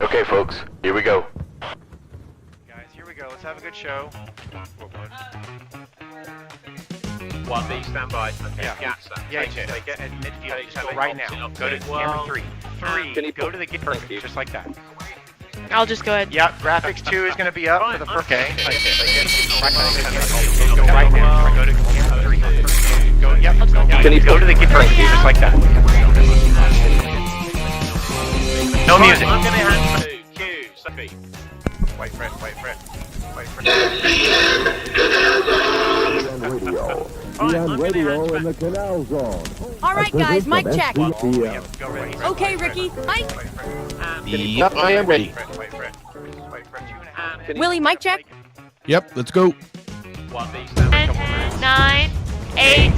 Okay, folks, here we go. Guys, here we go. Let's have a good show. 1B, stand by. Okay, Yeah. Yacht, Yeah, take it. take it at midfield. Okay, Just have go it right opposite now. up Go to there. camera One. 3. Can 3. you Go put- to the Thank perfect, you. just like that. I'll just go ahead. Yeah, graphics 2 is going to be up for the first. Okay. Right Go right now. Go to camera 3. Go. Yep. Can you Go to the perfect, just like that. No music. I'm going to hand to Q, Sophie. Wait for it. Wait for it. Wait for it. On radio in the Canal Zone. All right, guys, mic check. Yep, go ready. Okay, Ricky, mic. Yep, I am ready. Wait for it. Wait for it. 2.5. Willie, mic check. Yep, let's go. 1B, stand by. 10, 9, 8,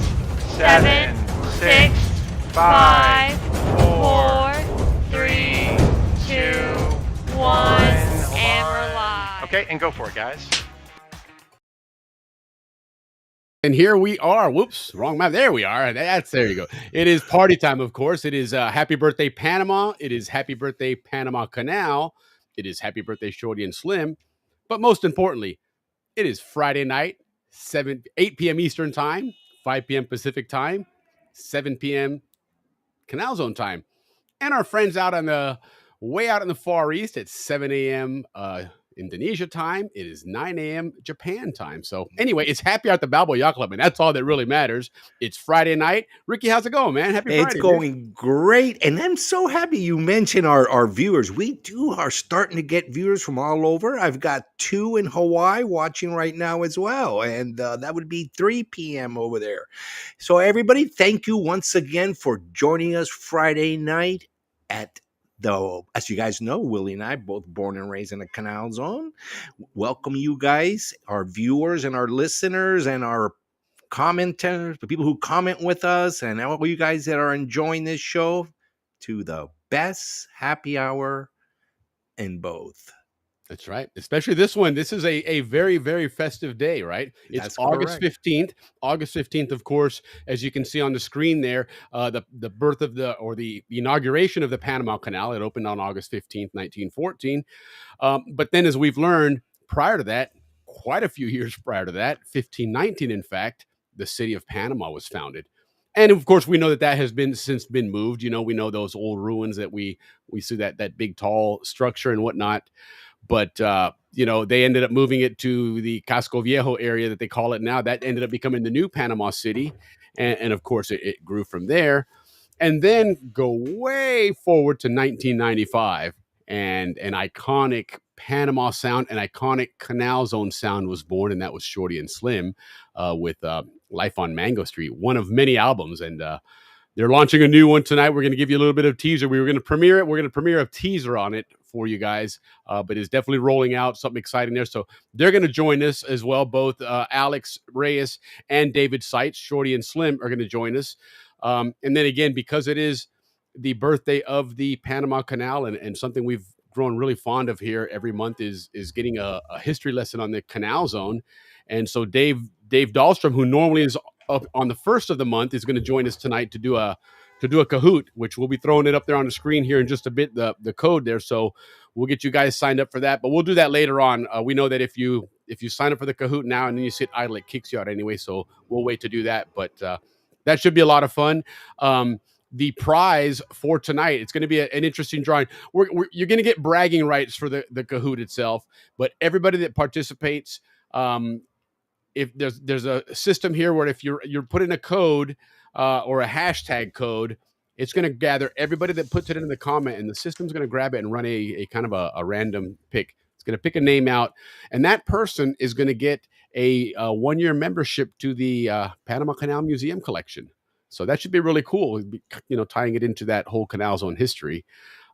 7, 6, 5, 4, 3, 2, 1, and we're live. Okay, and go for it, guys. And here we are. Whoops, wrong map. There we are. There you go. It is party time, of course. It is Happy Birthday Panama. It is Happy Birthday Panama Canal. It is Happy Birthday Shorty and Slim. But most importantly, it is Friday night, 8 p.m. Eastern Time, 5 p.m. Pacific Time, 7 p.m. Canal Zone Time. And our friends out on the way out in the Far East at 7 a.m. Indonesia time. It is 9 a.m. Japan time. So anyway, it's happy out at the Balboa Yacht Club, and that's all that really matters. It's Friday night. Ricky, how's it going, man? Happy Friday. It's going great. And I'm so happy you mentioned our viewers. We are starting to get viewers from all over. I've got 2 in Hawaii watching right now as well. And that would be 3 p.m. over there. So everybody, thank you once again for joining us Friday night at as you guys know, Willie and I both born and raised in the Canal Zone. Welcome you guys, our viewers and our listeners and our commenters, the people who comment with us, and all you guys that are enjoying this show, to the best happy hour in both. That's right. Especially this one. This is a very, very festive day, right? It's That's August correct. 15th. August 15th, of course, as you can see on the screen there, the birth of the inauguration of the Panama Canal. It opened on August 15th, 1914. But then as we've learned prior to that, quite a few years prior to that, 1519, in fact, the city of Panama was founded. And of course, we know that has since been moved. You know, we know those old ruins that we see that big tall structure and whatnot. But, they ended up moving it to the Casco Viejo area that they call it now. That ended up becoming the new Panama City. And of course, it grew from there. And then go way forward to 1995. And an iconic Panama sound, an iconic Canal Zone sound was born. And that was Shorty and Slim with Life on Mango Street, one of many albums. And they're launching a new one tonight. We're going to give you a little bit of teaser. We were going to premiere it. We're going to premiere a teaser on it for you guys, but it's definitely rolling out, something exciting there. So they're going to join us as well. Both Alex Reyes and David Seitz, Shorty and Slim, are going to join us. And then again, because it is the birthday of the Panama Canal and something we've grown really fond of here every month is getting a history lesson on the Canal Zone. And so Dave Dahlstrom, who normally is up on the first of the month, is going to join us tonight to do a Kahoot, which we'll be throwing it up there on the screen here in just a bit, the code there. So we'll get you guys signed up for that, but we'll do that later on. We know that if you sign up for the Kahoot now and then you sit idle, it kicks you out anyway. So we'll wait to do that, but that should be a lot of fun. The prize for tonight, it's going to be an interesting drawing. You're going to get bragging rights for the Kahoot itself, but everybody that participates, if there's a system here where if you're putting a code or a hashtag code, it's going to gather everybody that puts it in the comment, and the system's going to grab it and run a kind of a random pick. It's going to pick a name out, and that person is going to get a 1-year membership to the Panama Canal Museum collection. So that should be really cool, tying it into that whole Canal Zone history.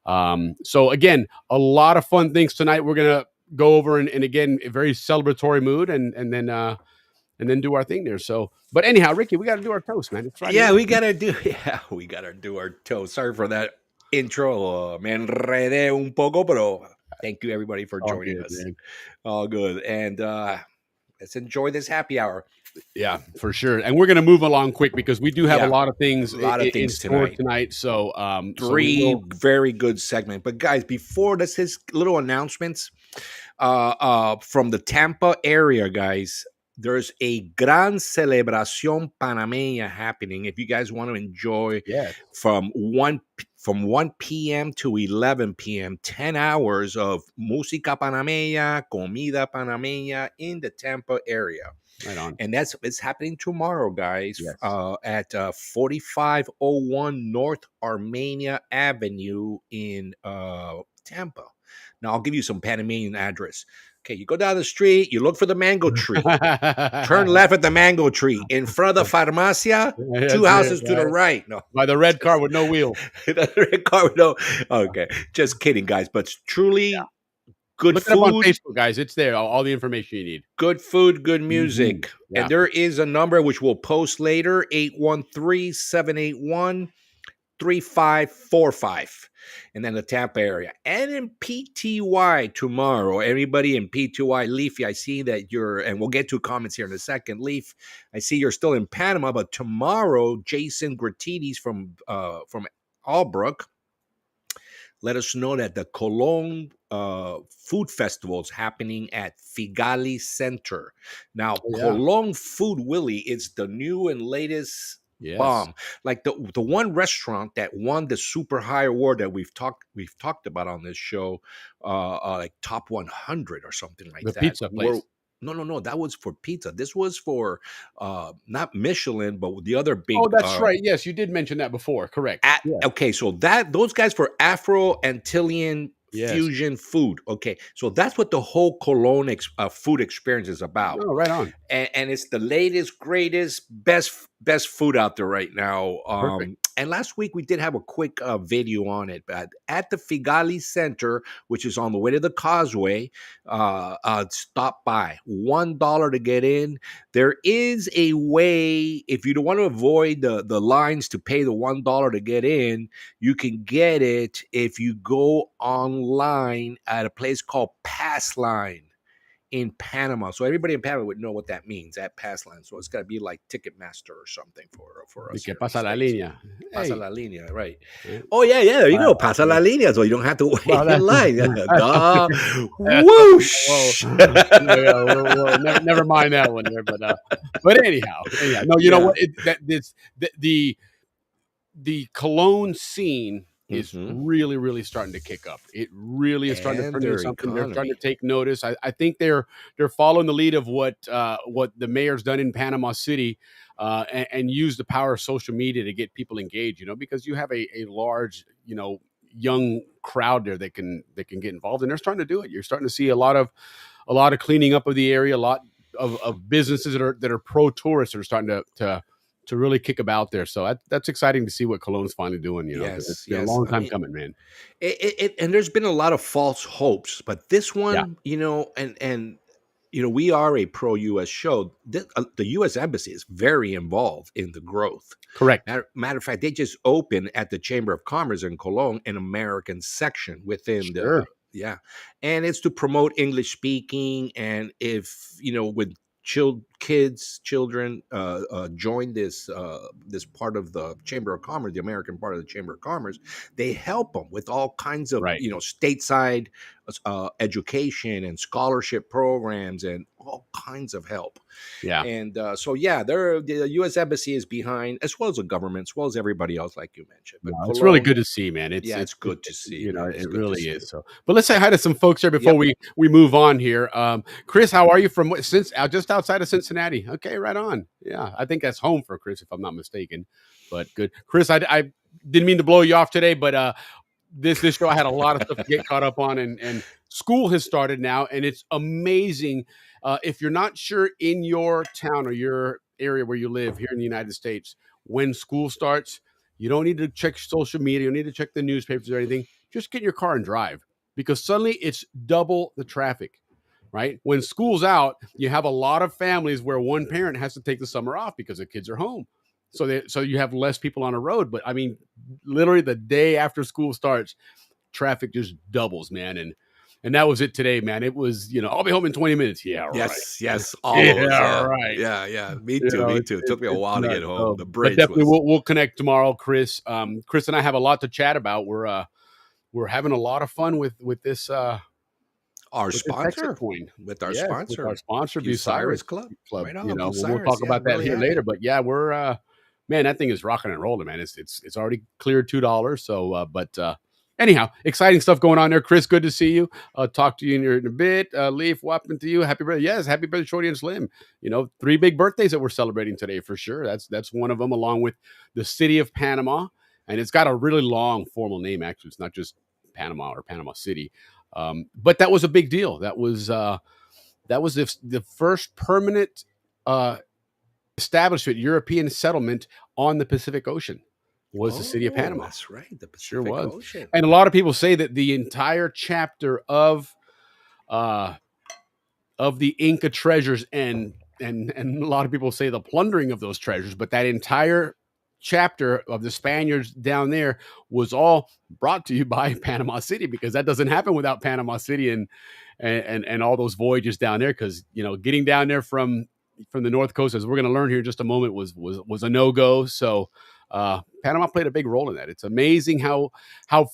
So again, a lot of fun things tonight. We're going to go over and again, a very celebratory mood and then do our thing there. So, but anyhow, Ricky, we got to do our toast, man. It's Friday night. We got to do our toast. Sorry for that intro. Me enredé un poco, pero thank you everybody for joining us. Man. All good. And let's enjoy this happy hour. Yeah, for sure. And we're going to move along quick because we do have a Yeah, lot of things a lot of in things store tonight. tonight. So, so we Three will. very good segment. But guys, before this, his little announcements from the Tampa area, guys. There's a Gran Celebración Panameña happening. If you guys want to enjoy Yes. from 1 p.m. to 11 p.m., 10 hours of música panameña, comida panameña in the Tampa area. Right on. And it's happening tomorrow, guys, Yes. at 4501 North Armenia Avenue in Tampa. Now, I'll give you some Panamanian address. Okay, you go down the street, you look for the mango tree. Turn left at the mango tree. In front of the farmacia, two That's houses it, to the right? right. No, By the red car with no wheels. the red car. No, okay, just kidding, guys. But it's truly good Look it up on food. Facebook, guys. It's there. All the information you need. Good food, good music. Yeah. And there is a number which we'll post later, 813-781-3545. And then the Tampa area. And in PTY tomorrow, everybody in PTY, Leafy, I see that you're, and we'll get to comments here in a second. Leaf, I see you're still in Panama, but tomorrow, Jason Gratides from Albrook let us know that the Cologne Food Festival is happening at Figali Center. Now, Cologne Food Willie is the new and latest bomb. Like the one restaurant that won the super high award that we've talked about on this show, like top 100 or something like The that. pizza place. No. That was for pizza. This was for not Michelin, but the other big. Oh, that's right. Yes, you did mention that before. Correct. Okay, so those guys for Afro-Antillean fusion food. Okay, so that's what the whole Cologne food experience is about. Oh, right on. And it's the latest, greatest, best food out there right now. And last week we did have a quick video on it, but at the Figali Center, which is on the way to the Causeway, stop by. $1 to get in. There is a way, if you don't want to avoid the lines to pay the $1 to get in, you can get it if you go online at a place called Passline in Panama. So everybody in Panama would know what that means at Passline. So it's got to be like Ticketmaster or something for us. Que pasa la línea. Pasa la línea, right. Oh, yeah, there you go. Pasa la línea, so you don't have to wait in line. Whoosh! Never mind that one there, but anyhow. No, you know what? The Cologne scene is really, really starting to kick up. It really is starting to turn into something. They're starting to take notice. I think they're following the lead of what the mayor's done in Panama City, and use the power of social media to get people engaged. Because you have a large, young crowd there that can get involved, and they're starting to do it. You're starting to see a lot of cleaning up of the area, a lot of businesses that are pro tourists that are starting to really kick about there. So that's exciting to see what Cologne's finally doing. It's been a long time coming, man. And there's been a lot of false hopes, but this one, and we are a pro-U.S. show. The U.S. Embassy is very involved in the growth. Correct. Matter of fact, they just opened at the Chamber of Commerce in Cologne an American section within and it's to promote English speaking. And if with children join this part of the Chamber of Commerce, the American part of the Chamber of Commerce, they help them with all kinds of stateside education and scholarship programs and all kinds of help. And the U.S. Embassy is behind, as well as the government, as well as everybody else, like you mentioned. But it's really good to see, man. It's good to see. It really is. So, but let's say hi to some folks here before we move on here. Chris, how are you from just outside of Cincinnati? Okay, right on. Yeah, I think that's home for Chris, if I'm not mistaken. But good, Chris. I didn't mean to blow you off today, but this show I had a lot of stuff to get caught up on, and school has started now, and it's amazing. If you're not sure in your town or your area where you live here in the United States, when school starts, you don't need to check social media. You don't need to check the newspapers or anything. Just get in your car and drive, because suddenly it's double the traffic, right? When school's out, you have a lot of families where one parent has to take the summer off because the kids are home. So you have less people on the road. But I mean, literally the day after school starts, traffic just doubles, man. And And that was it today, man. It was, I'll be home in 20 minutes. Yeah, right. Yes, all of us. Yeah, right. Yeah. Me You too. know, Me it's too. It took me a it's while to get nuts. home. The But bridge definitely was we'll connect tomorrow, Chris. Chris and I have a lot to chat about. We're having a lot of fun with this our with this exit sponsor. coin. With our Yes, with our sponsor, sponsor, Bucyrus Bucyrus Club. Club. Right on, We'll Bucyrus. talk Yeah, about that really here happy. later. But yeah, we're man, that thing is rocking and rolling, man. It's already cleared $2. So anyhow, exciting stuff going on there. Chris, good to see you. Talk to you in a bit. Leaf, whopping to you. Happy birthday. Yes, happy birthday, Shorty and Slim. 3 big birthdays that we're celebrating today for sure. That's one of them, along with the city of Panama. And it's got a really long formal name, actually. It's not just Panama or Panama City. But that was a big deal. That was the first permanent establishment, European settlement on the Pacific Ocean. Was the city of Panama. That's right. The Pacific Sure was. Ocean. And a lot of people say that the entire chapter of the Inca treasures and a lot of people say the plundering of those treasures, but that entire chapter of the Spaniards down there was all brought to you by Panama City, because that doesn't happen without Panama City and all those voyages down there. Because getting down there from the North Coast, as we're going to learn here in just a moment, was a no-go. So Panama played a big role in that. It's amazing how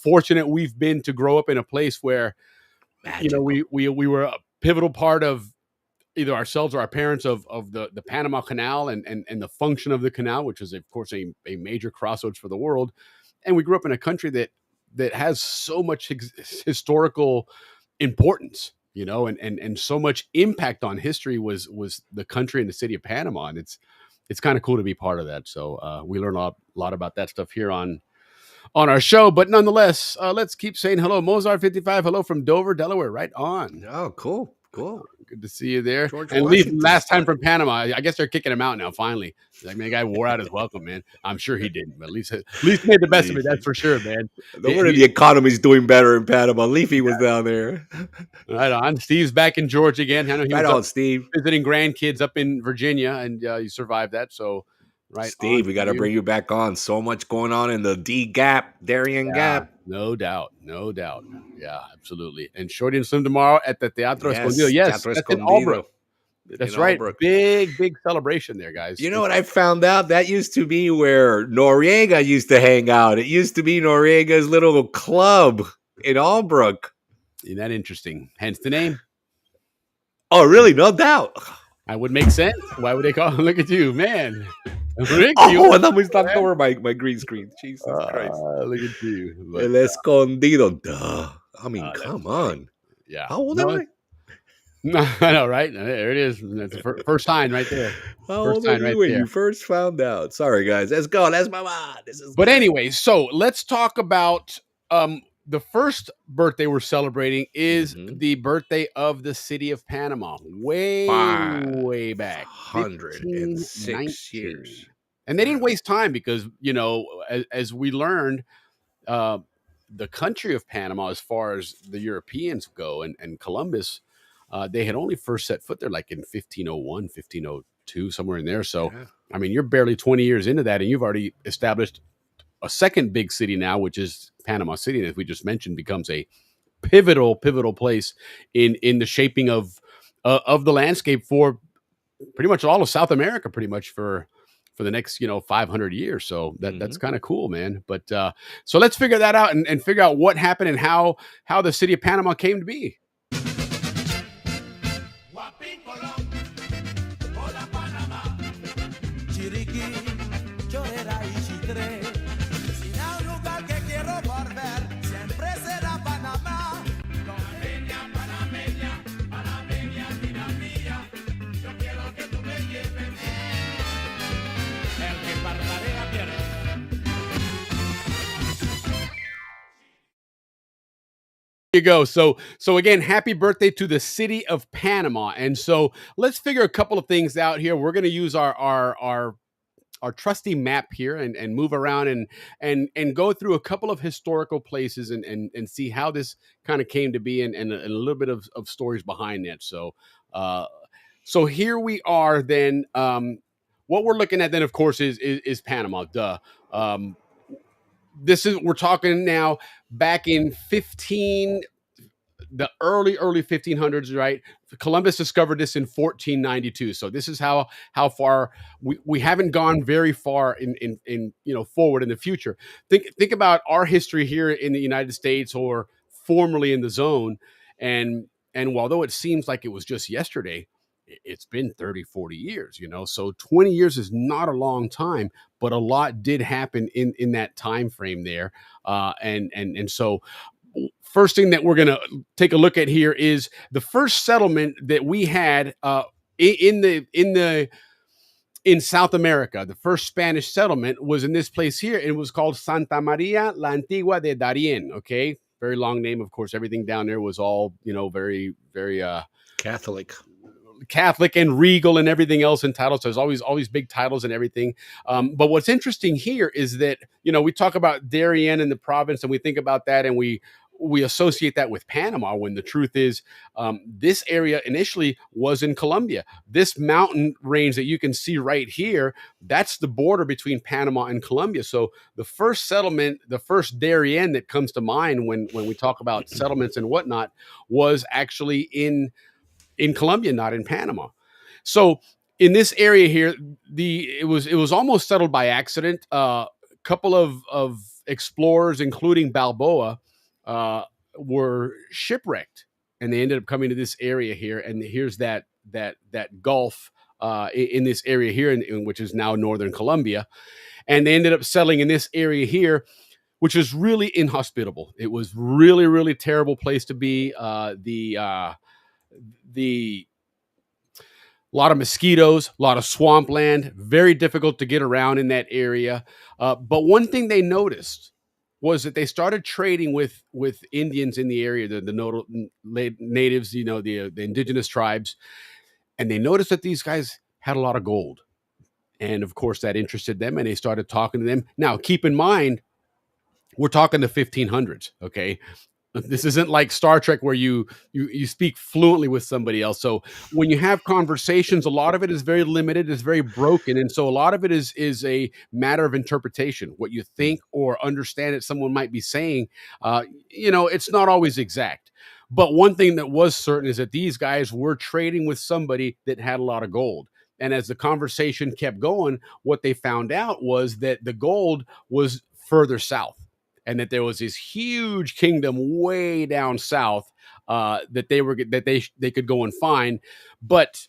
fortunate we've been to grow up in a place where we were a pivotal part of either ourselves or our parents of the Panama Canal and the function of the canal, which is of course a major crossroads for the world. And we grew up in a country that has so much historical importance, and so much impact on history was the country and the city of Panama. And it's kind of cool to be part of that. So we learn a lot about that stuff here on our show. But nonetheless, let's keep saying hello. Mozart 55, hello from Dover, Delaware. Right on. Oh, cool. Good to see you there. George and Leaf, Washington last time started. from Panama. I guess they're kicking him out now. Finally, like, man, the guy wore out his welcome, man. I'm sure he didn't, but at least made the best of it. That's for sure, man. No wonder the economy's doing better in Panama. Leafy was down there. Right on. Steve's back in Georgia again. I know he Right was on, up Steve. visiting grandkids up in Virginia, and you survived that. So, right, Steve, we got to bring you back on. So much going on in the D Gap, Darien Gap. No doubt. Yeah, absolutely. And Shorty and Slim tomorrow at the Teatro Escondido. Yes, Teatro that's in Escondido. Albrook. That's right. Albrook. Big celebration there, guys. You know what I found out? That used to be where Noriega used to hang out. It used to be Noriega's little club in Albrook. Isn't that interesting? Hence the name. Oh, really? No doubt. I would make sense. Why would they call him? Look at you, man. Rick, I thought we stopped over my green screen. Jesus Christ. Look at you. But, El Escondido. Duh. I mean, come on. Yeah. How old am I? No, I know, right? There it is. That's the first sign right there. How First old are sign you right when there. you first found out? Sorry, guys. Let's go. Let's move on. But anyway, so let's talk about the first birthday we're celebrating is the birthday of the city of Panama. Way back. 106 years. And they didn't waste time because, as we learned, the country of Panama, as far as the Europeans go, and Columbus, they had only first set foot there like in 1501, 1502, somewhere in there. So, I mean, you're barely 20 years into that, and you've already established a second big city now, which is Panama City, and as we just mentioned, becomes a pivotal place in the shaping of the landscape for pretty much all of South America, pretty much for the next 500 years. So that's kind of cool, man. But so let's figure that out and figure out what happened and how the city of Panama came to be. You go. So again, happy birthday to the city of Panama. And so let's figure a couple of things out here. We're going to use our trusty map here and move around and go through a couple of historical places and see how this kind of came to be and a little bit of stories behind that. So here we are then. What we're looking at then, of course, is Panama. Duh. We're talking now back in the early 1500s, right? Columbus discovered this in 1492. So this is how far we haven't gone very far in forward in the future. Think about our history here in the United States, or formerly in the zone, and although it seems like it was just yesterday, it's been 30, 40 years, so 20 years is not a long time, but a lot did happen in that time frame there. And so first thing that we're going to take a look at here is the first settlement that we had in South America. The first Spanish settlement was in this place here. It was called Santa Maria la Antigua de Darien. Okay, very long name, of course. Everything down there was all very, very Catholic and regal and everything else in titles. So there's always big titles and everything. But what's interesting here is that we talk about Darien and the province, and we think about that, and we associate that with Panama, when the truth is this area initially was in Colombia. This mountain range that you can see right here, that's the border between Panama and Colombia. So the first settlement, the first Darien that comes to mind when we talk about settlements and whatnot, was actually in Colombia, not in Panama. So in this area here, it was almost settled by accident. A couple of explorers, including Balboa, were shipwrecked, and they ended up coming to this area here. And here's that gulf in this area here, in which is now northern Colombia. And they ended up settling in this area here, which is really inhospitable. It was really, really terrible place to be. A lot of mosquitoes, a lot of swampland, very difficult to get around in that area. But one thing they noticed was that they started trading with Indians in the area, the natives, the indigenous tribes, and they noticed that these guys had a lot of gold. And of course, that interested them, and they started talking to them. Now, keep in mind, we're talking the 1500s, okay? This isn't like Star Trek where you speak fluently with somebody else. So when you have conversations, a lot of it is very limited, it's very broken. And so a lot of it is a matter of interpretation. What you think or understand that someone might be saying, it's not always exact. But one thing that was certain is that these guys were trading with somebody that had a lot of gold. And as the conversation kept going, what they found out was that the gold was further south, and that there was this huge kingdom way down south that they could go and find. But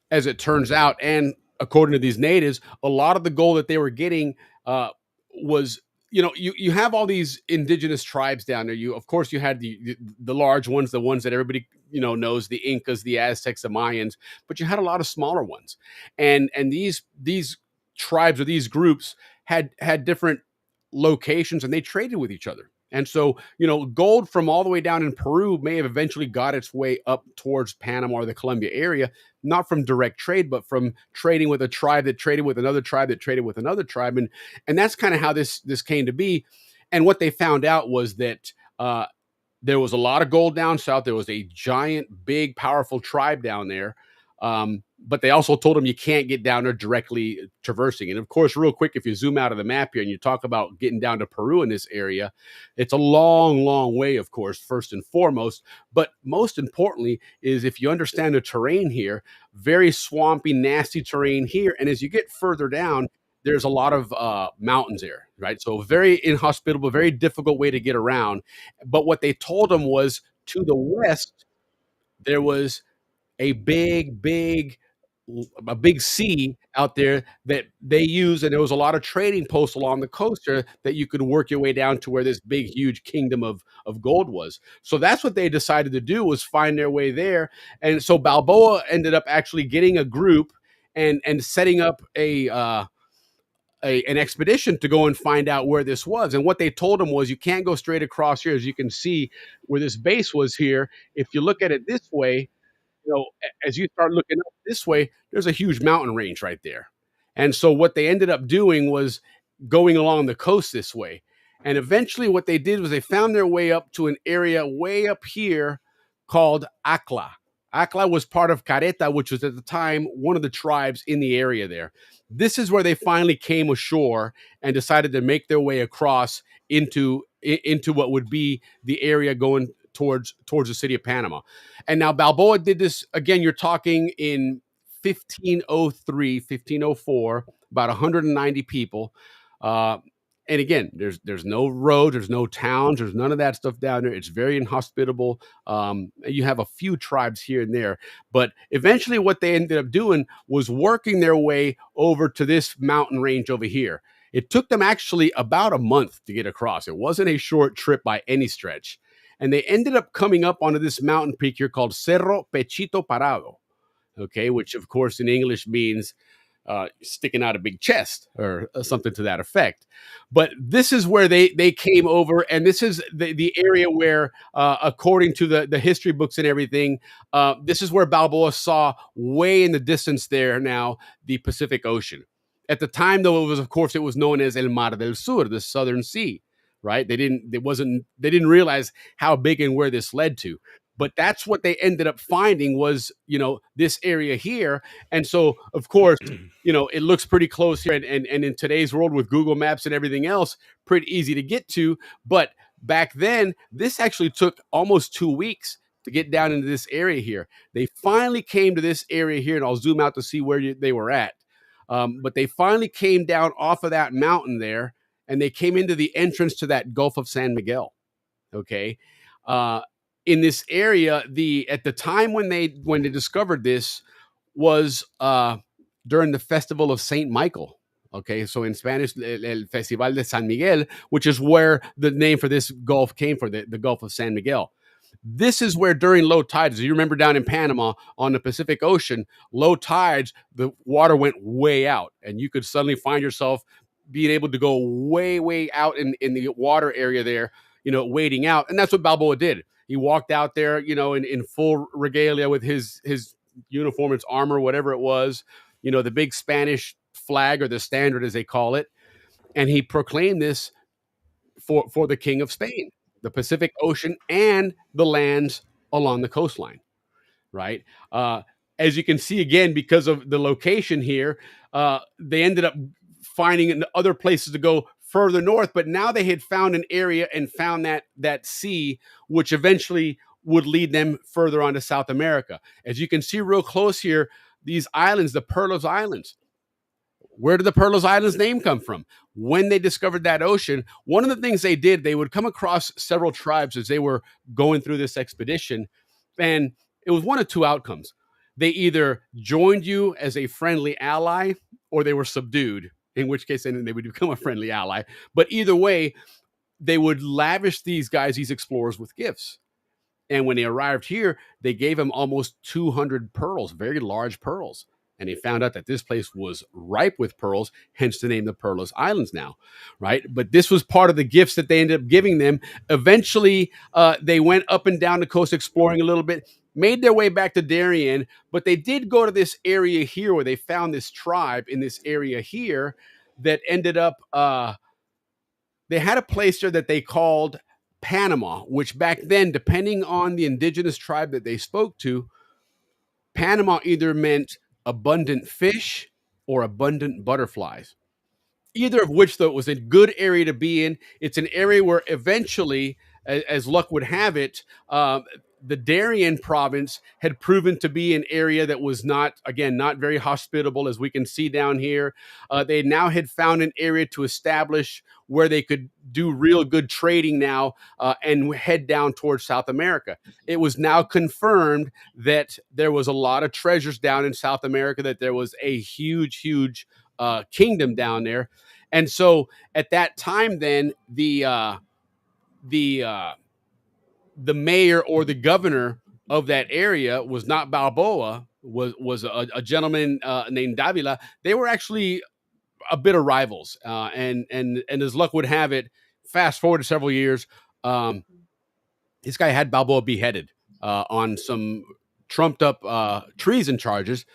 as it turns out, and according to these natives, a lot of the gold that they were getting was, you have all these indigenous tribes down there. Of course, you had the large ones, the ones that everybody knows, the Incas, the Aztecs, the Mayans, but you had a lot of smaller ones, and these tribes or these groups had different locations, and they traded with each other. And so, gold from all the way down in Peru may have eventually got its way up towards Panama or the Colombia area, not from direct trade, but from trading with a tribe that traded with another tribe that traded with another tribe. And that's kind of how this came to be. And what they found out was that there was a lot of gold down south. There was a giant, big, powerful tribe down there. But they also told them you can't get down there directly traversing. And of course, real quick, if you zoom out of the map here and you talk about getting down to Peru in this area, it's a long, long way, of course, first and foremost. But most importantly is if you understand the terrain here, very swampy, nasty terrain here. And as you get further down, there's a lot of mountains there, right? So very inhospitable, very difficult way to get around. But what they told them was to the west, there was a big sea out there that they use, and there was a lot of trading posts along the coast there that you could work your way down to where this big, huge kingdom of gold was. So that's what they decided to do, was find their way there. And so Balboa ended up actually getting a group and setting up an expedition to go and find out where this was. And what they told him was, you can't go straight across here. As you can see where this base was here, if you look at it this way, as you start looking up this way, there's a huge mountain range right there. And so what they ended up doing was going along the coast this way. And eventually what they did was they found their way up to an area way up here called Acla. Acla was part of Careta, which was at the time one of the tribes in the area there. This is where they finally came ashore and decided to make their way across into what would be the area going towards the city of Panama. And now Balboa did this again. You're talking in 1503, 1504, about 190 people. And again, there's no roads, there's no towns, there's none of that stuff down there. It's very inhospitable. You have a few tribes here and there, but eventually, what they ended up doing was working their way over to this mountain range over here. It took them actually about a month to get across. It wasn't a short trip by any stretch, and they ended up coming up onto this mountain peak here called Cerro Pechito Parado. Okay, which of course in English means sticking out a big chest or something to that effect. But this is where they came over, and this is the area where, according to the history books and everything, this is where Balboa saw way in the distance there now the Pacific Ocean. At the time, though, it was known as El Mar del Sur, the Southern Sea. Right? They didn't realize how big and where this led to. But that's what they ended up finding was, this area here. And so, of course, it looks pretty close here. And in today's world with Google Maps and everything else, pretty easy to get to. But back then, this actually took almost 2 weeks to get down into this area here. They finally came to this area here, and I'll zoom out to see where they were at. But they finally came down off of that mountain there, and they came into the entrance to that Gulf of San Miguel. Okay. In this area, at the time when they discovered this was during the festival of Saint Michael. Okay, so in Spanish, el Festival de San Miguel, which is where the name for this gulf came from, the Gulf of San Miguel. This is where during low tides, you remember down in Panama on the Pacific Ocean, low tides, the water went way out, and you could suddenly find yourself being able to go way, way out in the water area there, wading out. And that's what Balboa did. He walked out there, in full regalia with his uniform, its armor, whatever it was, the big Spanish flag, or the standard as they call it. And he proclaimed this for the King of Spain, the Pacific Ocean and the lands along the coastline, right? As you can see, again, because of the location here, they ended up finding other places to go further north, but now they had found an area and found that sea, which eventually would lead them further on to South America. As you can see real close here, these islands, the Perlos Islands. Where did the Perlos Islands name come from? When they discovered that ocean, one of the things they did, they would come across several tribes as they were going through this expedition, and it was one of two outcomes. They either joined you as a friendly ally, or they were subdued, in which case then they would become a friendly ally. But either way, they would lavish these explorers with gifts. And when they arrived here, they gave them almost 200 pearls, very large pearls. And they found out that this place was ripe with pearls, hence the name the Perlos Islands now, right? But this was part of the gifts that they ended up giving them. Eventually, they went up and down the coast exploring a little bit, made their way back to Darien, but they did go to this area here where they found this tribe in this area here that ended up, they had a place there that they called Panama, which back then, depending on the indigenous tribe that they spoke to, Panama either meant abundant fish or abundant butterflies. Either of which, though, it was a good area to be in. It's an area where eventually, as luck would have it, the Darien province had proven to be an area that was not very hospitable, as we can see down here. They now had found an area to establish where they could do real good trading now and head down towards South America. It was now confirmed that there was a lot of treasures down in South America, that there was a huge, huge kingdom down there. And so at that time, then the mayor or the governor of that area was not Balboa, was a gentleman named Davila. They were actually a bit of rivals, and as luck would have it, fast forward to several years, this guy had Balboa beheaded on some trumped up treason charges.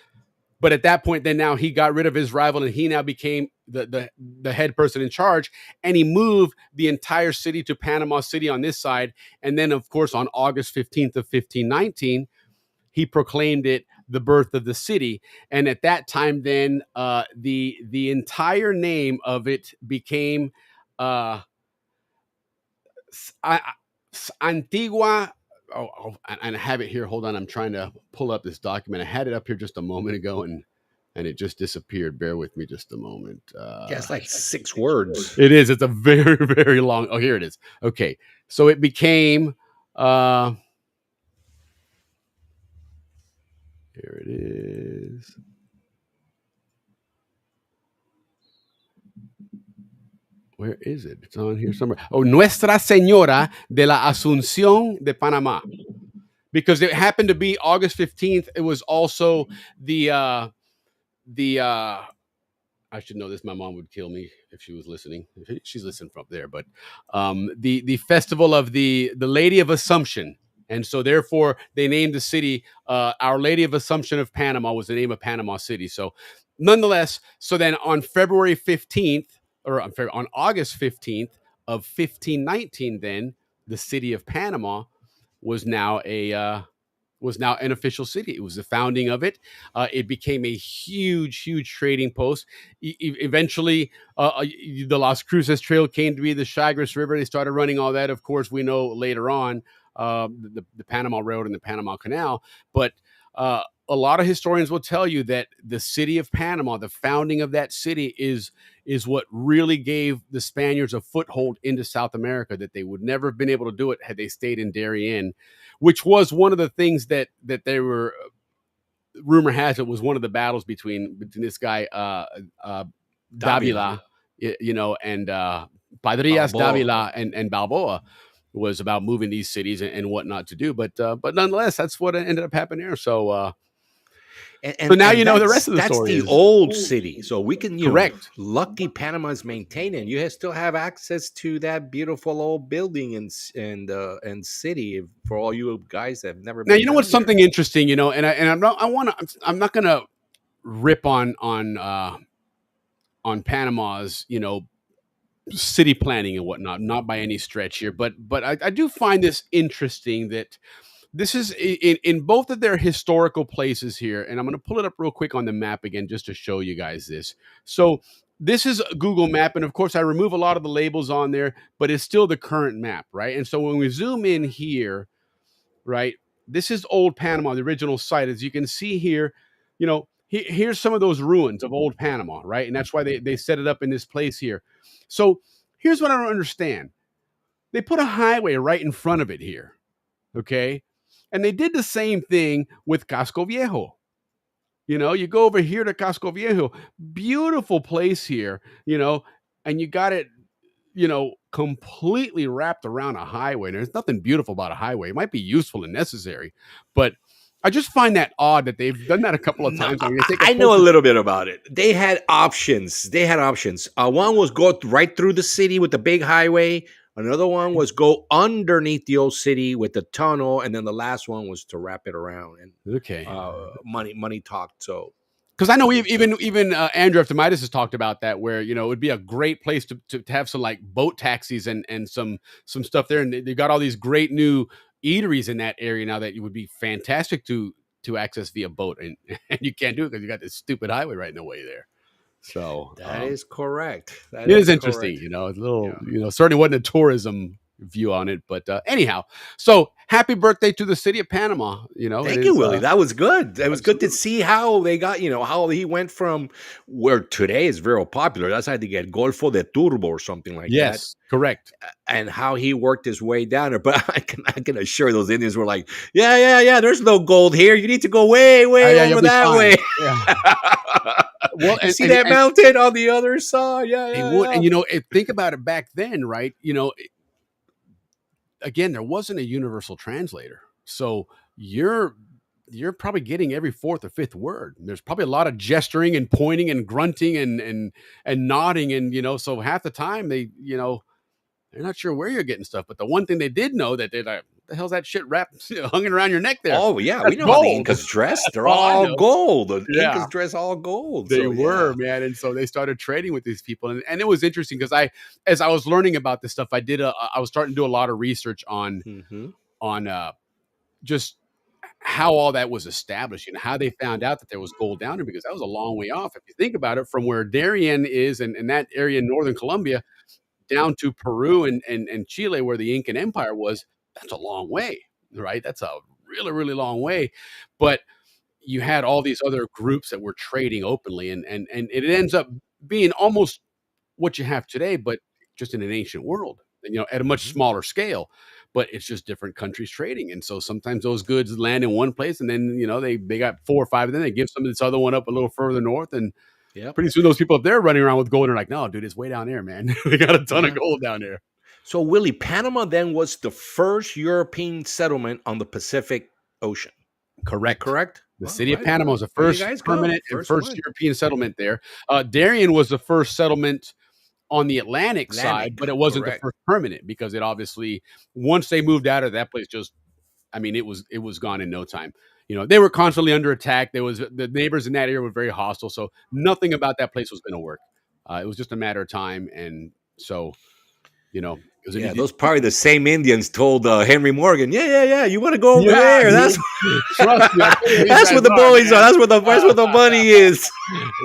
But at that point, then now he got rid of his rival, and he now became the head person in charge. And he moved the entire city to Panama City on this side. And then, of course, on August 15th of 1519, he proclaimed it the birth of the city. And at that time, then the entire name of it became Antigua and I have it here. Hold on, I'm trying to pull up this document. I had it up here just a moment ago, and it just disappeared. Bear with me just a moment. Yeah, it's like 6 words. It is. It's a very, very long. Oh, here it is. Okay, so it became. Here it is. Where is it? It's on here somewhere. Oh, Nuestra Señora de la Asunción de Panamá. Because it happened to be August 15th. It was also the I should know this. My mom would kill me if she was listening. She's listening from up there, but the festival of the Lady of Assumption, and so therefore they named the city Our Lady of Assumption of Panama was the name of Panama City. So, nonetheless, so then on February 15th, or on August 15th of 1519, then the city of Panama was now an official city. It was the founding of it. It became a huge, huge trading post. Eventually, the Las Cruces Trail came to be the Chagres River. They started running all that. Of course, we know later on the Panama Road and the Panama Canal. But a lot of historians will tell you that the city of Panama, the founding of that city, is what really gave the Spaniards a foothold into South America, that they would never have been able to do it had they stayed in Darien, which was one of the things that they were. Rumor has it was one of the battles between this guy Davila, and Padrillas Balboa. Davila and Balboa, was about moving these cities and what not to do. But nonetheless, that's what ended up happening here. So. So now you know the rest of the story. That's the old city, so we can Correct. Lucky Panama's maintaining. You still have access to that beautiful old building and city for all you guys that have never been. Now you know what's down there. something interesting, I'm not gonna rip on Panama's city planning and whatnot, not by any stretch here, but I do find this interesting that this is in both of their historical places here, and I'm going to pull it up real quick on the map again just to show you guys this. So this is a Google map, and of course I remove a lot of the labels on there, but it's still the current map, right? And so when we zoom in here, right, this is old Panama, the original site. As you can see here, here's some of those ruins of old Panama, right? And that's why they set it up in this place here. So here's what I don't understand. They put a highway right in front of it here, okay? And they did the same thing with Casco Viejo. You go over here to Casco Viejo, beautiful place here, and you got it, completely wrapped around a highway. And there's nothing beautiful about a highway. It might be useful and necessary, but I just find that odd that they've done that a couple of times. I know a little bit about it. They had options. One was go right through the city with the big highway. Another one was go underneath the old city with the tunnel, and then the last one was to wrap it around. And Okay, money talked. So, because I know even Andrew Eftimitis has talked about that, where it would be a great place to have some like boat taxis and some stuff there, and they got all these great new eateries in that area now that it would be fantastic to access via boat, and you can't do it because you got this stupid highway right in the way there. So that is correct. It is interesting, a little, certainly wasn't a tourism view on it, but anyhow, so happy birthday to the city of Panama. Thank you, Willie. That was good. It was good to see how they got, how he went from where today is very popular. That's how they get Golfo de Turbo or something like that. Yes, correct. And how he worked his way down there. But I can assure those Indians were like, yeah. There's no gold here. You need to go way over that way. Yeah. Well, and, see that mountain on the other side? Yeah, they would. And think about it back then, right? Again, there wasn't a universal translator, so you're probably getting every fourth or fifth word. There's probably a lot of gesturing and pointing and grunting and nodding, and so half the time they're not sure where you're getting stuff. But the one thing they did know that they're like, the hell's that shit wrapped, hanging around your neck there? Oh yeah, we know how the Incas dress. They're all gold. The Incas dress all gold. They were, man, and so they started trading with these people, and it was interesting because as I was learning about this stuff, I was starting to do a lot of research on just how all that was established, how they found out that there was gold down there, because that was a long way off. If you think about it, from where Darien is and that area in northern Colombia down to Peru and Chile, where the Incan Empire was, that's a long way. right? That's a really, really long way. But you had all these other groups that were trading openly, and it ends up being almost what you have today, but just in an ancient world, and, at a much Mhm. smaller scale. But it's just different countries trading, and so sometimes those goods land in one place, and then they got 4 or 5, and then they give some of this other one up a little further north, and Yep. pretty soon those people up there running around with gold are like, no, dude, it's way down there, man. They got a ton of Yeah. gold down there. So, Willie, Panama then was the first European settlement on the Pacific Ocean. Am I Correct. correct? The Well, city of right Panama on. was the There you first guys go. permanent and First first one. European settlement there. Darien was the first settlement on the Atlantic side, Atlantic. but it wasn't the Correct. first permanent because it obviously once they moved out of that place, just I mean, it was gone in no time. They were constantly under attack. There was the neighbors in that area were very hostile, so nothing about that place was going to work. It was just a matter of time, and so it was an Yeah, easy. those probably the same Indians told Henry Morgan, yeah. You want to go over Yeah, there? That's trust me, I'll tell you where these that's where guys the are, boys are. man. That's where the money is.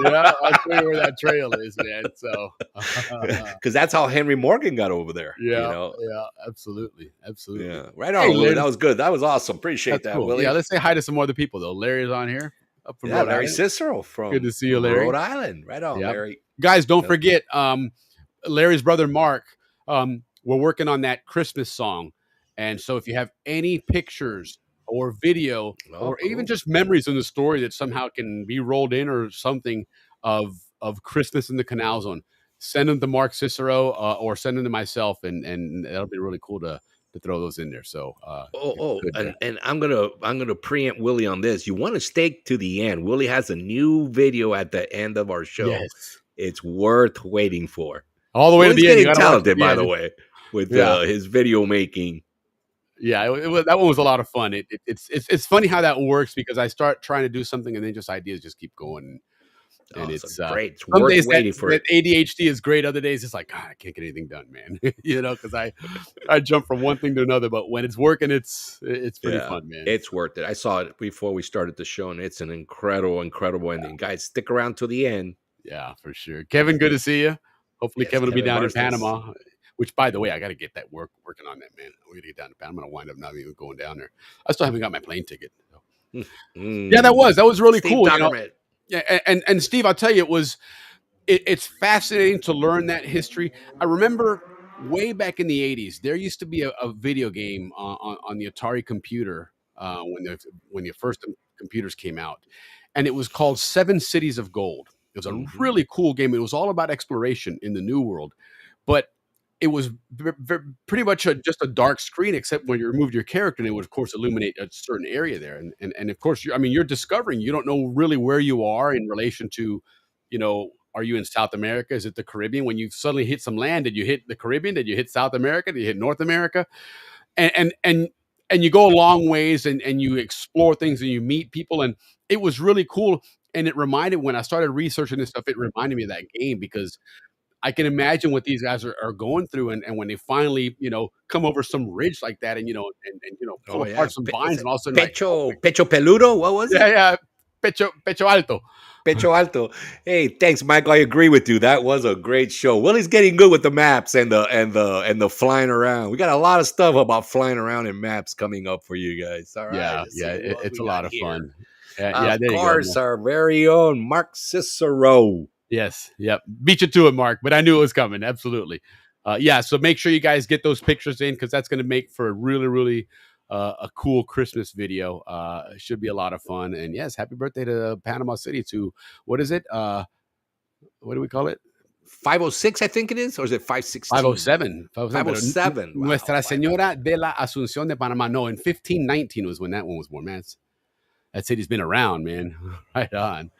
Yeah, I'll tell you where that trail is, man. So, Because that's how Henry Morgan got over there. yeah, yeah, absolutely, absolutely. Yeah. Right Hey, on, Willie. That Larry, was good. That was awesome. Appreciate that's that, cool. Willie. Yeah, let's say hi to some other people though. Larry's on here, up from Yeah, Rhode Larry Island. Cicero Good to see you, from Larry. Rhode Island. Right on, Yeah, Larry. guys, don't Yep. forget, Larry's brother Mark. We're working on that Christmas song, and so if you have any pictures or video Oh, or even cool. just memories in the story that somehow can be rolled in or something of Christmas in the Canal Zone, send them to Mark Cicero or send them to myself, and that'll be really cool to throw those in there. So good there. And I'm gonna preempt Willie on this. You want to stay to the end. Willie has a new video at the end of our show. Yes, It's worth waiting for. all the way Willie's to the end. You getting got to watch talented, the by end. the way, with Yeah. his video making. Yeah, that one was a lot of fun. It's funny how that works because I start trying to do something and then just ideas just keep going, and Oh, it's great. It's some worth days waiting for that it. ADHD is great. Other days it's like God, I can't get anything done, man. Because I jump from one thing to another. But when it's working, it's pretty Yeah, fun, man. it's worth it. I saw it before we started the show, and it's an incredible ending. Guys, stick around to the end. Yeah, for sure. Kevin, good to see you. Hopefully, Yes, Kevin will be Kevin down in Varstes. Panama. Which, by the way, I got to get that working on that, man. We got to get down to Panama. I'm gonna wind up not even going down there. I still haven't got my plane ticket. So. Yeah, that was really Steve cool. Dockerman. Yeah, and Steve, I'll tell you, it's fascinating to learn that history. I remember way back in the '80s, there used to be a video game on the Atari computer when the first computers came out, and it was called Seven Cities of Gold. It was a Mhm. really cool game. It was all about exploration in the New World, but it was pretty much just a dark screen, except when you removed your character, and it would, of course, illuminate a certain area there. And of course, you're discovering you don't know really where you are in relation to, are you in South America? Is it the Caribbean? When you suddenly hit some land, did you hit the Caribbean? Did you hit South America? Did you hit North America? And and and and you go a long ways, and you explore things, and you meet people, and it was really cool. And it reminded when I started researching this stuff, it reminded me of that game because I can imagine what these guys are going through, and when they finally, come over some ridge like that, and pull Oh yeah, apart some vines, and all of a sudden, like, Pecho Peludo. What was it? yeah, pecho alto. Pecho Alto. Hey, thanks, Mike. I agree with you. That was a great show. Willie's getting good with the maps and the flying around. We got a lot of stuff about flying around in maps coming up for you guys. All right. Yeah, let's yeah, see what it's we a lot got of here. fun. Yeah, Of there you go, course, man. our very own Mark Cicero. Yes, yep. Beat you to it, Mark, but I knew it was coming. Absolutely. Yeah, so make sure you guys get those pictures in because that's going to make for a really, really a cool Christmas video. It should be a lot of fun. And yes, happy birthday to Panama City to, what is it? What do we call it? 506, I think it is, or is it 516? 507. 507. Wow, Nuestra 507. Señora de la Asunción de Panama. No, in 1519 was when that one was born, man. That city's been around, man. Right on.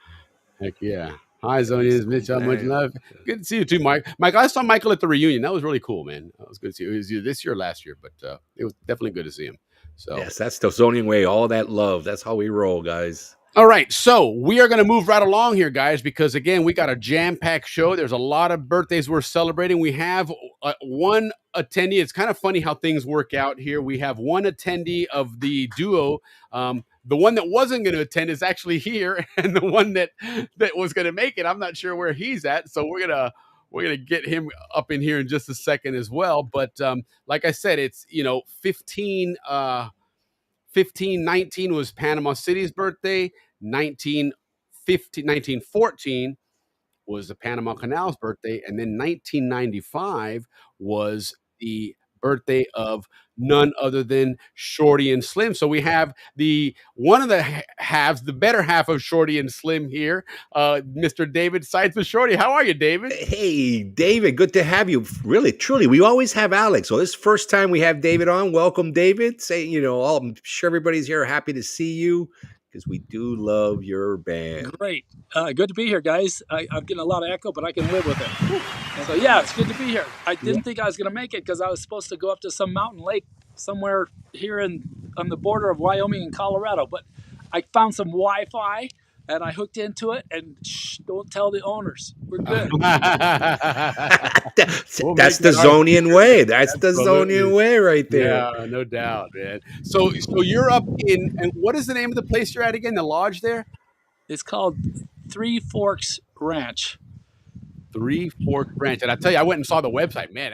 Heck yeah. Hi, Zonians. Mitch, how much Man. love. Good to see you too, Mike. Mike, I saw Michael at the reunion. That was really cool, man. That was good to see you. It was either this year or last year, but it was definitely good to see him. So, Yes, that's the Zonian way. All that love. That's how we roll, guys. all right. So we are going to move right along here, guys, because again, we got a jam-packed show. There's a lot of birthdays we're celebrating. We have one attendee. It's kind of funny how things work out here. We have one attendee of the duo. The one that wasn't going to attend is actually here, and the one that was going to make it, I'm not sure where he's at. So we're gonna get him up in here in just a second as well. But like I said, it's 15 1519 was Panama City's birthday. 1914 was the Panama Canal's birthday, and then 1995 was the birthday of none other than Shorty and Slim. So we have the one of the halves, the better half of Shorty and Slim here, Mr. David Sides with Shorty. How are you, David? Hey, David, good to have you. Really, truly, we always have Alex. So this is the first time we have David on. Welcome, David. Say, I'm sure everybody's here happy to see you because we do love your band. Great. Good to be here, guys. I'm getting a lot of echo, but I can live with it. So, yeah, it's good to be here. I didn't think I was going to make it because I was supposed to go up to some mountain lake somewhere here on the border of Wyoming and Colorado. But I found some Wi-Fi, and I hooked into it. And don't tell the owners. We're good. That's the Zonian way. That's the Zonian way right there. Yeah, no doubt, man. So you're up in, and what is the name of the place you're at again? The lodge there? It's called Three Forks Ranch. Three Forks Ranch. And I tell you, I went and saw the website. Man,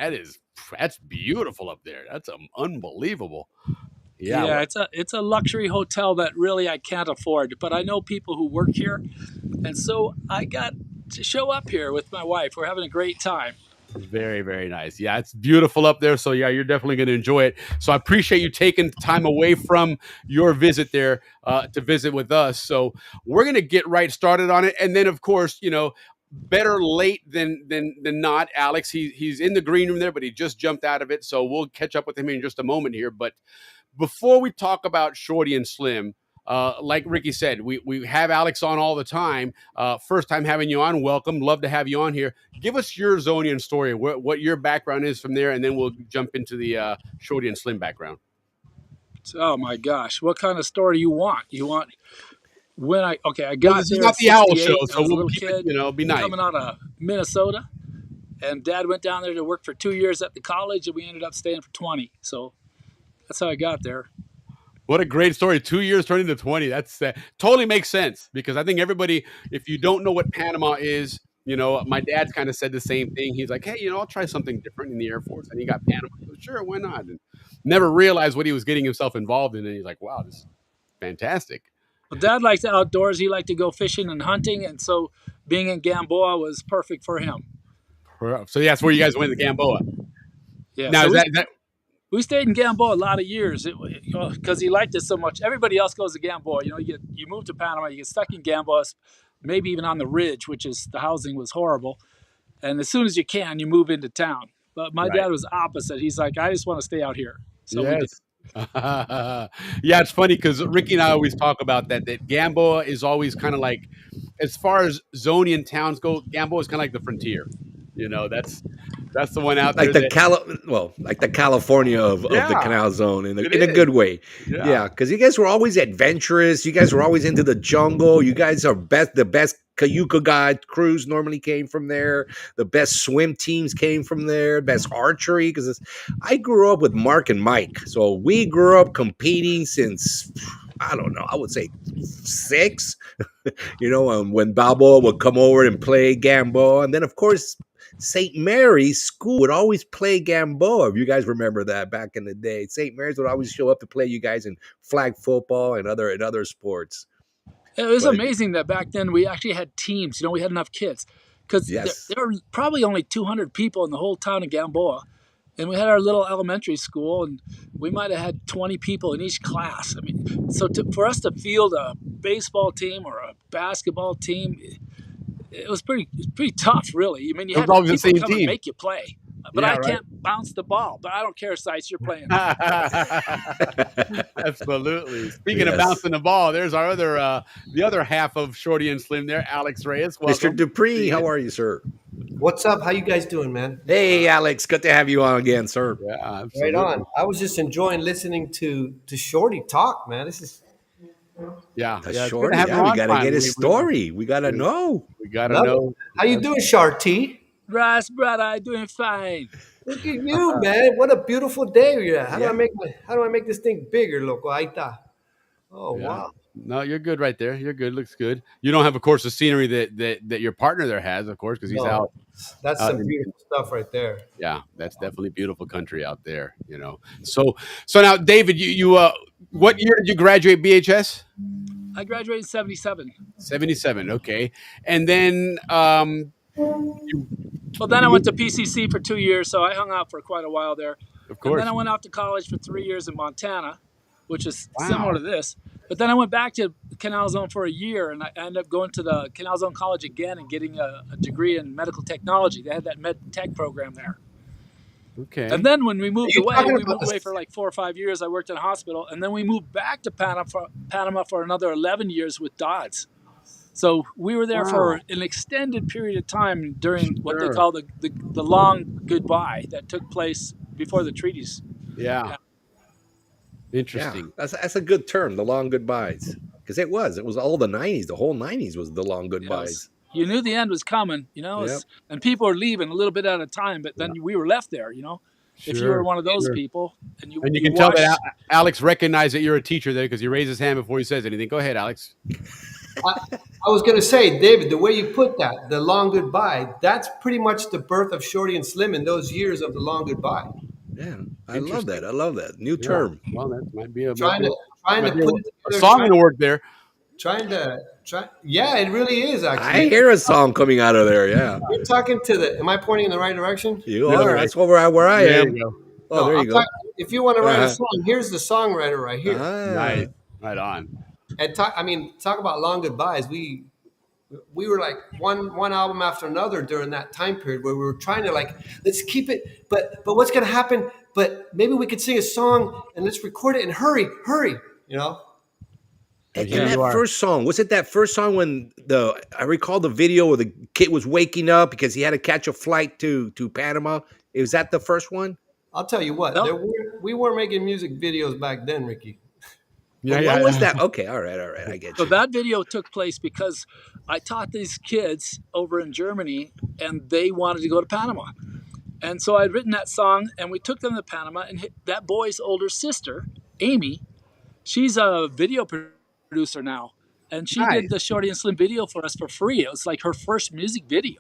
that's beautiful up there. That's unbelievable. Yeah, it's a luxury hotel that really I can't afford, but I know people who work here, and so I got to show up here with my wife. We're having a great time. Very, very nice. Yeah, it's beautiful up there. So yeah, you're definitely going to enjoy it. So I appreciate you taking time away from your visit there to visit with us. So we're going to get right started on it, and then of course, better late than not. Alex, he's in the green room there, but he just jumped out of it. So we'll catch up with him in just a moment here, but. Before we talk about Shorty and Slim, like Ricky said, we have Alex on all the time. First time having you on. Welcome. Love to have you on here. Give us your Zonian story, what your background is from there, and then we'll jump into the Shorty and Slim background. Oh, my gosh. What kind of story you want? You want when I got this there is not the Owl Show, so we'll we'll keep kid, it, be nice. Coming out of Minnesota, and Dad went down there to work for 2 years at the college, and we ended up staying for 20. So that's how I got there. What a great story. 2 years turning to 20. That's totally makes sense because I think everybody, if you don't know what Panama is, my dad's kind of said the same thing. He's like, hey, I'll try something different in the Air Force. And he got Panama. He goes, sure, why not? And never realized what he was getting himself involved in. And he's like, wow, this is fantastic. Well, Dad likes the outdoors. He liked to go fishing and hunting. And so being in Balboa was perfect for him. So that's where you guys went to Balboa. Yeah. Now, so is that we stayed in Balboa a lot of years because he liked it so much. Everybody else goes to Balboa. You move to Panama, you get stuck in Balboa, maybe even on the ridge, which is the housing was horrible. And as soon as you can, you move into town. But my dad was opposite. He's like, I just want to stay out here. So we did. Yeah, it's funny because Ricky and I always talk about that Balboa is always kind of like, as far as Zonian towns go, Balboa is kind of like the frontier. That's the one out like there. Like the California of the Canal Zone in a good way. Yeah, because you guys were always adventurous. You guys were always into the jungle. You guys are the best Cayuga guide crews normally came from there. The best swim teams came from there. Best archery because I grew up with Mark and Mike, so we grew up competing since I don't know. I would say 6. When Balboa would come over and play Gamboa, and then of course. St. Mary's school would always play Gamboa. If you guys remember that back in the day, St. Mary's would always show up to play you guys in flag football and other sports. It was amazing that back then we actually had teams. We had enough kids because there were probably only 200 people in the whole town of Gamboa, and we had our little elementary school, and we might have had 20 people in each class. I mean, so for us to field a baseball team or a basketball team. It was pretty tough, really. I mean, you had people come and make you play, but I can't bounce the ball. But I don't care, Sites, you're playing. Absolutely. Speaking of bouncing the ball, there's our the other half of Shorty and Slim there, Alex Reyes. Welcome. Mr. Dupree, how are you, sir? What's up? How you guys doing, man? Hey, Alex, good to have you on again, sir. Yeah, absolutely. Right on. I was just enjoying listening to Shorty talk, man. This is. Shorty. We gotta get his story. We gotta know. We gotta know. How you doing, Sharty? Ras, brother, I'm doing fine. Look at you, man. What a beautiful day you're at. How do I make this thing bigger, loco? Ahí está. Oh, wow. No, you're good right there. You're good. Looks good. You don't have, of course, the scenery that your partner there has, of course, because he's out. That's some beautiful stuff right there. Yeah, that's definitely beautiful country out there. So now, David, you What year did you graduate BHS? I graduated in '77. 77. Okay. And then you, Well, then I you went to moved, PCC for 2 years, so I hung out for quite a while there. of And then I course. went off to college for 3 years in Montana, which is similar Wow. to this. But then I went back to Canal Zone for a year, and I ended up going to the Canal Zone College again and getting a degree in medical technology. They had that med tech program there. And Okay. then when we Are moved you away, talking we about moved away this? for like 4 or 5 years. I worked in a hospital, and then we moved back to Panama for another 11 years with Dodds. So we were there for Wow. an extended period of time during what they Sure. call the long goodbye that took place before the treaties. Yeah. Yeah. Yeah, Interesting. that's a good term, the long goodbyes, because it was all the '90s. The whole '90s was the long Yes. goodbyes. You knew the end was coming, Yep. and people were leaving a little bit at a time, but Yeah. then we were left there, If you were Sure. one of those Sure. people and And you you can tell that watched, Alex recognized that you're a teacher there because he raised his hand before he says anything. Go ahead, Alex. I was going to say, David, the way you put that, the long goodbye, that's pretty much the birth of Shorty and Slim in those years of the long goodbye. Yeah, I love Interesting. that. I love that new Yeah. term. Well, that might be a Trying to trying to put it a together, song in the work there. trying to try. Yeah, it really is I actually. hear a song coming out of there. Yeah, You're talking to the. Am I pointing in the right direction? you The other are. way. That's where I There am. you go. Oh, No, there I'm you go. talking. If you want to write a Uh-huh. song, here's the songwriter right here. Nice. Ah, Right on. And talk about long goodbyes. We were like one album after another during that time period where we were trying to like let's keep it, but what's gonna happen? But maybe we could sing a song and let's record it and hurry, you know. And and here you that are. first song, was it that first song when I recall the video where the kid was waking up because he had to catch a flight to Panama? Was that the first one? I'll tell you what, no, we weren't making music videos back then, Ricky. Yeah, What was yeah. that? Okay, all right, I get so you. that video took place because I taught these kids over in Germany, and they wanted to go to Panama. And so I'd written that song, and we took them to Panama. And that boy's older sister, Amy, she's a video producer now, and she did Nice. the Shorty and Slim video for us for free. It was like her first music video,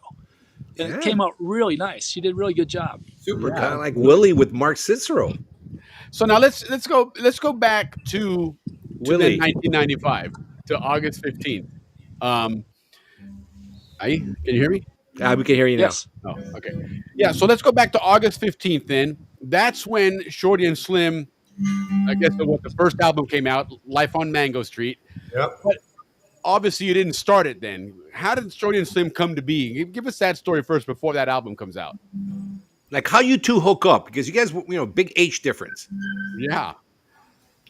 and it Yeah, came out really nice. She did a really good job. Super kind of cool. like Willie with Mark Cicero. So now let's go back to then Willie. 1995 to August 15th. Can you hear me? We can hear you now. Yes. Oh, okay. Yeah, so let's go back to August 15th then. That's when Shorty and Slim, I guess the first album came out, Life on Mango Street. Yep. But obviously you didn't start it then. How did Shorty and Slim come to be? Give us that story first before that album comes out. Like how you two hook up, because you guys, big age difference. Yeah.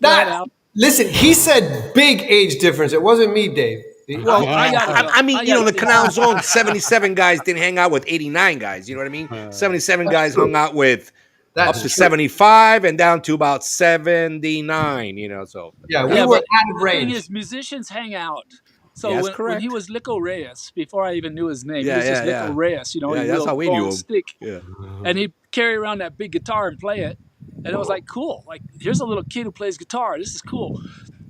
Go ahead, That Al. listen, he said big age difference. It wasn't me, Dave. Well, I gotta go. I mean, I gotta the go. Canal Zone 77 guys didn't hang out with 89 guys. You know what I mean? 77 guys true. hung out with That's up to true. 75 and down to about 79. So Yeah, we Yeah, were but out of the thing range. is, musicians hang out. So Yes, when correct. he was Lico Reyes, before I even knew his name, Yeah, he was just yeah, Lico yeah. Reyes. Yeah, he that's would how we go knew on him. stick, yeah, and he'd carry around that big guitar and play it. And it was like cool. Like here's a little kid who plays guitar. This is cool.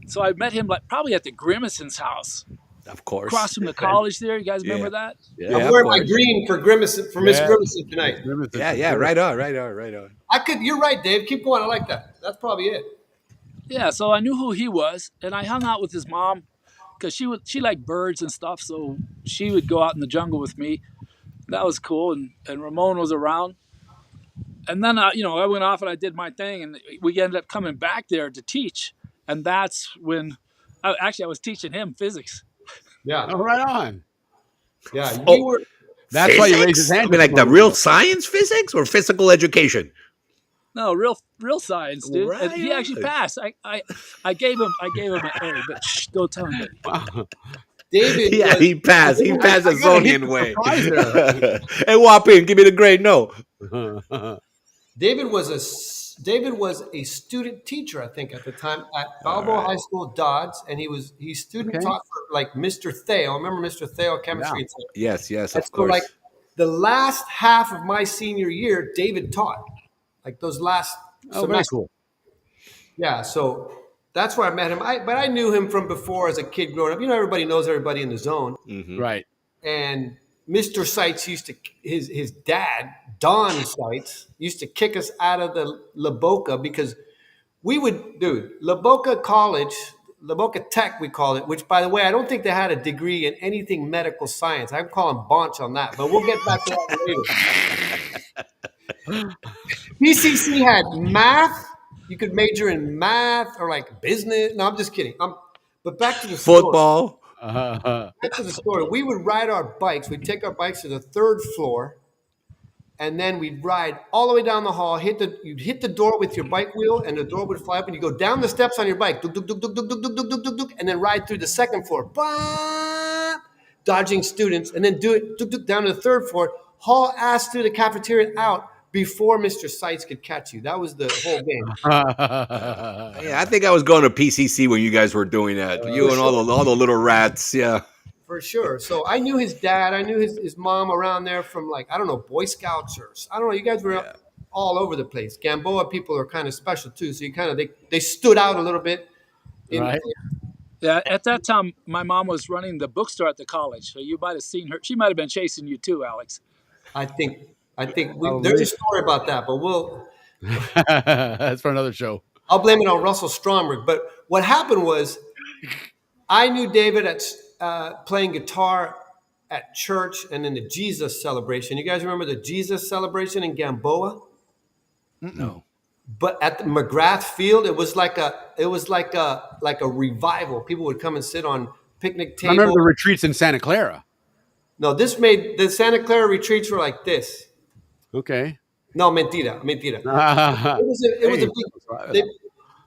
So I met him like probably at the Grimacon's house, of course. across from the college there. You guys remember Yeah. that? Yeah, I'm of wearing my course. green for Miss Yeah. Grimacon tonight. Yeah, right on. You're right, Dave. Keep going. I like that. That's probably it. Yeah. So I knew who he was, and I hung out with his mom because she liked birds and stuff. So she would go out in the jungle with me. That was cool, and Ramon was around. And then I went off and I did my thing, and we ended up coming back there to teach. And that's when, I was teaching him physics. Yeah, Oh, right on. yeah. Oh. You were. That's why you raised his Physics? hand. I mean, like the real science physics or physical education? No, real science, dude. And he Right. actually passed. I gave him an A, but shh, don't tell him. Wow. David. Yeah, was- he passed. He passed the I gotta hit Zonian the way. surprise Hey, Whopping, give me the grade. No. David was a student teacher, I think, at the time at Balboa High School, Dodds, and he student Okay. taught for like Mr. Theo. Remember Mr. Theo, chemistry and science. Yes, And of so, course. like the last half of my senior year, David taught. Like those last Oh, very semester. cool. Yeah, so that's where I met him. But I knew him from before as a kid growing up. Everybody knows everybody in the zone. Right. And Mr. Seitz used to his dad, Don Seitz, used to kick us out of the La Boca because we would, dude, La Boca College, La Boca Tech, we called it, which, by the way, I don't think they had a degree in anything medical science. I'm calling Bonch on that, but we'll get back to that later. BCC had math. You could major in math or like business. No, I'm just kidding. But back to the story. Football. Back to the story. We would ride our bikes. We'd take our bikes to the third floor, and then we'd ride all the way down the hall. You'd hit the door with your bike wheel, and the door would fly up, and you go down the steps on your bike, duk, duk, duk, duk, duk, duk, duk, duk, duk, duk, duk, and then ride through the second floor, bah, dodging students, and then do it duk, duk, down to the third floor, haul ass through the cafeteria and out before Mr. Sites could catch you. That was the whole game. Yeah, I think I was going to PCC when you guys were doing that. You and all the little rats. Yeah. For sure. So I knew his dad. I knew his mom around there from, like, I don't know, Boy Scouts or I don't know. You guys were all over the place. Gamboa people are kind of special too. So you kind of they stood out a little bit. Right. Yeah, at that time, my mom was running the bookstore at the college, so you might have seen her. She might have been chasing you too, Alex. I think there's a story about that, but that's for another show. I'll blame it on Russell Stromberg. But what happened was, I knew David at playing guitar at church and in the Jesus celebration. You guys remember the Jesus celebration in Gamboa? No. But at the McGrath Field, it was like a revival. People would come and sit on picnic tables. I remember the retreats in Santa Clara. No, the Santa Clara retreats were like this. Okay. No, mentira. It was a big.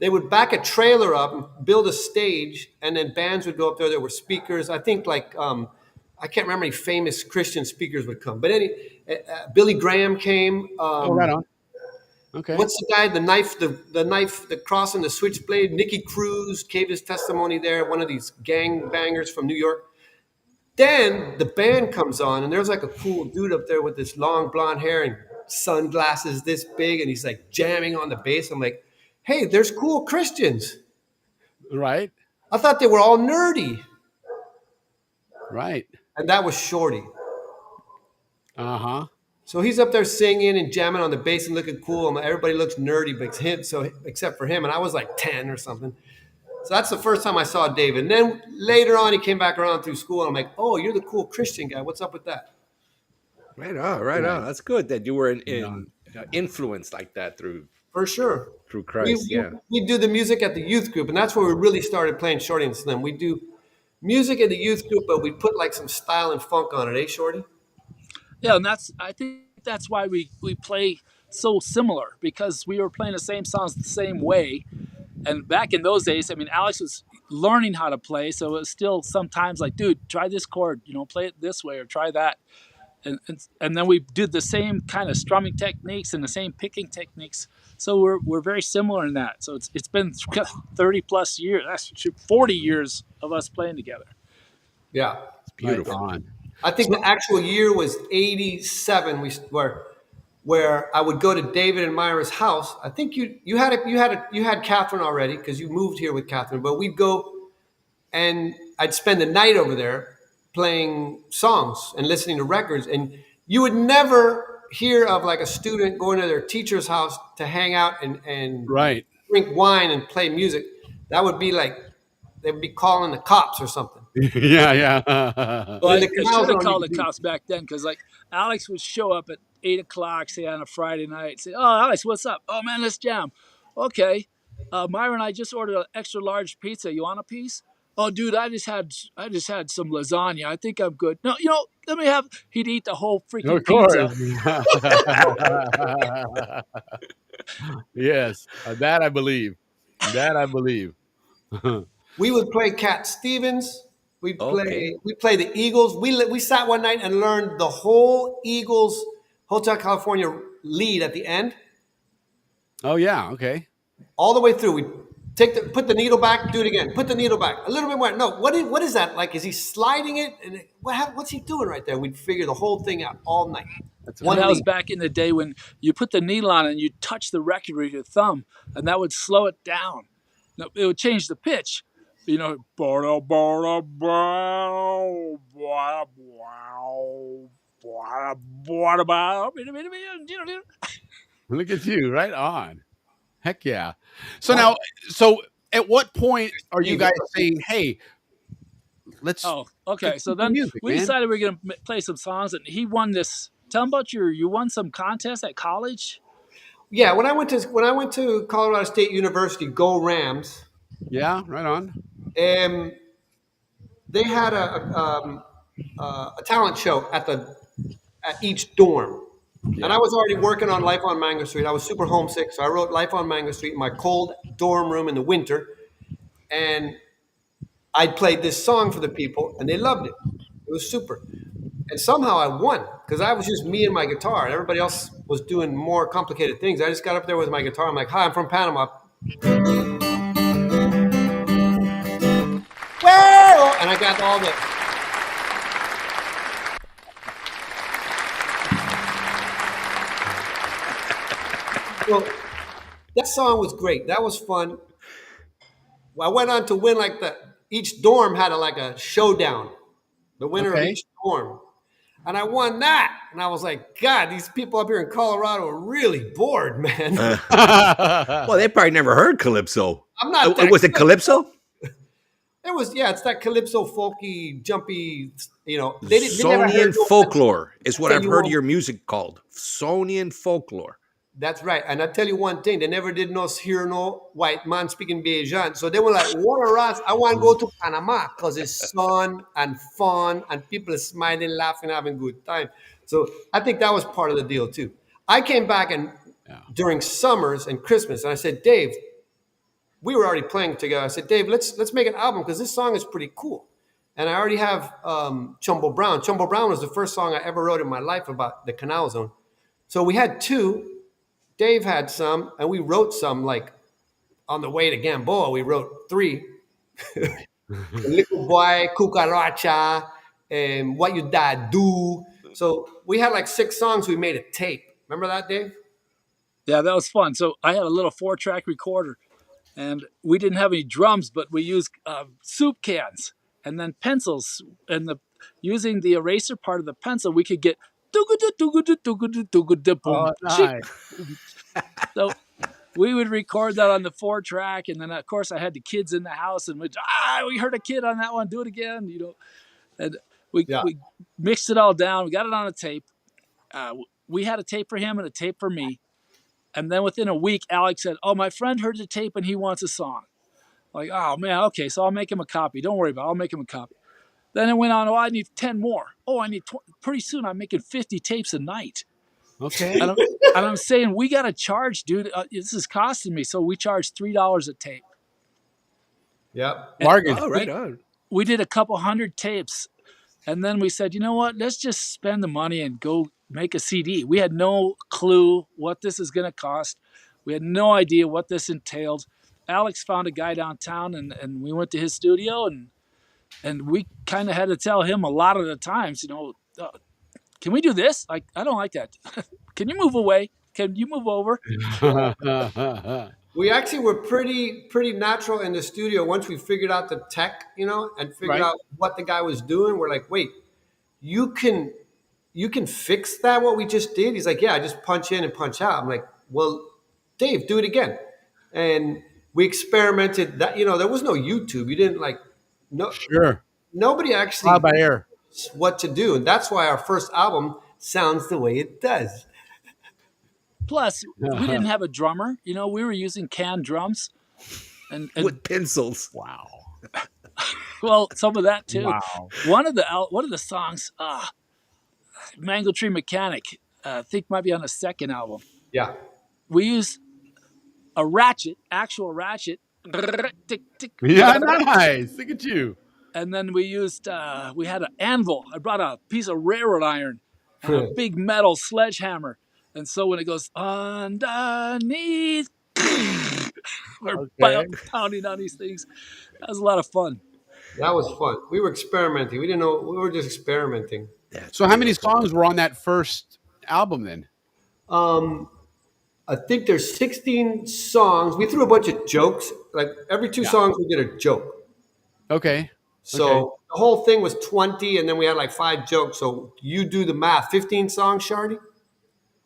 They would back a trailer up and build a stage, and then bands would go up there. There were speakers. I think I can't remember any famous Christian speakers would come, but Billy Graham came. Right on. Okay. What's the guy? The knife, the cross, and the switchblade. Nicky Cruz gave his testimony there. One of these gang bangers from New York. Then the band comes on, and there's like a cool dude up there with this long blonde hair and sunglasses this big, and he's like jamming on the bass. I'm like, hey, there's cool Christians. Right. I thought they were all nerdy. Right. And that was Shorty. Uh-huh. So he's up there singing and jamming on the bass and looking cool. And everybody looks nerdy but except for him. And I was like 10 or something. So that's the first time I saw David. And then later on, he came back around through school. And I'm like, oh, you're the cool Christian guy. What's up with that? Right on. That's good that you were influenced like that through. For sure. Through Christ, we do the music at the youth group. And that's where we really started playing Shorty and Slim. We do music at the youth group, but we put like some style and funk on it, Shorty? Yeah, and I think that's why we play so similar, because we were playing the same songs the same way. And back in those days, I mean, Alex was learning how to play, so it was still sometimes like, dude, try this chord, play it this way or try that. And then we did the same kind of strumming techniques and the same picking techniques. So we're very similar in that. So it's been 30 plus years, that's 40 years of us playing together. Yeah. It's beautiful. Right. I think the actual year was 87. Where I would go to David and Myra's house. I think you had Catherine already because you moved here with Catherine. But we'd go and I'd spend the night over there playing songs and listening to records. And you would never hear of like a student going to their teacher's house to hang out and right. drink wine and play music. That would be like they would be calling the cops or something. Yeah. Well, I should have called the cops back then, because like Alex would show up at 8 o'clock, say on a Friday night, say, "Oh, Alex, what's up? Oh man, let's jam." Okay, Myra and I just ordered an extra large pizza. You want a piece? Oh, dude, I just had some lasagna. I think I'm good. No, let me have. He'd eat the whole freaking pizza. Yes, that I believe. We would play Cat Stevens. We play the Eagles. We sat one night and learned the whole Eagles Hotel California lead at the end. Oh yeah, okay. All the way through. We put the needle back, do it again. Put the needle back a little bit more. No, what is that like? Is he sliding it? And what's he doing right there? We'd figure the whole thing out all night. That was back in the day when you put the needle on and you touch the record with your thumb, and that would slow it down. No, it would change the pitch. Look at you, right on. Heck yeah. So now, so at what point are you You guys go. saying, "Hey, let's Oh, okay. get So some then music, we man"? decided we are gonna play some songs, and he won this. Tell him about you won some contest at college. Yeah, when I went to Colorado State University, go Rams. Yeah, right on. Um, they had a talent show at each dorm, and Yeah. I was already working on Life on Mango Street. I was super homesick, so I wrote Life on Mango Street in my cold dorm room in the winter, and I played this song for the people, and they loved it. It was super. And somehow I won because I was just me and my guitar. Everybody else was doing more complicated things. I just got up there with my guitar. I'm like, "Hi, I'm from Panama." Well, and I got all the. Well, that song was great. That was fun. Well, I went on to win like each dorm had like a showdown, the winner of Okay. each dorm. And I won that. And I was like, God, these people up here in Colorado are really bored, man. Well, they probably never heard Calypso. I'm not that Was it Calypso? It was, yeah, it's that calypso folky, jumpy, they never heard Zonian folklore is what tell I've you heard what- your music called. Zonian folklore. That's right. And I tell you one thing, they never did hear no white man speaking Bajan. So they were like, what a ras, I want to go to Panama because it's sun and fun and people are smiling, laughing, having a good time. So I think that was part of the deal too. I came back and during summers and Christmas and I said, Dave, we were already playing together. I said, Dave, let's make an album because this song is pretty cool. And I already have Chumbo Brown. Chumbo Brown was the first song I ever wrote in my life about the Canal Zone. So we had two. Dave had some, and we wrote some like on the way to Gamboa. We wrote three. Little Boy, Cucaracha, and What You Dad Do. So we had like 6 songs. We made a tape. Remember that, Dave? Yeah, that was fun. So I had a little 4-track recorder, and we didn't have any drums, but we used soup cans and then pencils. And using the eraser part of the pencil, we could get Oh, nice. so we would record that on the 4-track, and then of course I had the kids in the house, and we heard a kid on that one, do it again, and we mixed it all down. We got it on a tape. We had a tape for him and a tape for me, and then within a week, Alex said, "Oh, my friend heard the tape and he wants a song." Like, oh man, okay, so I'll make him a copy. Don't worry about it. I'll make him a copy. Then it went on. Oh, I need 10 more. Oh, I need 20. Pretty soon I'm making 50 tapes a night. Okay. And I'm saying, we got to charge, dude. This is costing me. So we charged $3 a tape. Yep. Bargain. Oh, right on. We did a couple hundred tapes. And then we said, you know what? Let's just spend the money and go make a CD. We had no clue what this is going to cost. We had no idea what this entailed. Alex found a guy downtown, and we went to his studio, and we kind of had to tell him a lot of the times, can we do this? Like, I don't like that. Can you move away? Can you move over? We actually were pretty natural in the studio once we figured out the tech, and figured Right. out what the guy was doing. We're like, wait, you can fix that what we just did? He's like, yeah, I just punch in and punch out. I'm like, well, Dave, do it again. And we experimented. That there was no YouTube. You didn't Sure. nobody actually Trial by error. knows what to do, and that's why our first album sounds the way it does. Plus, we didn't have a drummer. We were using canned drums. And With pencils. Wow. well, some of that too. Wow. One of the songs, Mango Tree Mechanic, I think might be on the second album. Yeah. We used a ratchet, actual ratchet. Yeah, nice. Look at you. And then we used, we had an anvil. I brought a piece of railroad iron and a big metal sledgehammer. And so when it goes underneath, we're pounding on these things. That was a lot of fun. That was fun. We were experimenting. We didn't know. We were just experimenting. So how many songs were on that first album then? I think there's 16 songs. We threw a bunch of jokes. Like every 2 songs, we did a joke. Okay. So the whole thing was 20, and then we had like 5 jokes. So you do the math. 15 songs, Shardy?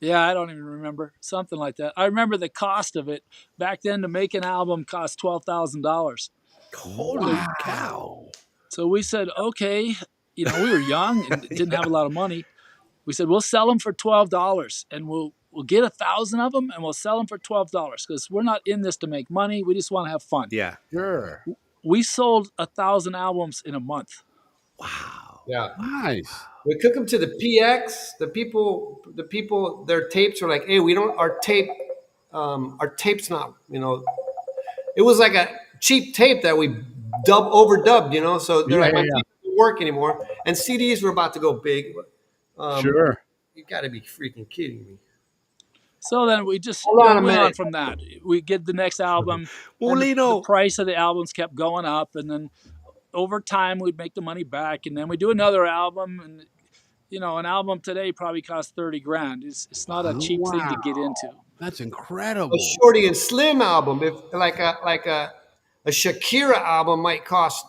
Yeah, I don't even remember. Something like that. I remember the cost of it. Back then, to make an album cost $12,000. Holy cow. So we said, okay, we were young and didn't have a lot of money. We said, we'll sell them for $12 and we'll get 1,000 of them and we'll sell them for $12 because we're not in this to make money. We just want to have fun. Yeah. Sure. We sold 1,000 albums in a month. Wow. Yeah. Nice. We took them to the PX. The people, their tapes were like, "Hey, we don't our tape's not, It was like a cheap tape that we overdubbed. So they're like, my tape doesn't work anymore. And CDs were about to go big. Sure. You got to be freaking kidding me. So then we just Hold on a went on minute. from that. We get the next album. Well, and the Lino. price of the albums kept going up, and then over time we'd make the money back, and then we do another album. And an album today probably costs $30,000. It's not a cheap thing to get into. That's incredible. A Shorty and Slim album, if like a Shakira album might cost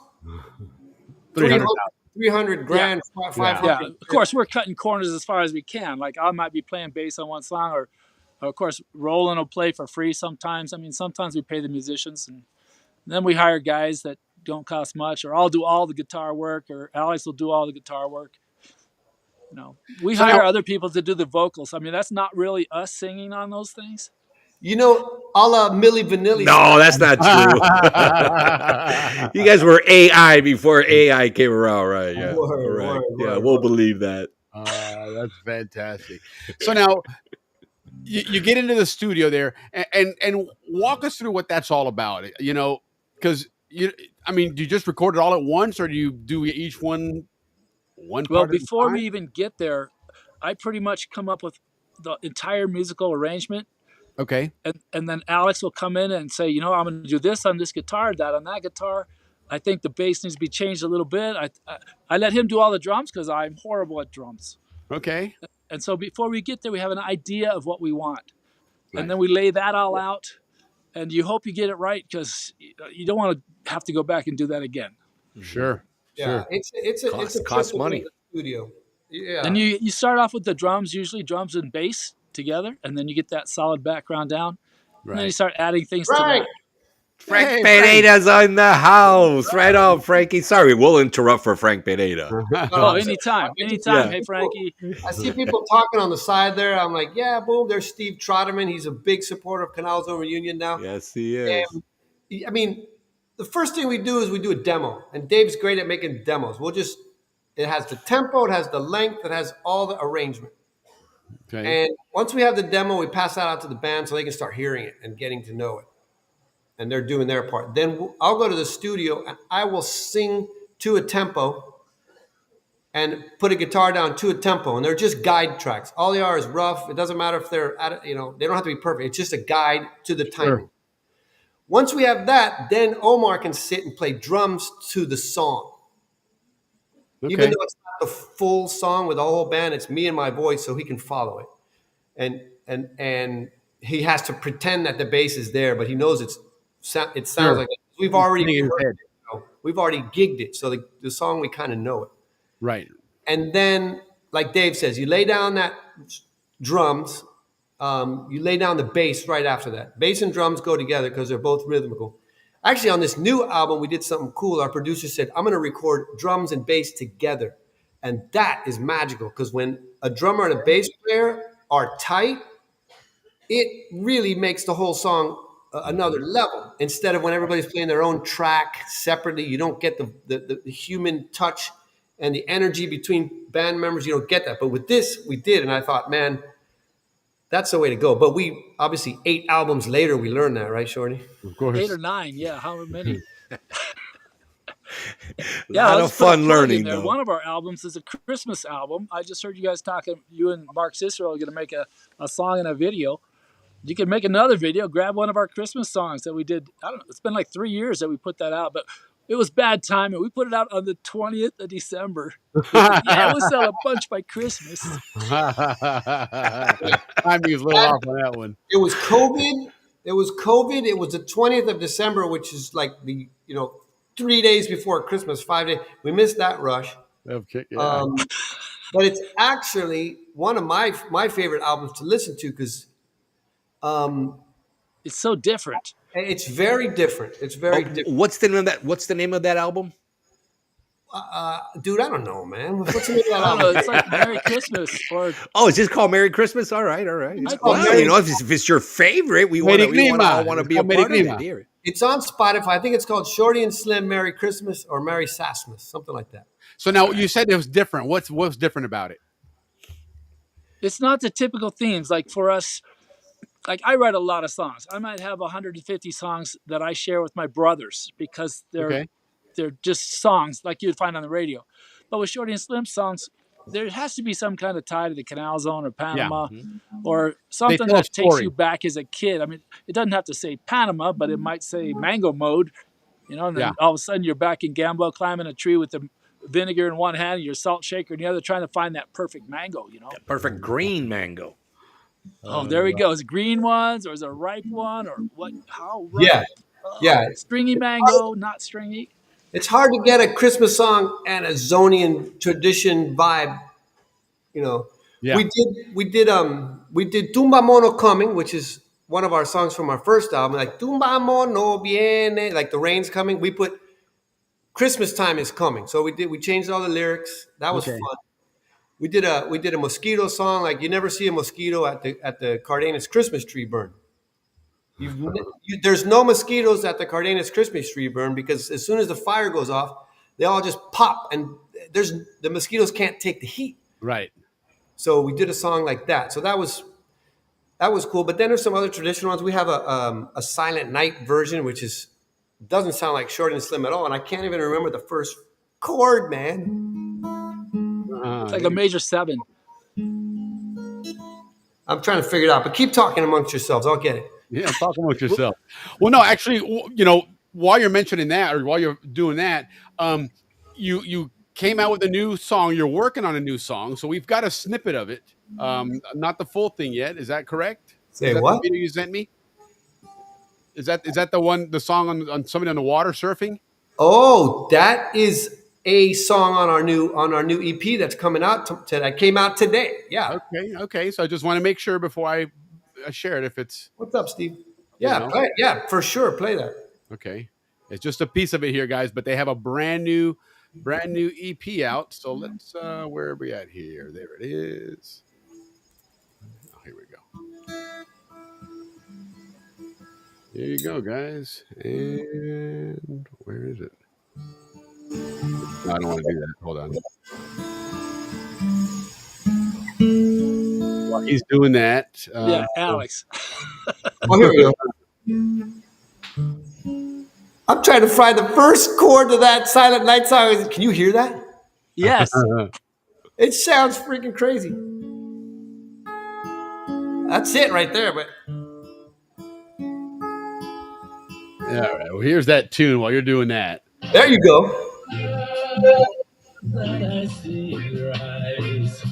300 grand, 500. Yeah, of course we're cutting corners as far as we can. Like I might be playing bass on one song, or of course Roland will play for free sometimes. I mean, sometimes we pay the musicians, and then we hire guys that don't cost much, or I'll do all the guitar work, or Alex will do all the guitar work. We hire other people to do the vocals. I mean, that's not really us singing on those things. A la Milli Vanilli. No, that's not true. You guys were AI before AI came around, right? Yeah, Word, we'll believe that. That's fantastic. So now you get into the studio there and walk us through what that's all about. Because do you just record it all at once, or do you do each one? Well, before we even get there, I pretty much come up with the entire musical arrangement. Okay. And then Alex will come in and say, I'm going to do this on this guitar, that on that guitar. I think the bass needs to be changed a little bit. I let him do all the drums because I'm horrible at drums. Okay. And so before we get there, we have an idea of what we want. Nice. And then we lay that all out. And you hope you get it right because you don't want to have to go back and do that again. Sure. Yeah, sure. It's a cost money. In the studio. Yeah. And you start off with the drums, usually drums and bass together, and then you get that solid background down. Right. And then you start adding things to that. Frank Pineda's on the house. Right on, Frankie. Sorry, we'll interrupt for Frank Pineda. Anytime. Yeah. Hey, Frankie. I see people talking on the side there. I'm like, yeah, boom, there's Steve Trotterman. He's a big supporter of Canal's Own Reunion now. Yes, he is. And, the first thing we do is we do a demo, and Dave's great at making demos. It has the tempo, it has the length, it has all the arrangement. Okay. And once we have the demo, we pass that out to the band so they can start hearing it and getting to know it. And they're doing their part. Then I'll go to the studio and I will sing to a tempo and put a guitar down to a tempo. And they're just guide tracks. All they are is rough. It doesn't matter if they're at it, they don't have to be perfect. It's just a guide to the timing. Sure. Once we have that, then Omar can sit and play drums to the song. Okay. Even though it's not the full song with the whole band, it's me and my voice, so he can follow it. And he has to pretend that the bass is there, but he knows it sounds sure. Like it. We've already heard it, we've already gigged it, so the song we kind of know it. Right. And then, like Dave says, you lay down that drums. You lay down the bass right after that. Bass and drums go together because they're both rhythmical. Actually, on this new album, we did something cool. Our producer said, I'm going to record drums and bass together. And that is magical because when a drummer and a bass player are tight, it really makes the whole song another level. Instead of when everybody's playing their own track separately, you don't get the human touch and the energy between band members. You don't get that. But with this, we did. And I thought, man, that's the way to go. But we obviously 8 albums later, we learned that, right, Shorty? Of course. 8 or 9, yeah. How many? A lot of fun learning, though. One of our albums is a Christmas album. I just heard you guys talking. You and Mark Cicero are going to make a song and a video. You can make another video. Grab one of our Christmas songs that we did. I don't know. It's been like 3 years that we put that out, but it was bad timing. We put it out on the 20th of December. Yeah, we'll sell a bunch by Christmas. Timing is a little off on that one. It was COVID. It was the 20th of December, which is like 3 days before Christmas, 5 days. We missed that rush. Okay, yeah. but it's actually one of my favorite albums to listen to because It's so different. it's very different. It's very different. What's the name of that? What's the name of that album? Dude, I don't know, man. What's the name of that I don't know. album? It's like Merry Christmas or Oh, it's just called Merry Christmas. All right, all right. I called Well, Merry- you know, if it's your favorite, we want to be a part of it here. It's on Spotify. I think it's called Shorty and Slim Merry Christmas or Merry Sassmas, something like that. So now you said it was different. What's different about it? it's not the typical themes. Like for us, like I write a lot of songs. I might have 150 songs that I share with my brothers because Okay. they're just songs like you'd find on the radio. But with Shorty and Slim songs, there has to be some kind of tie to the Canal Zone or Panama or something tell a that takes story. you back as a kid. I mean, it doesn't have to say Panama, but it might say Mango Mode, and then Yeah. all of a sudden you're back in Gamboa climbing a tree with the vinegar in one hand and your salt shaker in the other, trying to find that perfect mango. Perfect green mango. Oh, there we go. Is it green ones or is it a ripe one or what? How ripe? Yeah, yeah. Stringy mango, not stringy. It's hard to get a Christmas song and a Zonian tradition vibe. You know, Yeah. we did Tumba Mono Coming, which is one of our songs from our first album, like Tumba Mono Viene, like the rain's coming. We put Christmas time is coming. So we changed all the lyrics. That was fun. We did a mosquito song, like you never see a mosquito at the Cardenas Christmas tree burn. There's no mosquitoes at the Cardenas Christmas tree burn because as soon as the fire goes off, they all just pop and the mosquitoes can't take the heat. Right. So we did a song like that. So that was cool. But then there's some other traditional ones. We have a Silent Night version, which doesn't sound like Short and Slim at all, and I can't even remember the first chord, man. It's like a major 7. I'm trying to figure it out, but keep talking amongst yourselves. I'll get it. Yeah, talk amongst yourself. Well, no, actually, while you're mentioning that, or while you're doing that, you came out with a new song. You're working on a new song, so we've got a snippet of it. Not the full thing yet. Is that correct? Say is that what? The video you sent me? Is that the song on somebody on the water surfing? Oh, that is a song on our new EP that's coming out that came out today. Yeah. Okay. So I just want to make sure before I share it if it's What's up, Steve? Yeah, know. play it. Yeah, for sure. Play that. okay. It's just a piece of it here, guys, but they have a brand new EP out. So let's where are we at here? There it is. Oh, here we go. There you go, guys. And where is it? No, I don't want to do that. Hold on. While he's doing that, Yeah, Alex. Oh, here we go. I'm trying to find the first chord to that Silent Night song. Can you hear that? Yes. It sounds freaking crazy. That's it right there, but all right. Well, here's that tune while you're doing that. there you go. I see your eyes.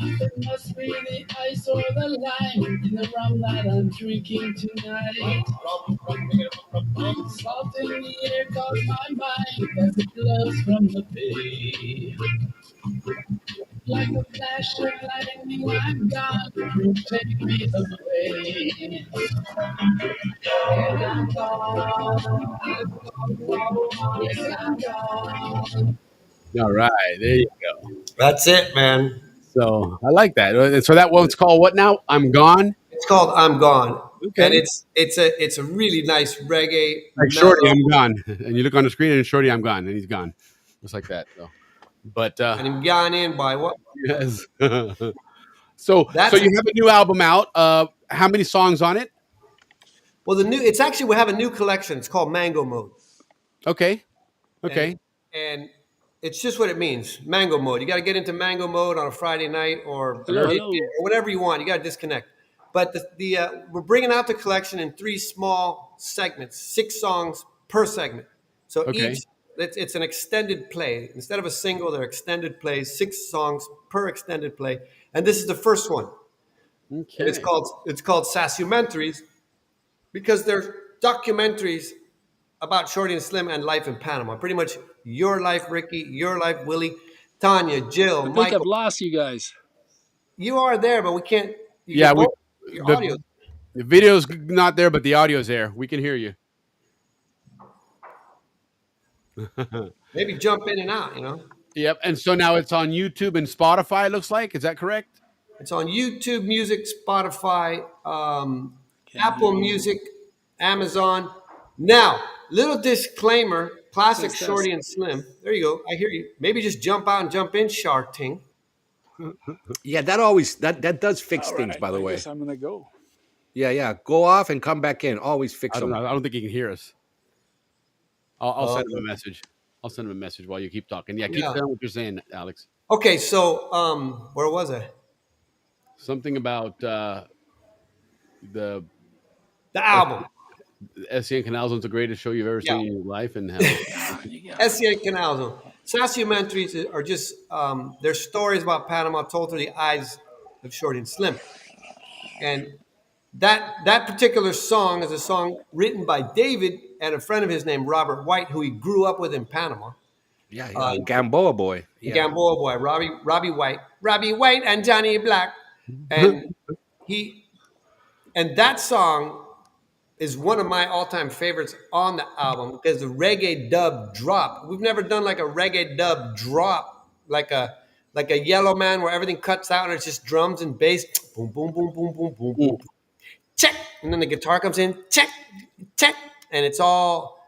It must be the ice or the lime in the rum that I'm drinking tonight. Salt in the air calls my mind as it blows from the bay. Like a flash of lightning, I'm gone. You take me away. And I'm gone. Yes, I'm gone. All right. There you go. That's it, man. So I like that. So that one's called what now? I'm Gone. It's called "I'm Gone," Okay. and it's a really nice reggae. Like Shorty, I'm gone. And you look on the screen and Shorty, I'm gone, and he's gone, just like that. So, but and I'm gone in by what? yes. So you have a new album out. How many songs on it? Well, we have a new collection. It's called Mango Mode. Okay. And it's just what it means, mango mode. You got to get into mango mode on a Friday night or whenever you want. You got to disconnect. But we're bringing out the collection in 3 small segments, 6 songs per segment. So each it's an extended play. Instead of a single, they're extended plays, 6 songs per extended play. And this is the first one. Okay. And it's called Sasumentaries because they're documentaries about Shorty and Slim and life in Panama. Pretty much your life, Ricky, your life, Willie, Tanya, Jill, I think I've Michael. lost you guys. You are there, but we can't. Yeah, we Your audio. the video's not there, but the audio's there. We can hear you. Maybe jump in and out. Yep. And so now it's on YouTube and Spotify. It looks like. Is that correct? It's on YouTube Music, Spotify, Can't Apple hear you. Music, Amazon. Now, little disclaimer: classic Test, test. Shorty and Slim. There you go. I hear you. Maybe just jump out and jump in, Shark Ting. Yeah, that does fix All things, right, by the I way. guess I'm gonna go. Yeah. Go off and come back in. Always fix I don't them. know. I don't think he can hear us. I'll Oh, send him a message. I'll send him a message while you keep talking. Yeah, keep Yeah. saying what you're saying, Alex. Okay, so where was I? Something about the The album. SCN Canal Zone's the greatest show you've ever Yeah. seen in your life, and how SCN Canal Zone. Sassumentries are just they're stories about Panama told through the eyes of Shorty and Slim. And that particular song is a song written by David and a friend of his named Robert White, who he grew up with in Panama. Yeah. Gamboa boy. Yeah. Gamboa boy, Robbie White and Johnny Black. And that song is one of my all-time favorites on the album because the reggae dub drop. We've never done like a reggae dub drop, like a Yellow Man where everything cuts out and it's just drums and bass. Boom, boom, boom, boom, boom, boom, boom. Check. And then the guitar comes in. Check. And it's all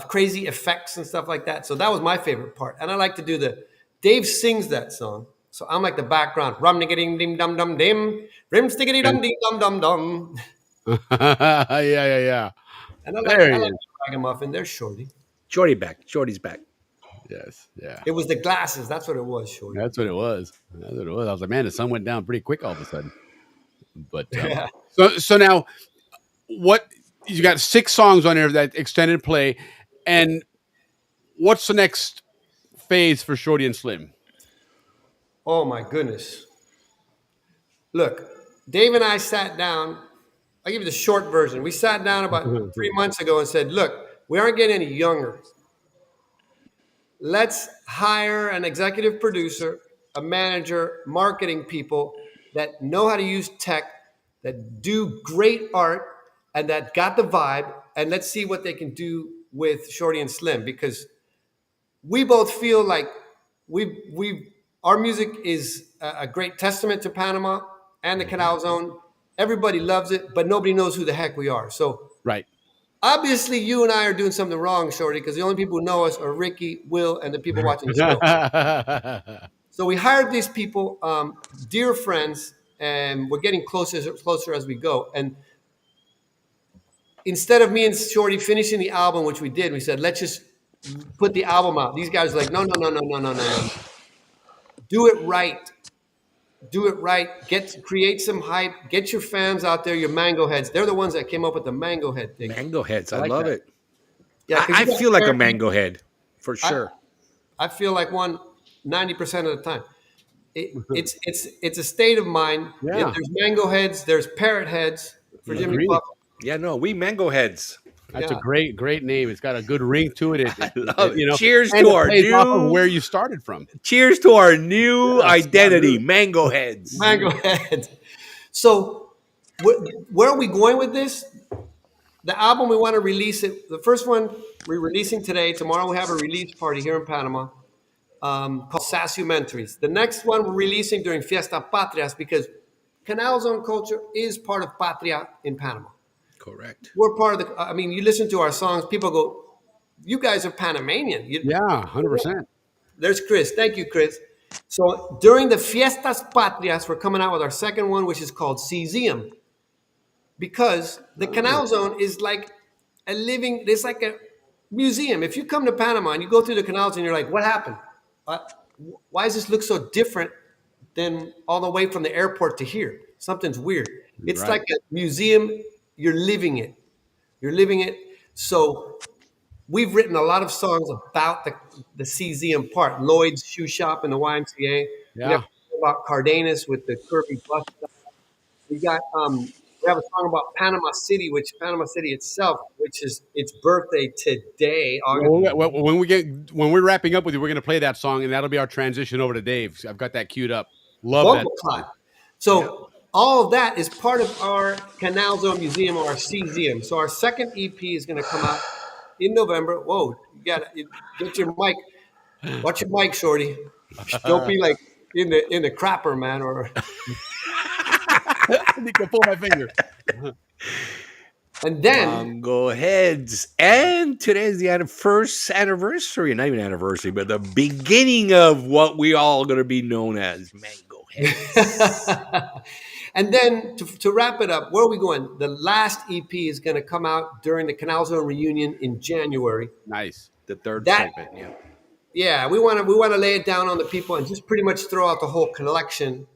crazy effects and stuff like that. So that was my favorite part. And I like to do Dave sings that song. So I'm like the background. Rum niggity dim dum dum dim. Rim stiggity dum ding dum dum dum. yeah. And I There like he is. Ragamuffin. There's Shorty. Shorty's back. Yes, yeah. It was the glasses. That's what it was, Shorty. That's what it was. I was like, man, the sun went down pretty quick all of a sudden. But Yeah. so now, what you got 6 songs on there that extended play, and what's the next phase for Shorty and Slim? Oh my goodness. Look, Dave and I sat down. I'll give you the short version. We sat down about 3 months ago and said, look, we aren't getting any younger. Let's hire an executive producer, a manager, marketing people that know how to use tech, that do great art, and that got the vibe. And let's see what they can do with Shorty and Slim, because we both feel like our music is a great testament to Panama and the Canal Zone. Everybody loves it, but nobody knows who the heck we are. So Right. obviously, you and I are doing something wrong, Shorty, because the only people who know us are Ricky, Will, and the people watching the show. So we hired these people, dear friends, and we're getting closer as we go. And instead of me and Shorty finishing the album, which we did, we said, let's just put the album out. These guys are like, no. Do it right. Create some hype. Get your fans out there, your mango heads. They're the ones that came up with the mango head thing. Mango heads. I like love that. it. Yeah, 'cause I you got feel like a parrot- mango head for sure. I feel like one 90% of the time. It's a state of mind. Yeah. There's mango heads. There's parrot heads for Jimmy Agreed. Puff. Yeah, no, we mango heads. That's Yeah. a great name. It's got a good ring to it. love it. Cheers and to it our plays off of new- where you started from. Cheers to our new Yes, identity, mango heads. Mango heads. So where are we going with this? The album, we want to release it. The first one we're releasing today. Tomorrow we have a release party here in Panama called Sassumentries. The next one we're releasing during Fiesta Patrias because Canal Zone culture is part of Patria in Panama. Correct. We're part of you listen to our songs, people go, you guys are Panamanian. Yeah, 100%. There's Chris. Thank you, Chris. So during the Fiestas Patrias, we're coming out with our second one, which is called Caesium. Because the Canal Zone is like it's like a museum. If you come to Panama and you go through the canals and you're like, what happened? Why does this look so different than all the way from the airport to here? Something's weird. It's Right. like a museum. You're living it. So we've written a lot of songs about the Caesium part. Lloyd's Shoe Shop and the YMCA. Yeah. We have about Cardenas with the curvy bus. We got We have a song about Panama City, which Panama City itself, which is its birthday today, August. Well, when we're wrapping up with you, we're going to play that song, and that'll be our transition over to Dave. I've got that queued up. Love that Bumble song. Clot. So all of that is part of our Canal Zone Museum, or our CZM. So our second EP is going to come out in November. Whoa, you got to get your mic. Watch your mic, Shorty. Don't be like in the crapper, man. Or You can pull my finger. and then Go aheads. And today's the first anniversary, not even anniversary, but the beginning of what we all going to be known as Mango Heads. and then to wrap it up, where are we going? The last EP is going to come out during the Canal Zone reunion in January. Nice. The third That- segment, yeah. Yeah, we want to lay it down on the people and just pretty much throw out the whole collection.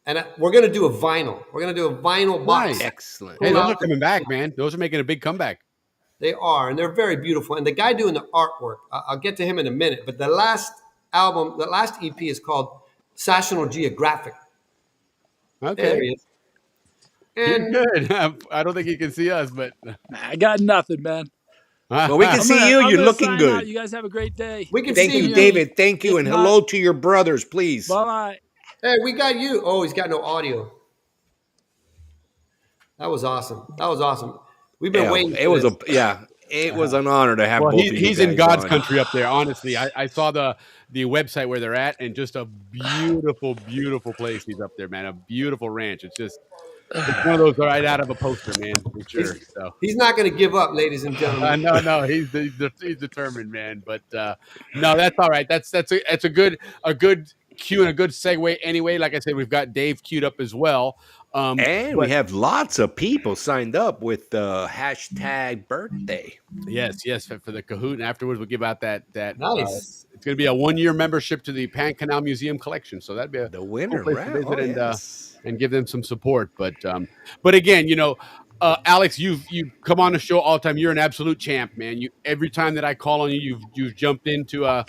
And we're going to do a vinyl. We're going to do a vinyl box. Nice. Excellent. Hey, Pull those out are coming back, man. Those are making a big comeback. They are, and they're very beautiful. And the guy doing the artwork, I'll get to him in a minute. But the last album, the last EP is called National Geographic. There Okay. he is. You're And good. I don't think you can see us, but I got nothing, man. Well, we can see you. I'm You're gonna looking sign good. out. You guys have a great day. we can Thank see you, you. David. Thank you. If And not- hello to your brothers, please. Bye. Hey, we got you. Oh, he's got no audio. That was awesome. That was awesome. We've been Yeah, waiting. it for was this. it was an honor to have well, both of you he's in guys God's on. country up there. Honestly, I saw the website where they're at, and just a beautiful, beautiful place. He's up there, man. A beautiful ranch. It's one of those right out of a poster, man, for sure. So. He's not going to give up, ladies and gentlemen. No, he's determined, man. But no, that's all right. That's a good cue and a good segue. Anyway, like I said, we've got Dave queued up as well. And we have lots of people signed up with the hashtag birthday. Yes, for the Kahoot, and afterwards we'll give out that. Nice. It's going to be a 1-year membership to the Pan Canal Museum collection. So that'd be The winner, cool place right? to visit Yes. and give them some support. But again, Alex, you've come on the show all the time. You're an absolute champ, man. You every time that I call on you, you've jumped in to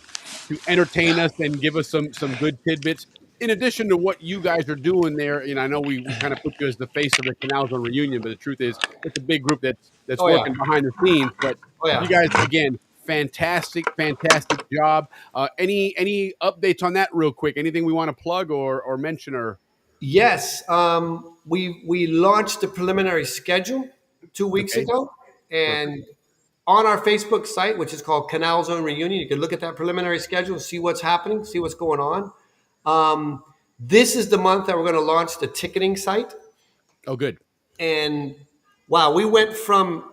entertain us and give us some good tidbits. In addition to what you guys are doing there, I know we kind of put you as the face of the Canal Zone reunion, but the truth is, it's a big group that's Oh, yeah. working behind the scenes. But Oh, yeah. you guys, again, fantastic job. Any updates on that, real quick? Anything we want to plug or mention or? Yes, we launched the preliminary schedule 2 weeks Okay. ago, and on our Facebook site, which is called Canal Zone Reunion, you can look at that preliminary schedule, see what's happening, see what's going on. This is the month that we're going to launch the ticketing site, Oh, good. and wow, we went from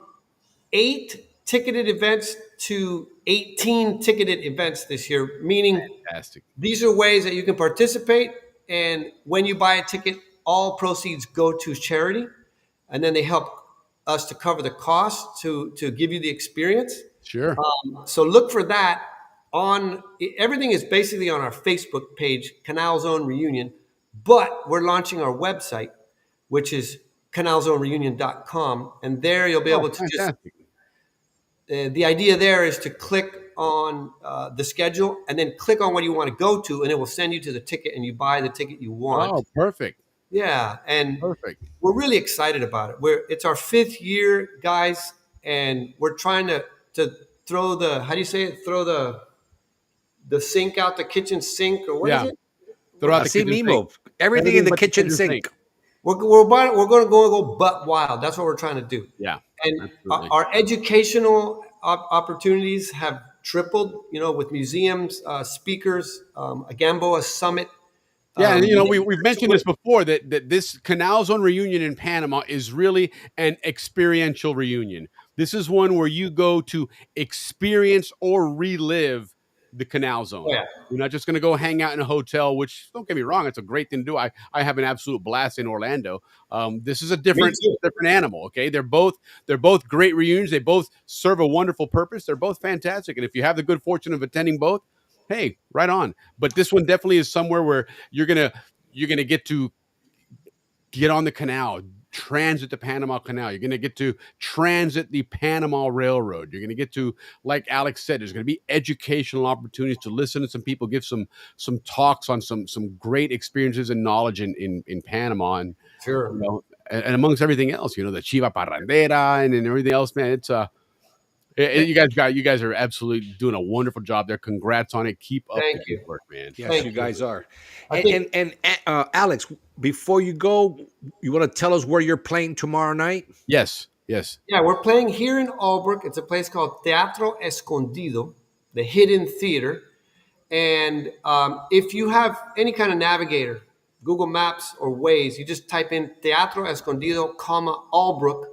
8 ticketed events to 18 ticketed events this year, meaning Fantastic. these are ways that you can participate, and when you buy a ticket, all proceeds go to charity, and then they help us to cover the cost to give you the experience. Sure. So look for that on everything is basically on our Facebook page, Canal Zone Reunion, but we're launching our website, which is canalzonereunion.com, and there you'll be able to just fantastic. the idea there is to click on the schedule and then click on what you want to go to, and it will send you to the ticket, and you buy the ticket you want. Oh, perfect. Yeah, and Perfect. we're really excited about it. It's our 5th year, guys, and we're trying to throw the, how do you say it? Throw the sink out the kitchen sink, or what is Yeah. it? Throw out the See, kitchen Mimo, sink. everything in the but the kitchen sink. We're going to go butt wild. That's what we're trying to do. Yeah. And Absolutely. our educational opportunities have tripled, with museums, speakers, a Gamboa summit. Yeah, and we've mentioned this before that this Canal Zone reunion in Panama is really an experiential reunion. This is one where you go to experience or relive the Canal Zone. Oh, yeah. You're not just going to go hang out in a hotel, which, don't get me wrong, it's a great thing to do. I have an absolute blast in Orlando. This is a different animal. Okay, they're both great reunions. They both serve a wonderful purpose. They're both fantastic, and if you have the good fortune of attending both, hey, right on. But this one definitely is somewhere where you're gonna get on the canal, transit the Panama Canal. You're going to get to transit the Panama Railroad. You're going to get to, like Alex said, there's going to be educational opportunities to listen to some people give some talks on some great experiences and knowledge in Panama, and Sure. you know, and amongst everything else, you know, the Chiva Parrandera and everything else, man. It's you guys are absolutely doing a wonderful job there. Congrats on it. Keep up Thank the you. good work, man. Yes, Thank you you. guys are. I And, think- Alex, before you go, you want to tell us where you're playing tomorrow night? Yes. Yeah, we're playing here in Albrook. It's a place called Teatro Escondido, the Hidden Theater. And if you have any kind of navigator, Google Maps or Waze, you just type in Teatro Escondido, Albrook,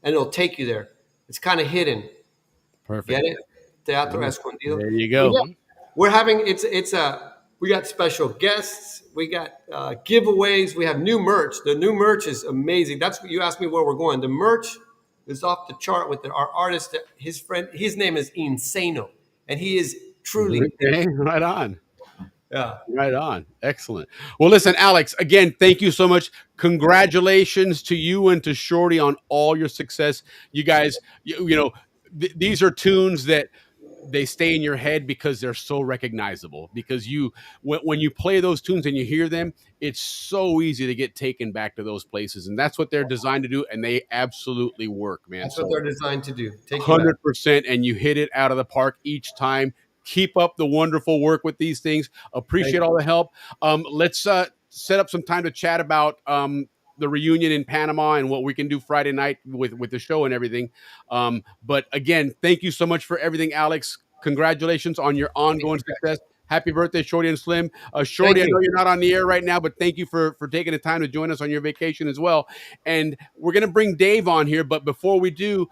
and it'll take you there. It's kind of hidden. Perfect. Get it? Teatro Escondido. There you go. But yeah, we're having we got special guests, we got giveaways, we have new merch. The new merch is amazing. That's what you asked me where we're going. The merch is off the chart with our artist. His name is Insano, and he is truly Okay, right on. yeah. Right on. Excellent. Well, listen, Alex, again, thank you so much. Congratulations to you and to Shorty on all your success. You guys, you know, these are tunes that they stay in your head because they're so recognizable. Because when you play those tunes and you hear them, it's so easy to get taken back to those places, and that's what they're designed to do, and they absolutely work, man. That's what they're designed to do. Take you back. 100%, and you hit it out of the park each time. Keep up the wonderful work with these things. Appreciate all the help. Let's set up some time to chat about the reunion in Panama and what we can do Friday night with the show and everything. But again, thank you so much for everything, Alex. Congratulations on your ongoing success. Happy birthday, Shorty and Slim. Shorty, I know you're not on the air right now, but thank you for taking the time to join us on your vacation as well. And we're going to bring Dave on here, but before we do,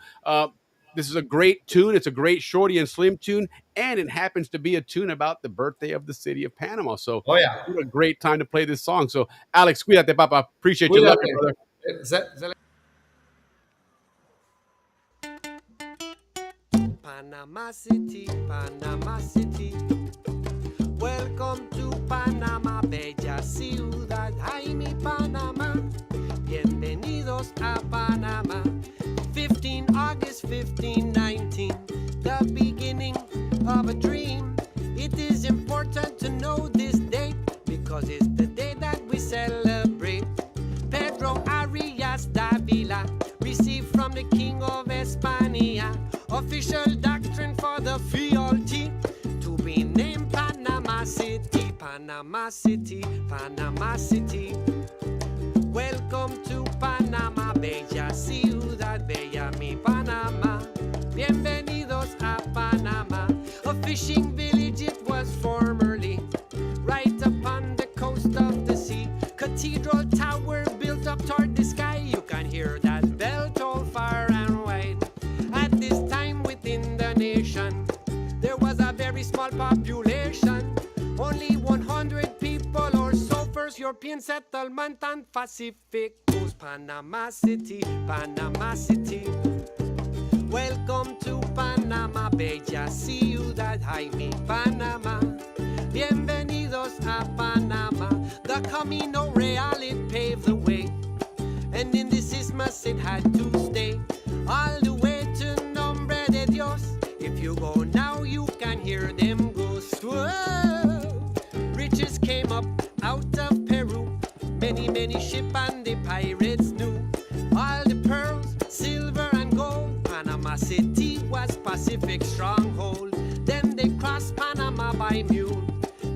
this is a great tune. It's a great Shorty and Slim tune, and it happens to be a tune about the birthday of the city of Panama. So, what a great time to play this song. So, Alex, cuídate, papa. Appreciate you. Love you, brother. Panama City, Panama City. Welcome to Panama, bella ciudad. Ay, mi Panama. Bienvenidos a Panama. 15 August 1519, the beginning of a dream. It is important to know this date because it's the day that we celebrate. Pedro Arias Davila received from the King of España official doctrine for the fealty to be named Panama City, Panama City, Panama City. Welcome to Panama, bella ciudad, bella mi Panama. Bienvenidos a Panama. A fishing village it was formerly, right upon the coast of the sea. Cathedral tower built up toward the sky. You can hear that bell toll far and wide. At this time within the nation, there was a very small population. Only 100 people or so. First European settlement on Pacific Coast. Panama City, Panama City. Welcome to Panama, bella ciudad, ay mi Panama. Bienvenidos a Panama. The Camino Real it paved the way, and in this isthmus it had to stay all the way to Nombre de Dios. If you go now, you can hear them go. Whoa. Riches came up out of Peru. Many ship and the pirates knew all the pearls, silver and gold. Panama City was Pacific stronghold. Then they crossed Panama by mule.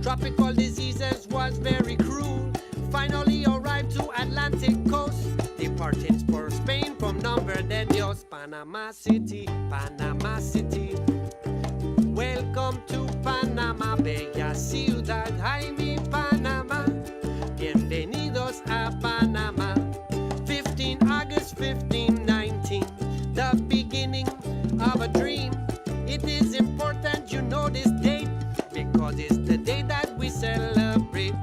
Tropical diseases was very cruel. Finally arrived to Atlantic coast, departing for Spain from Nombre de Dios. Panama City, Panama City. Welcome to Panama, bella ciudad, ay mi Panama. Bienvenidos a Panama. 15 August 1519, the beginning of a dream. It is important you know this date because it's the day that we celebrate.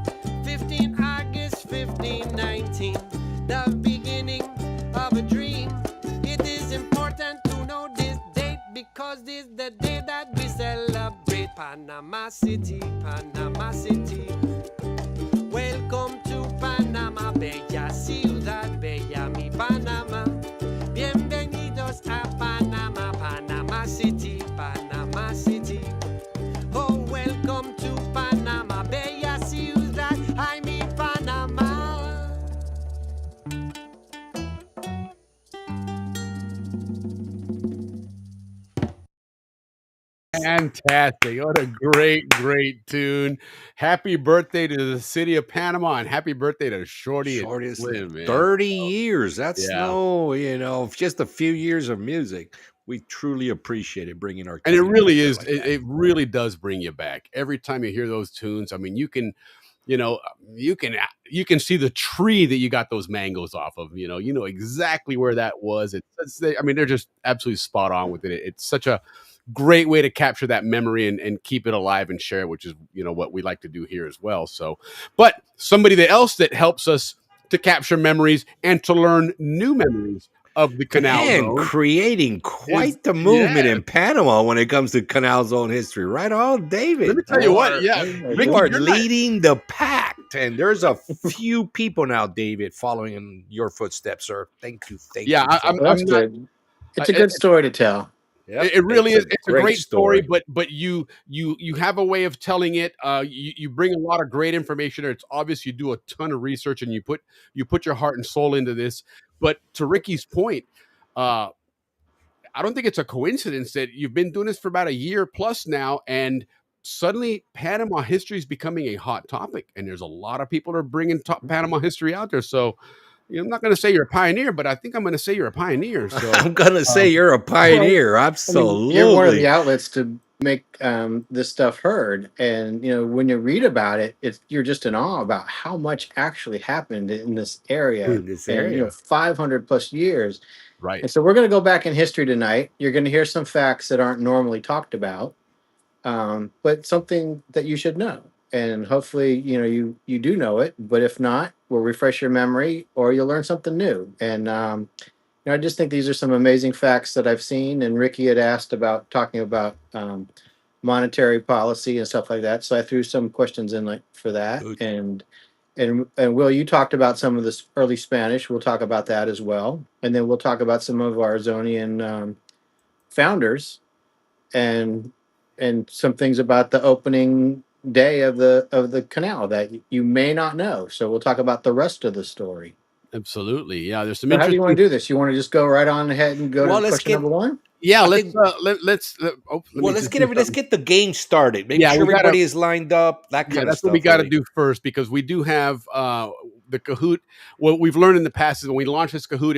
15 August 1519, the beginning of a dream. It is important to know this date because it's the day that we celebrate. Panama City, Panama City. Welcome to Panama, bella ciudad, bella mi Panama. Fantastic. What a great tune. Happy birthday to the city of Panama and happy birthday to Shorty and Shortest Slim, man. 30 years. That's Yeah. just a few years of music. We truly appreciate it bringing our And it community really together is, like it, that. it really does bring you back. Every time you hear those tunes, I mean, you can, you know, you can see the tree that you got those mangoes off of, you know exactly where that was. I mean, they're just absolutely spot on with it. It's such a great way to capture that memory and keep it alive and share it, which is, what we like to do here as well. So, but somebody else that helps us to capture memories and to learn new memories of the Canal Man, Zone creating is, quite the yeah, movement in Panama when it comes to Canal Zone history. Right on, let me David. tell you what, yeah, You Ricky, are you're not. leading the pack. And there's a few people now, David, following in your footsteps, sir. Thank you. Thank Yeah, you. I'm Well, that's I'm not. good. It's a good story to tell. Yep. It really It's a is. It's a great great story, story. but you have a way of telling it. You bring a lot of great information. It's obvious you do a ton of research and you put your heart and soul into this. But to Ricky's point, uh, I don't think it's a coincidence that you've been doing this for about a year plus now, and suddenly Panama history is becoming a hot topic, and there's a lot of people that are bringing top Panama history out there. So, I'm not going to say you're a pioneer, but I think I'm going to say you're a pioneer. So, I'm going to say um, you're a Well, pioneer. I mean, you're one of the Absolutely. outlets to make this stuff heard, and when you read about it, you're just in awe about how much actually happened in this area, In this and area. 500 plus years. right. And so we're going to go back in history tonight. You're going to hear some facts that aren't normally talked about, but something that you should know. And hopefully, you do know it. But if not, we'll refresh your memory, or you'll learn something new. And I just think these are some amazing facts that I've seen. And Ricky had asked about talking about monetary policy and stuff like that. So I threw some questions in like for that. Good. And Will, you talked about some of this early Spanish. We'll talk about that as well. And then we'll talk about some of our Zonian founders and some things about the opening day of the canal that you may not know. So we'll talk about the rest of the story. Absolutely. Yeah, there's some So how do you want interesting. to do this? You want to just go right on ahead and go Well, to let's question get. number one? Yeah, I let's think. let me just do Let's something. get the game started. Make Yeah, sure we got to. everybody is lined up. That Yeah, kind of that's what we stuff. got to Ready? do first because we do have the Kahoot. What we've learned in the past is when we launch this Kahoot,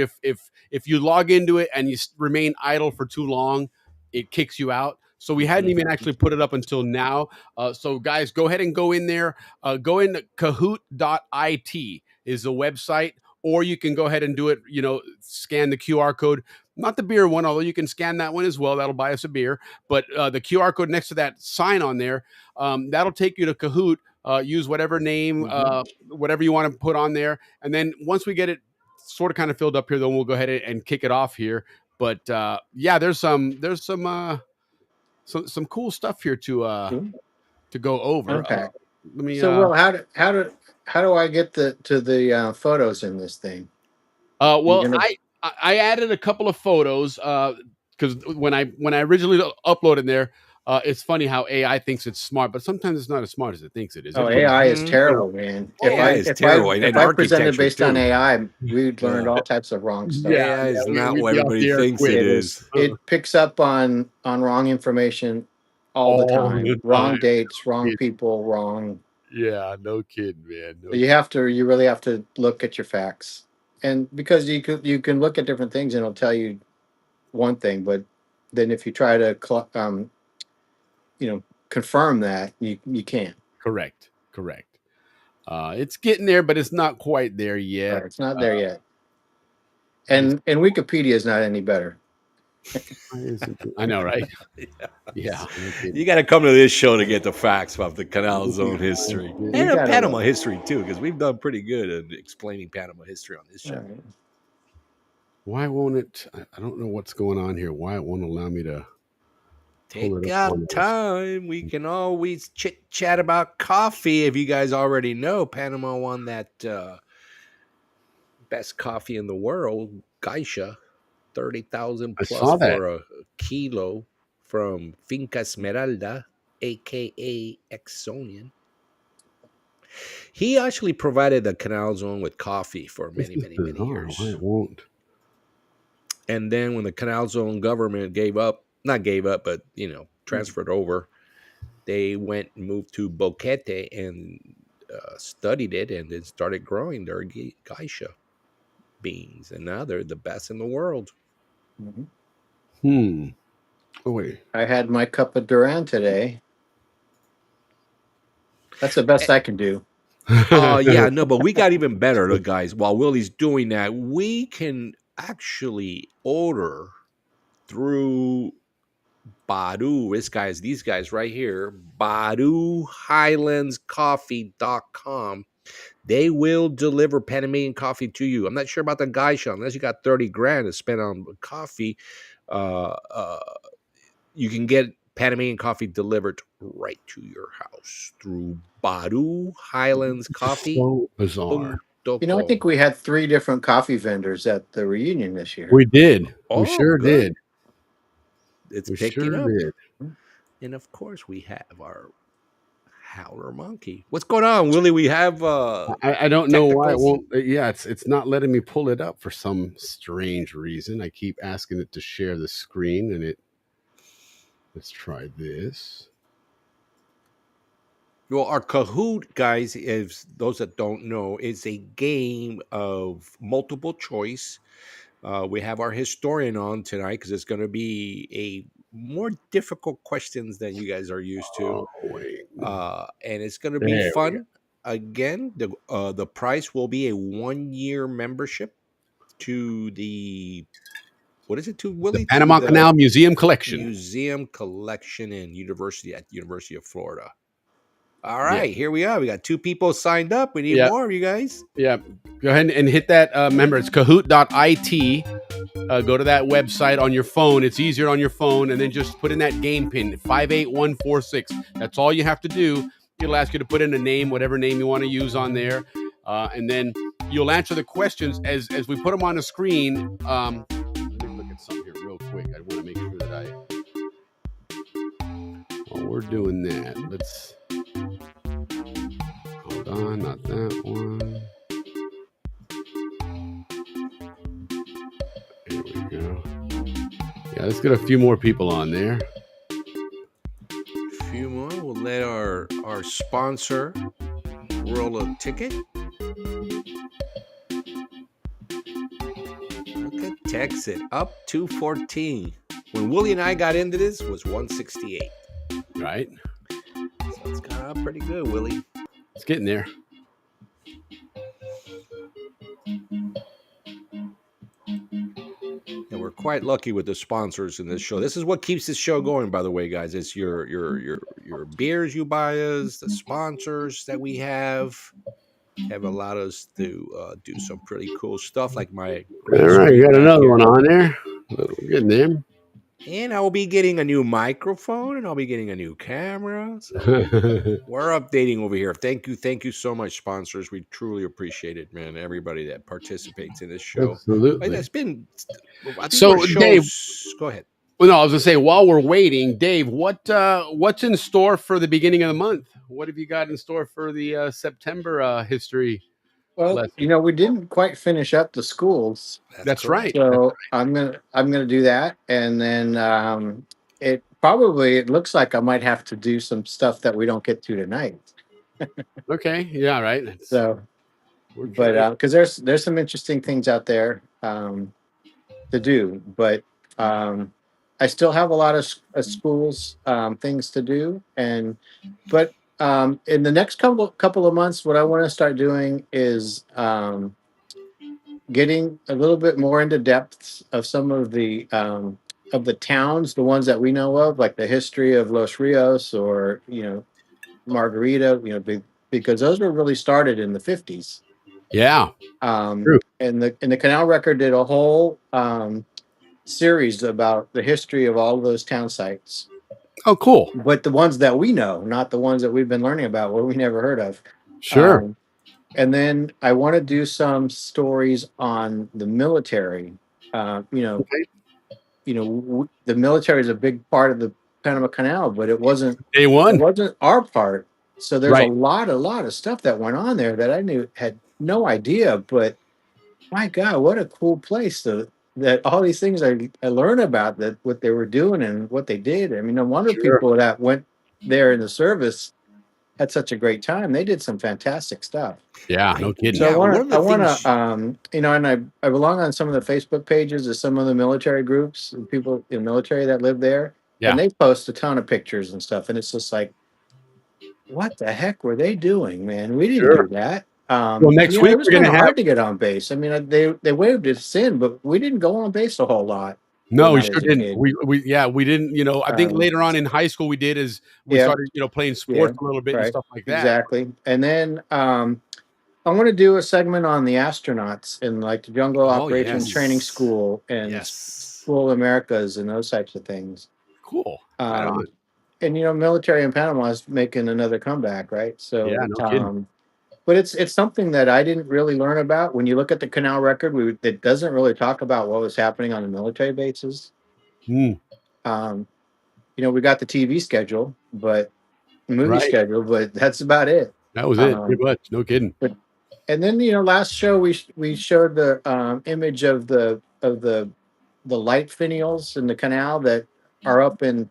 if you log into it and you remain idle for too long, it kicks you out. So we hadn't even actually put it up until now. So guys, go ahead and go in there. Go into Kahoot.it is the website, or you can go ahead and do it. Scan the QR code. Not the beer one, although you can scan that one as well. That'll buy us a beer. But the QR code next to that sign on there, that'll take you to Kahoot. Use whatever name, whatever you want to put on there. And then once we get it sort of kind of filled up here, then we'll go ahead and kick it off here. But yeah, there's some cool stuff here to go over. Okay. Let me So Will, how do I get to the photos in this thing? You well, gonna I added a couple of photos because when I originally uploaded there, it's funny how AI thinks it's smart, but sometimes it's not as smart as it thinks it is. Oh, Everybody, AI is Mhm. terrible, man. If AI I is if I terrible, if and I presented architecture based on too. AI, we'd learned Yeah. all types of wrong stuff. yeah, AI yeah, is not we'd what be off everybody the air thinks quick. it It is. is. It picks up on wrong information all the All time. the Wrong time. dates, wrong people, wrong. Yeah, no kidding, man. No You really have to look at your facts, and because you can look at different things and it'll tell you one thing, but then if you try to confirm that, you can't. correct. It's getting there, but it's not quite there All yet. right, it's not there yet, Let me. and Wikipedia is not any better. Why isn't it- I know, right? Yeah. No kidding. You got to come to this show to get the facts about the Canal Zone history You and gotta Panama look. history too, because we've done pretty good at explaining Panama history on this All show. right. Why won't it? I don't know what's going on here. Why it won't allow me to pull Take it up our on this? time. We can always chit chat about coffee. If you guys already know, Panama won that best coffee in the world, Geisha, 30,000 I plus saw that. for a kilo from Finca Esmeralda, aka Zonian. He actually provided the Canal Zone with coffee for This many, is many bizarre. Why years. it won't? And then when the Canal Zone government gave up not gave up, but transferred over. They went and moved to Boquete and studied it, and then started growing their geisha beans, and now they're the best in the world. Hmm. Oh wait. I had my cup of Duran today. That's the best I can do. Yeah, no, but we got even better, look, guys. While Willie's doing that, we can actually order through Badu. These guys right here, BaduHighlandsCoffee.com. They will deliver Panamanian coffee to you. I'm not sure about the geisha, unless you got 30 grand to spend on coffee. Uh, uh, you can get Panamanian coffee delivered right to your house through Badu Highlands Coffee. So bizarre. I think we had 3 different coffee vendors at the reunion this year. We did. Oh, we sure good. did. It's We picking sure up. did. And of course, we have our howler monkey. What's going on, Willie? We have I don't know why it technicals? won't. Yeah, it's not letting me pull it up for some strange reason. I keep asking it to share the screen, and it. Let's try this. Well, our Kahoot, guys, is those that don't know, is a game of multiple choice. We have our historian on tonight because it's going to be a more difficult questions than you guys are used to. Oh wait. And it's going to be There we go. fun. Again, the price will be a 1-year membership to the what is it to Willie? The Panama Canal Museum Collection. Museum Collection at University of Florida. All right, here we are. We got 2 people signed up. We need more of you guys. Yeah, go ahead and hit that. Remember, it's Kahoot.it. Go to that website on your phone. It's easier on your phone, and then just put in that game pin 58146. That's all you have to do. It'll ask you to put in a name, whatever name you want to use on there, and then you'll answer the questions as we put them on the screen. Let me look at something here real quick. I want to make sure that while we're doing that, let's. Hold on, not that one. There we go. Yeah, let's get a few more people on there. A few more. We'll let our sponsor roll a ticket. Look at Texas up 214. When Willie and I got into this, it was 168. Right. So it's got up pretty good, Willie. It's getting there. And we're quite lucky with the sponsors in this show. This is what keeps this show going, by the way, guys. It's your beers you buy us, the sponsors that we have allowed us to do some pretty cool stuff, like my All right, you got another one on there. We're getting there. And I will be getting a new microphone, and I'll be getting a new camera. So we're updating over here. Thank you so much, sponsors. We truly appreciate it, man. Everybody that participates in this show. Absolutely. It's been so, Dave. Go ahead. Well, no, I was gonna say while we're waiting, Dave, what's in store for the beginning of the month? What have you got in store for the September history? Well, lesson? we didn't quite finish up the schools. That's right. So I'm gonna do that, and then it looks like I might have to do some stuff that we don't get to tonight. Okay. Yeah. Right. So, but because there's some interesting things out there to do, but I still have a lot of schools things to do, but in the next couple of months, what I want to start doing is getting a little bit more into depths of some of the towns, the ones that we know of, like the history of Los Rios or Margarita, because those were really started in the 50s. Yeah. True. And the Canal Record did a whole series about the history of all of those town sites. Oh, cool. But the ones that we know, not the ones that we've been learning about, what we never heard of. Sure. And then I want to do some stories on the military. The military is a big part of the Panama Canal, but it wasn't day one. It wasn't our part. So there's a lot of stuff that went on there that I had no idea. But my God, what a cool place to that all these things I learn about that what they were doing and what they did. I mean, no wonder Sure. people that went there in the service had such a great time. They did some fantastic stuff. Yeah, no kidding. So Yeah, one of I the want things. to, and I belong on some of the Facebook pages of some of the military groups, and people in the military that live there, and Yeah. they post a ton of pictures and stuff, and it's just like, what the heck were they doing, man? We didn't Sure. do that. Well, next It week was we're kind gonna of have. hard to get on base. I mean, they waved us in, but we didn't go on base a whole lot No, when we I sure was a didn't. kid. We didn't. You know, I think Um, later on in high school we did is we yeah, started, playing yeah, sports a little bit and right, stuff like that. exactly. And then I want to do a segment on the astronauts in like the Jungle Oh Operations Training yes, School and yes. School of Americas and those types of things. Cool. Right on. Um, and military in Panama is making another comeback, right? Yeah, So, no kidding. but it's something that I didn't really learn about. When you look at the Canal record, it doesn't really talk about what was happening on the military bases. Mm, Um, we got the TV schedule, but movie right. schedule, but that's about it. That was it. Pretty Um, much. No kidding. but and then last show we showed the image of the light finials in the canal that are up in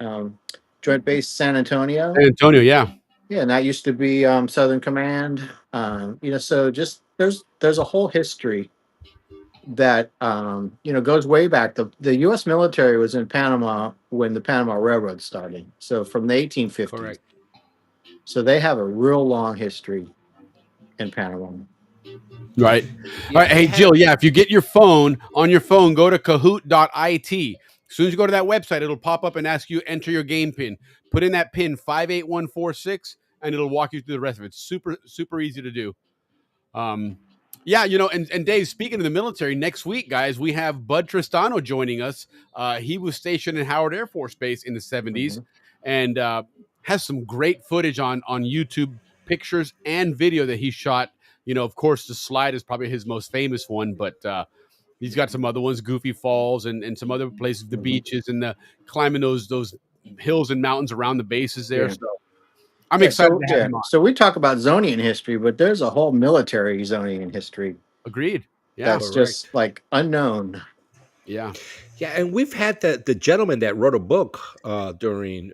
um, Joint Base San Antonio. San Antonio, yeah. Yeah, and that used to be Southern Command. So just there's a whole history that goes way back. The U.S. military was in Panama when the Panama Railroad started. So from the 1850s. Correct. So they have a real long history in Panama. Right. Yeah, All right. Hey, they Jill, have- yeah, if you get your phone, on your phone, go to kahoot.it. As soon as you go to that website, it'll pop up and ask you enter your game pin. Put in that pin 58146 and it'll walk you through the rest of it. Super, super easy to do. Yeah, and Dave, speaking of the military, next week, guys, we have Bud Tristano joining us. He was stationed in Howard Air Force Base in the 70s and has some great footage on YouTube, pictures and video that he shot. Of course, the slide is probably his most famous one, but he's got some other ones, Goofy Falls and some other places, the beaches and the climbing those hills and mountains around the bases there. Yeah. So I'm excited to have him on. So we talk about Zonian history, but there's a whole military Zonian history. Agreed. Yeah. That's just like unknown. Yeah. Yeah, and we've had the gentleman that wrote a book during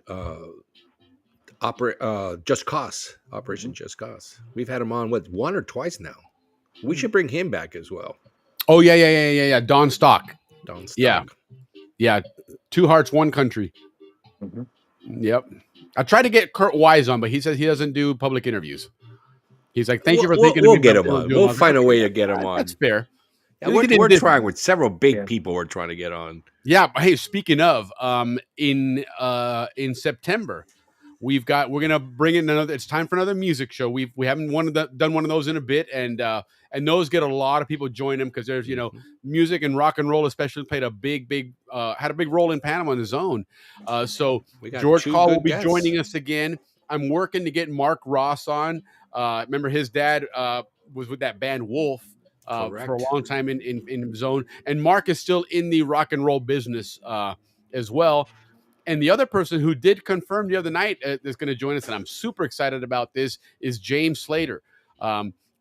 Just Cause, Operation Just Cause. We've had him on one or twice now. We should bring him back as well. Oh yeah. Don Stock. Don Stock. Yeah. Two hearts, one country. Yep. I tried to get Kurt Wise on, but he says he doesn't do public interviews. He's like, thank you for thinking. We'll get him on. We'll find a way to get him on. That's fair. Yeah, we're trying with several big people. We're trying to get on. Yeah. Hey, speaking of, in September, we're gonna bring in another. It's time for another music show. We haven't done one of those in a bit, and those get a lot of people join them because there's music and rock and roll especially played a big had a big role in Panama in the zone. So George Call will be joining us again. I'm working to get Mark Ross on. Remember his dad was with that band Wolf for a long time in zone, and Mark is still in the rock and roll business as well. And the other person who did confirm the other night is going to join us, and I'm super excited about this, is James Slater.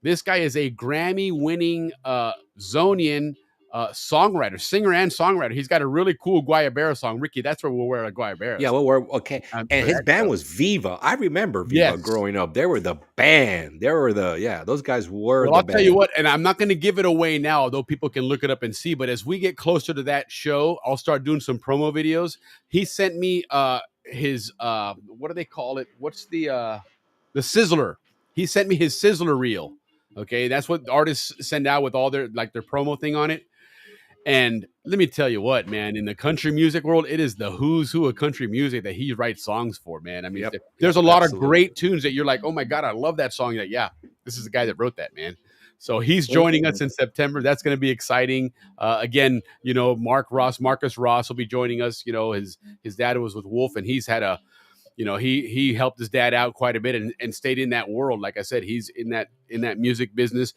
This guy is a Grammy-winning Zonian songwriter, singer and songwriter. He's got a really cool Guayabera song. Ricky, that's where we'll wear a Guayabera. Yeah, well, we're okay. And his band was Viva. I remember Viva growing up. They were the band. Those guys were Well, I'll tell you what, and I'm not going to give it away now, although people can look it up and see, but as we get closer to that show, I'll start doing some promo videos. He sent me his, what do they call it? What's the Sizzler. He sent me his Sizzler reel. Okay, that's what artists send out with all their promo thing on it. And let me tell you what, man, in the country music world, it is the who's who of country music that he writes songs for, man. I mean, there's a lot of great tunes that you're like, oh my God, I love that song. Like, yeah, this is the guy that wrote that, man. So he's joining us in September. That's going to be exciting. Again, Marcus Ross will be joining us. His dad was with Wolf, and he's had he helped his dad out quite a bit and stayed in that world. Like I said, he's in that music business.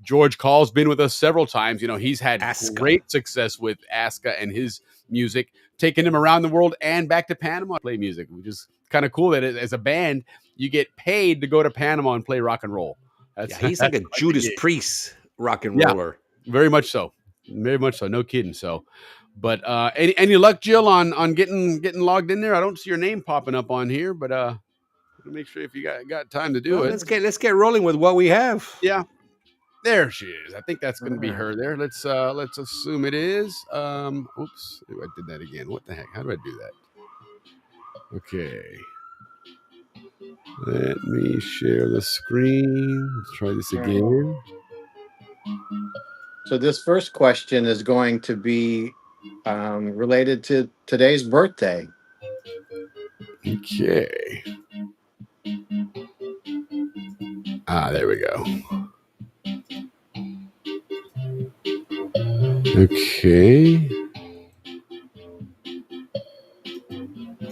George Call's been with us several times. He's had great success with Aska and his music, taking him around the world and back to Panama to play music, which is kind of cool that as a band, you get paid to go to Panama and play rock and roll. He's like a Judas Priest rock and roller. Very much so. very much so. No kidding. So, but any luck, Jill, on getting logged in there? I don't see your name popping up on here, but make sure if you got time to do Well, it. let's get rolling with what we have. Yeah, there she is. I think that's going to be All her there. Let's assume it is. Oops, I did that again. What the heck? How do I do that? Okay. Let me share the screen. Let's try this again. So this first question is going to be related to today's birthday. Okay. There we go. Okay.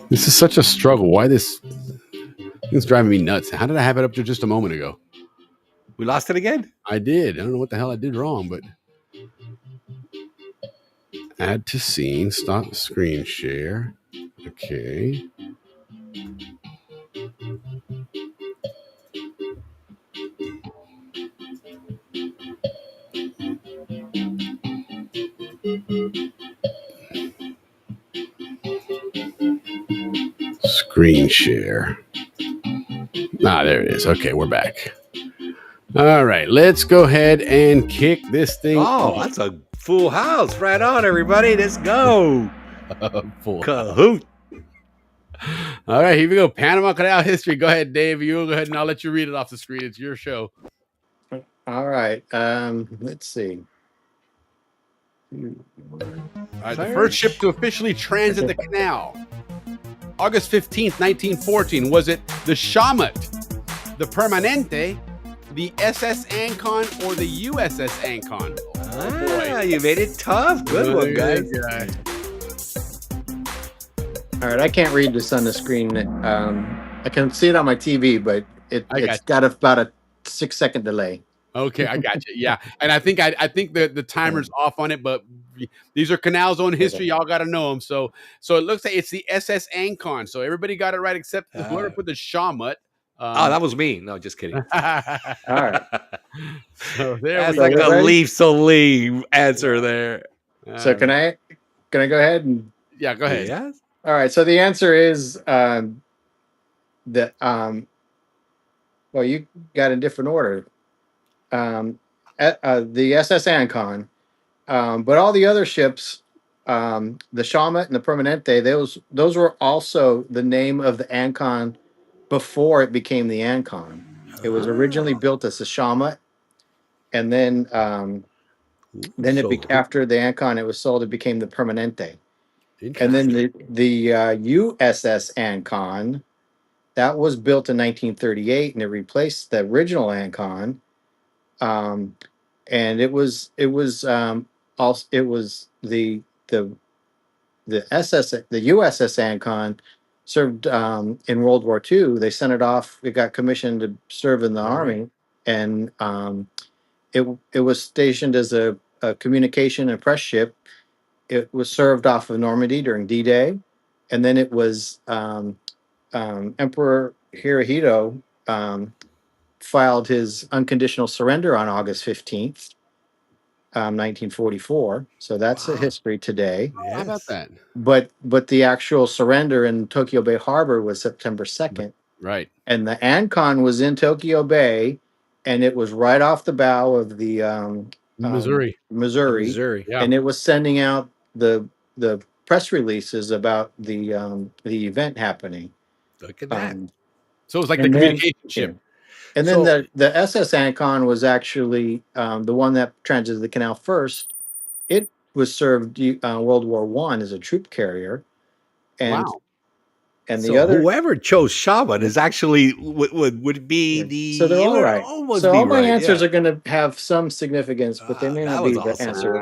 This is such a struggle. Why this? It's driving me nuts. How did I have it up to just a moment ago? We lost it again? I did. I don't know what the hell I did wrong, but add to scene, stop screen share. Okay. Screen share. There it is. Okay, we're back. All right, let's go ahead and kick this thing off. That's a full house. Right on, everybody. Let's go. Full Kahoot. All right, here we go. Panama Canal history. Go ahead, Dave. You go ahead and I'll let you read it off the screen. It's your show. All right. Let's see. All right, the first ship to officially transit the canal. August 15th, 1914. Was it the Shamat, the Permanente, the SS Ancon, or the USS Ancon? You made it tough. Good one, guys. All right, I can't read this on the screen. I can see it on my TV, but it's got about a 6-second delay. Okay, I got you. Yeah, and I think the timer's off on it, but these are Canal's own history. Y'all got to know them. So it looks like it's the SS Ancon. So everybody got it right except whoever put the Shamat. That was me. No, just kidding. All right. So That's like a Leaf Soleil answer there. So can I go ahead and? Yeah, go ahead. Yes. All right. So the answer is well, you got in different order. The SS Ancon, but all the other ships, the Shamat and the Permanente, those were also the name of the Ancon before it became the Ancon. It was originally built as the Shamat, and then after the Ancon, it was sold. It became the Permanente, and then the USS Ancon, that was built in 1938, and it replaced the original Ancon. And it was also the USS Ancon served in World War II. They sent it off. It got commissioned to serve in the Army, and it was stationed as a communication and press ship. It was served off of Normandy during D-Day, and then it was Emperor Hirohito filed his unconditional surrender on August 15th, 1944. So that's a history today. Yes. How about that? But the actual surrender in Tokyo Bay Harbor was September 2nd. Right. And the Ancon was in Tokyo Bay, and it was right off the bow of the Missouri. Yeah. And it was sending out the press releases about the event happening. Look at that. So it was like the communication ship. And then the SS Ancon was actually the one that transited the canal first. It was served World War I as a troop carrier. And, wow. And so whoever chose Shaman is actually would be the. So they're all right. So all my answers are going to have some significance, but they may not be the answer.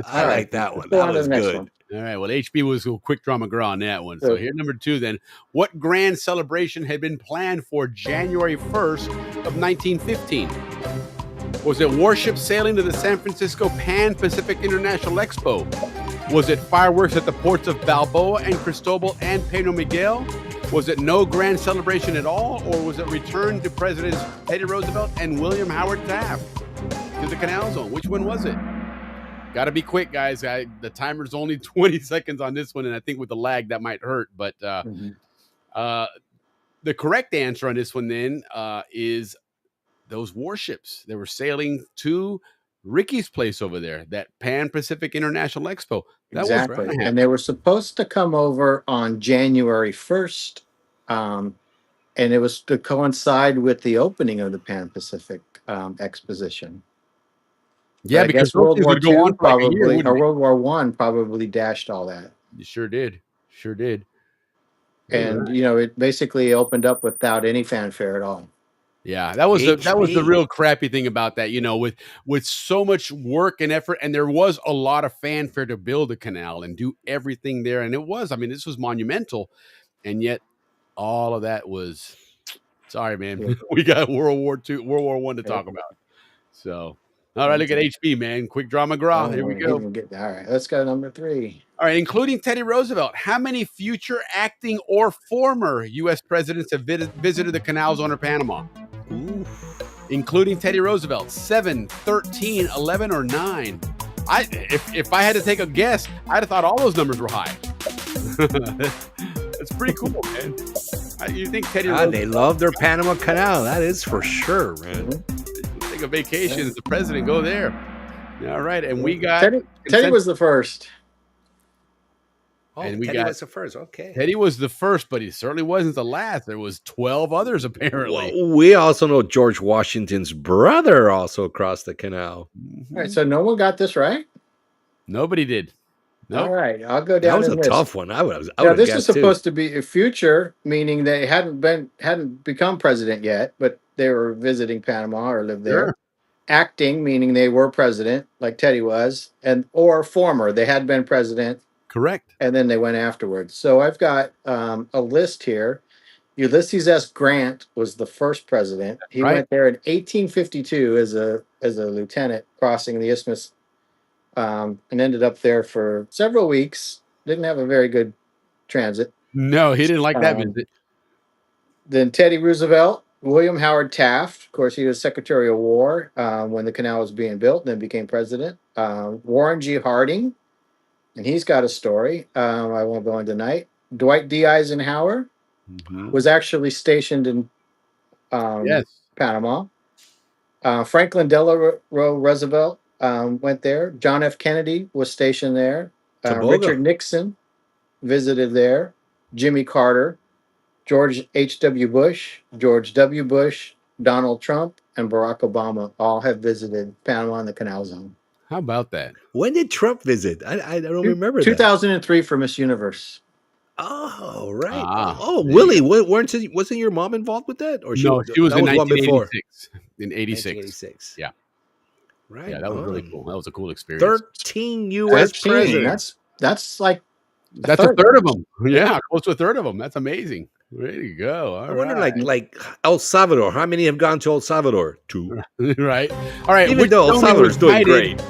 I like that one. That was good. All right. Well, HB was a quick draw McGraw on that one. So here's number 2 then. What grand celebration had been planned for January 1st of 1915? Was it warship sailing to the San Francisco Pan-Pacific International Expo? Was it fireworks at the ports of Balboa and Cristobal and Pedro Miguel? Was it no grand celebration at all? Or was it return to Presidents Teddy Roosevelt and William Howard Taft to the Canal Zone? Which one was it? Got to be quick, guys. The timer's only 20 seconds on this one, and I think with the lag that might hurt. But the correct answer on this one then is those warships. They were sailing to Ricky's place over there, that Pan Pacific International Expo. That Exactly. was And they were supposed to come over on January 1st. And it was to coincide with the opening of the Pan Pacific Exposition. Yeah, But I because guess those World things War would go on II for like a year, probably, wouldn't or they? World War One probably dashed all that. You sure did. Sure did. And it basically opened up without any fanfare at all. Yeah, that was the real crappy thing about that, with so much work and effort, and there was a lot of fanfare to build a canal and do everything there, and this was monumental, and yet all of that was, sorry, man, we got World War I to talk about. So, all right, look at HB, man, quick draw McGraw. Here we go. All right, let's go to number 3. All right, including Teddy Roosevelt, how many future acting or former U.S. presidents have visited the Canal Zone or Panama? Ooh. Including Teddy Roosevelt, 7, 13, 11, or 9. If I had to take a guess, I'd have thought all those numbers were high. That's pretty cool, man. You think Teddy Roosevelt? They love their Panama Canal. That is for sure, man. Take a vacation as the president, go there. All right, and we got Teddy was the first. Oh, and we Teddy got was the first. Okay. Teddy was the first, but he certainly wasn't the last. There was 12 others apparently. Well, we also know George Washington's brother also crossed the canal. All right, so no one got this right. Nobody did. Nope. All right, I'll go down. That was a this. tough one. I would this is supposed to be a future, meaning they hadn't become president yet, but they were visiting Panama or lived there. Sure. Acting, meaning they were president, like Teddy was, or former, they had been president. Correct. And then they went afterwards. So I've got a list here. Ulysses S. Grant was the first president. He went there in 1852 as a lieutenant, crossing the isthmus, and ended up there for several weeks. Didn't have a very good transit. No, he didn't like that visit. Then Teddy Roosevelt, William Howard Taft. Of course, he was Secretary of War when the canal was being built, and then became president. Warren G. Harding. And he's got a story. I won't go into tonight. Dwight D. Eisenhower was actually stationed in Panama. Franklin Delano Roosevelt went there. John F. Kennedy was stationed there. Richard Nixon visited there. Jimmy Carter, George H.W. Bush, George W. Bush, Donald Trump, and Barack Obama all have visited Panama and the Canal Zone. How about that? When did Trump visit? I don't remember 2003 for Miss Universe. Oh, right. Ah, Willie, wasn't your mom involved with that? Or she was in 1986. In 1986. Yeah. Right. Yeah, that was really cool. That was a cool experience. 13 U.S. presidents. That's like a third of them. Yeah, close to a third of them. That's amazing. There you go. I wonder, like El Salvador. How many have gone to El Salvador? 2. Right. All right. Even though El Salvador's doing great.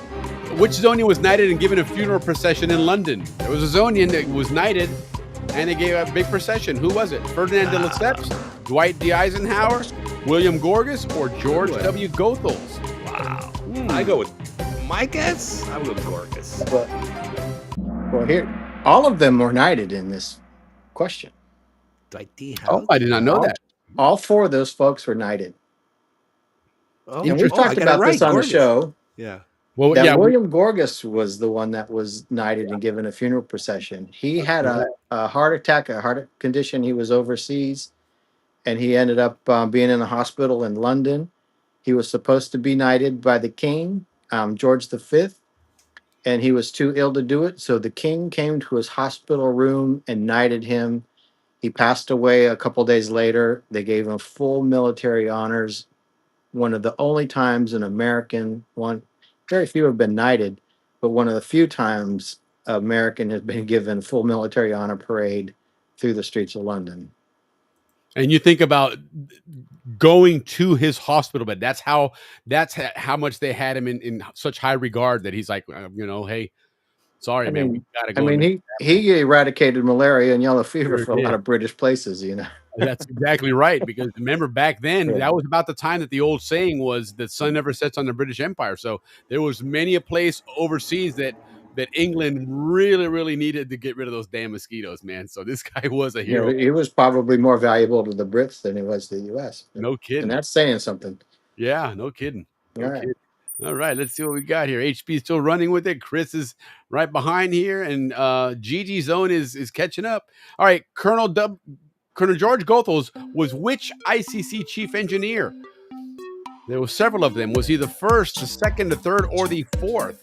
Which Zonian was knighted and given a funeral procession in London? There was a Zonian that was knighted, and they gave a big procession. Who was it? Ferdinand de Lesseps, Dwight D. Eisenhower, William Gorgas, or George W. Goethals? Wow. I go with my guess. I go with Gorgas. Well, here, all of them were knighted in this question. Dwight D. Oh, I did not know that. All 4 of those folks were knighted. Oh, and we've talked about this on the show. Yeah. Well, William Gorgas was the one that was knighted and given a funeral procession. He had a heart attack, a heart condition. He was overseas, and he ended up being in a hospital in London. He was supposed to be knighted by the king, George V, and he was too ill to do it. So the king came to his hospital room and knighted him. He passed away a couple days later. They gave him full military honors. One of the only times an American very few have been knighted, but one of the few times an American has been given full military honor parade through the streets of London. And you think about going to his hospital bed. That's how much they had him in such high regard that he's like, hey, Sorry, I man, we mean, gotta I go. mean, And he eradicated malaria and yellow fever sure for a lot did. of British places. You know. That's exactly right. Because remember back then, Yeah. that was about the time that the old saying was the sun never sets on the British Empire. So there was many a place overseas that England really, really needed to get rid of those damn mosquitoes, man. So this guy was a You know, hero. he was probably more valuable to the Brits than he was to the U.S. No And kidding. that's saying something. Yeah, no kidding. All No right. kidding. All right, let's see what we got here. HP is still running with it. Chris is right behind here, and Gigi Zone is catching up. All right, Colonel George Goethals was which ICC chief engineer? There were several of them. Was he the first, the second, the third, or the fourth?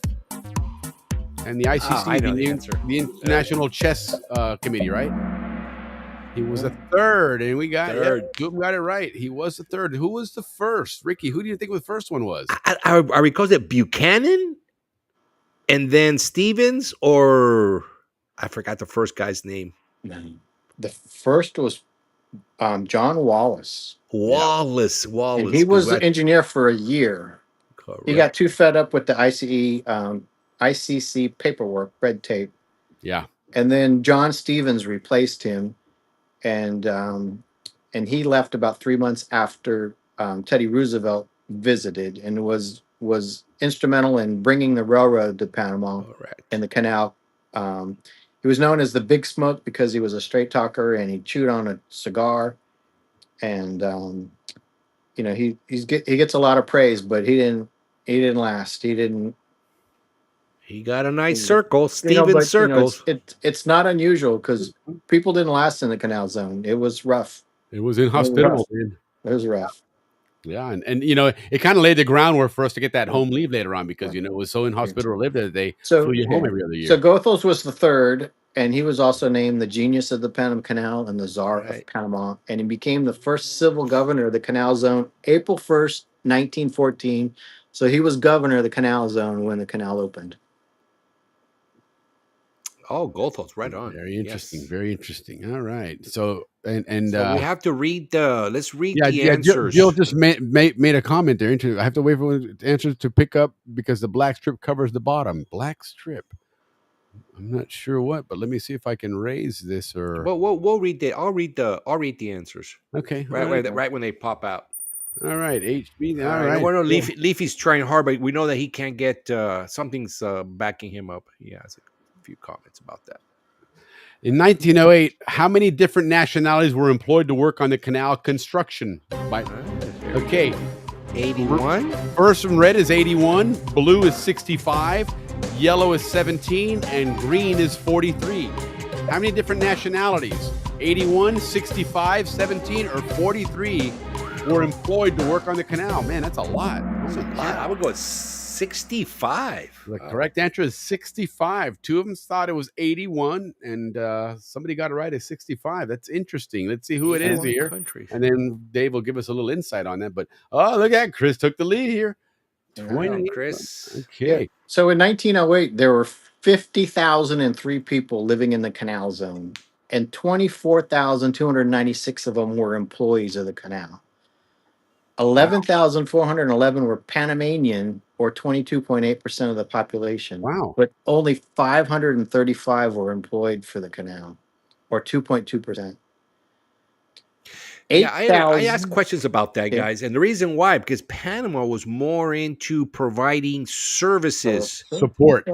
And the I ICC, know the answer. the International Chess Committee, right? He was the third, and we got Third. two of them got it right. He was the third. Who was the first? Ricky, who do you think the first one was? I recall that Buchanan and then Stevens, or I forgot the first guy's name. The first was John Wallace. Wallace. And he was the engineer for a year. Correct. He got too fed up with the ICC paperwork, red tape. Yeah. And then John Stevens replaced him, and he left about 3 months after Teddy Roosevelt visited, and was instrumental in bringing the railroad to Panama and the canal. He was known as the Big Smoke because he was a straight talker and he chewed on a cigar, and you know, he gets a lot of praise, but he didn't last. He got a nice circle, But, circles. It's not unusual because people didn't last in the canal zone. It was rough. It was inhospitable. It was rough. Yeah, and it kind of laid the groundwork for us to get that home leave later on because it was so inhospitable to live there that they flew you home every other year. So Goethals was the third, and he was also named the genius of the Panama Canal and the czar of Panama, and he became the first civil governor of the canal zone April 1st, 1914. So he was governor of the canal zone when the canal opened. Oh, Goethals, right on. Very interesting. Yes. Very interesting. All right. So and so we have to read let's read the answers. Jill just made a comment there. I have to wait for the answers to pick up because the black strip covers the bottom. Black strip. I'm not sure what, but let me see if I can raise this or. Well, we'll read the. I'll read the answers. Okay. Right when they pop out. All right, HB. All right. Well, no, Leafy's trying hard, but we know that he can't get something's backing him up. He has a few comments about that. In 1908, how many different nationalities were employed to work on the canal construction? Okay. 81. First one, red is 81, blue is 65, yellow is 17, and green is 43. How many different nationalities? 81, 65, 17, or 43 were employed to work on the canal? Man, that's a lot. That's a lot. I would go with 65. The correct answer is 65. Two of them thought it was 81, and somebody got it right at 65. That's interesting. Let's see who it is here. Countries. And then Dave will give us a little insight on that. But, look at Chris took the lead here. 20. Chris. Okay. Yeah. So in 1908, there were 50,003 people living in the canal zone, and 24,296 of them were employees of the canal. 11,411 were Panamanian, or 22.8% of the population. Wow. But only 535 were employed for the canal, or 2.2%. Yeah, I asked questions about that, guys. And the reason why, because Panama was more into providing services, support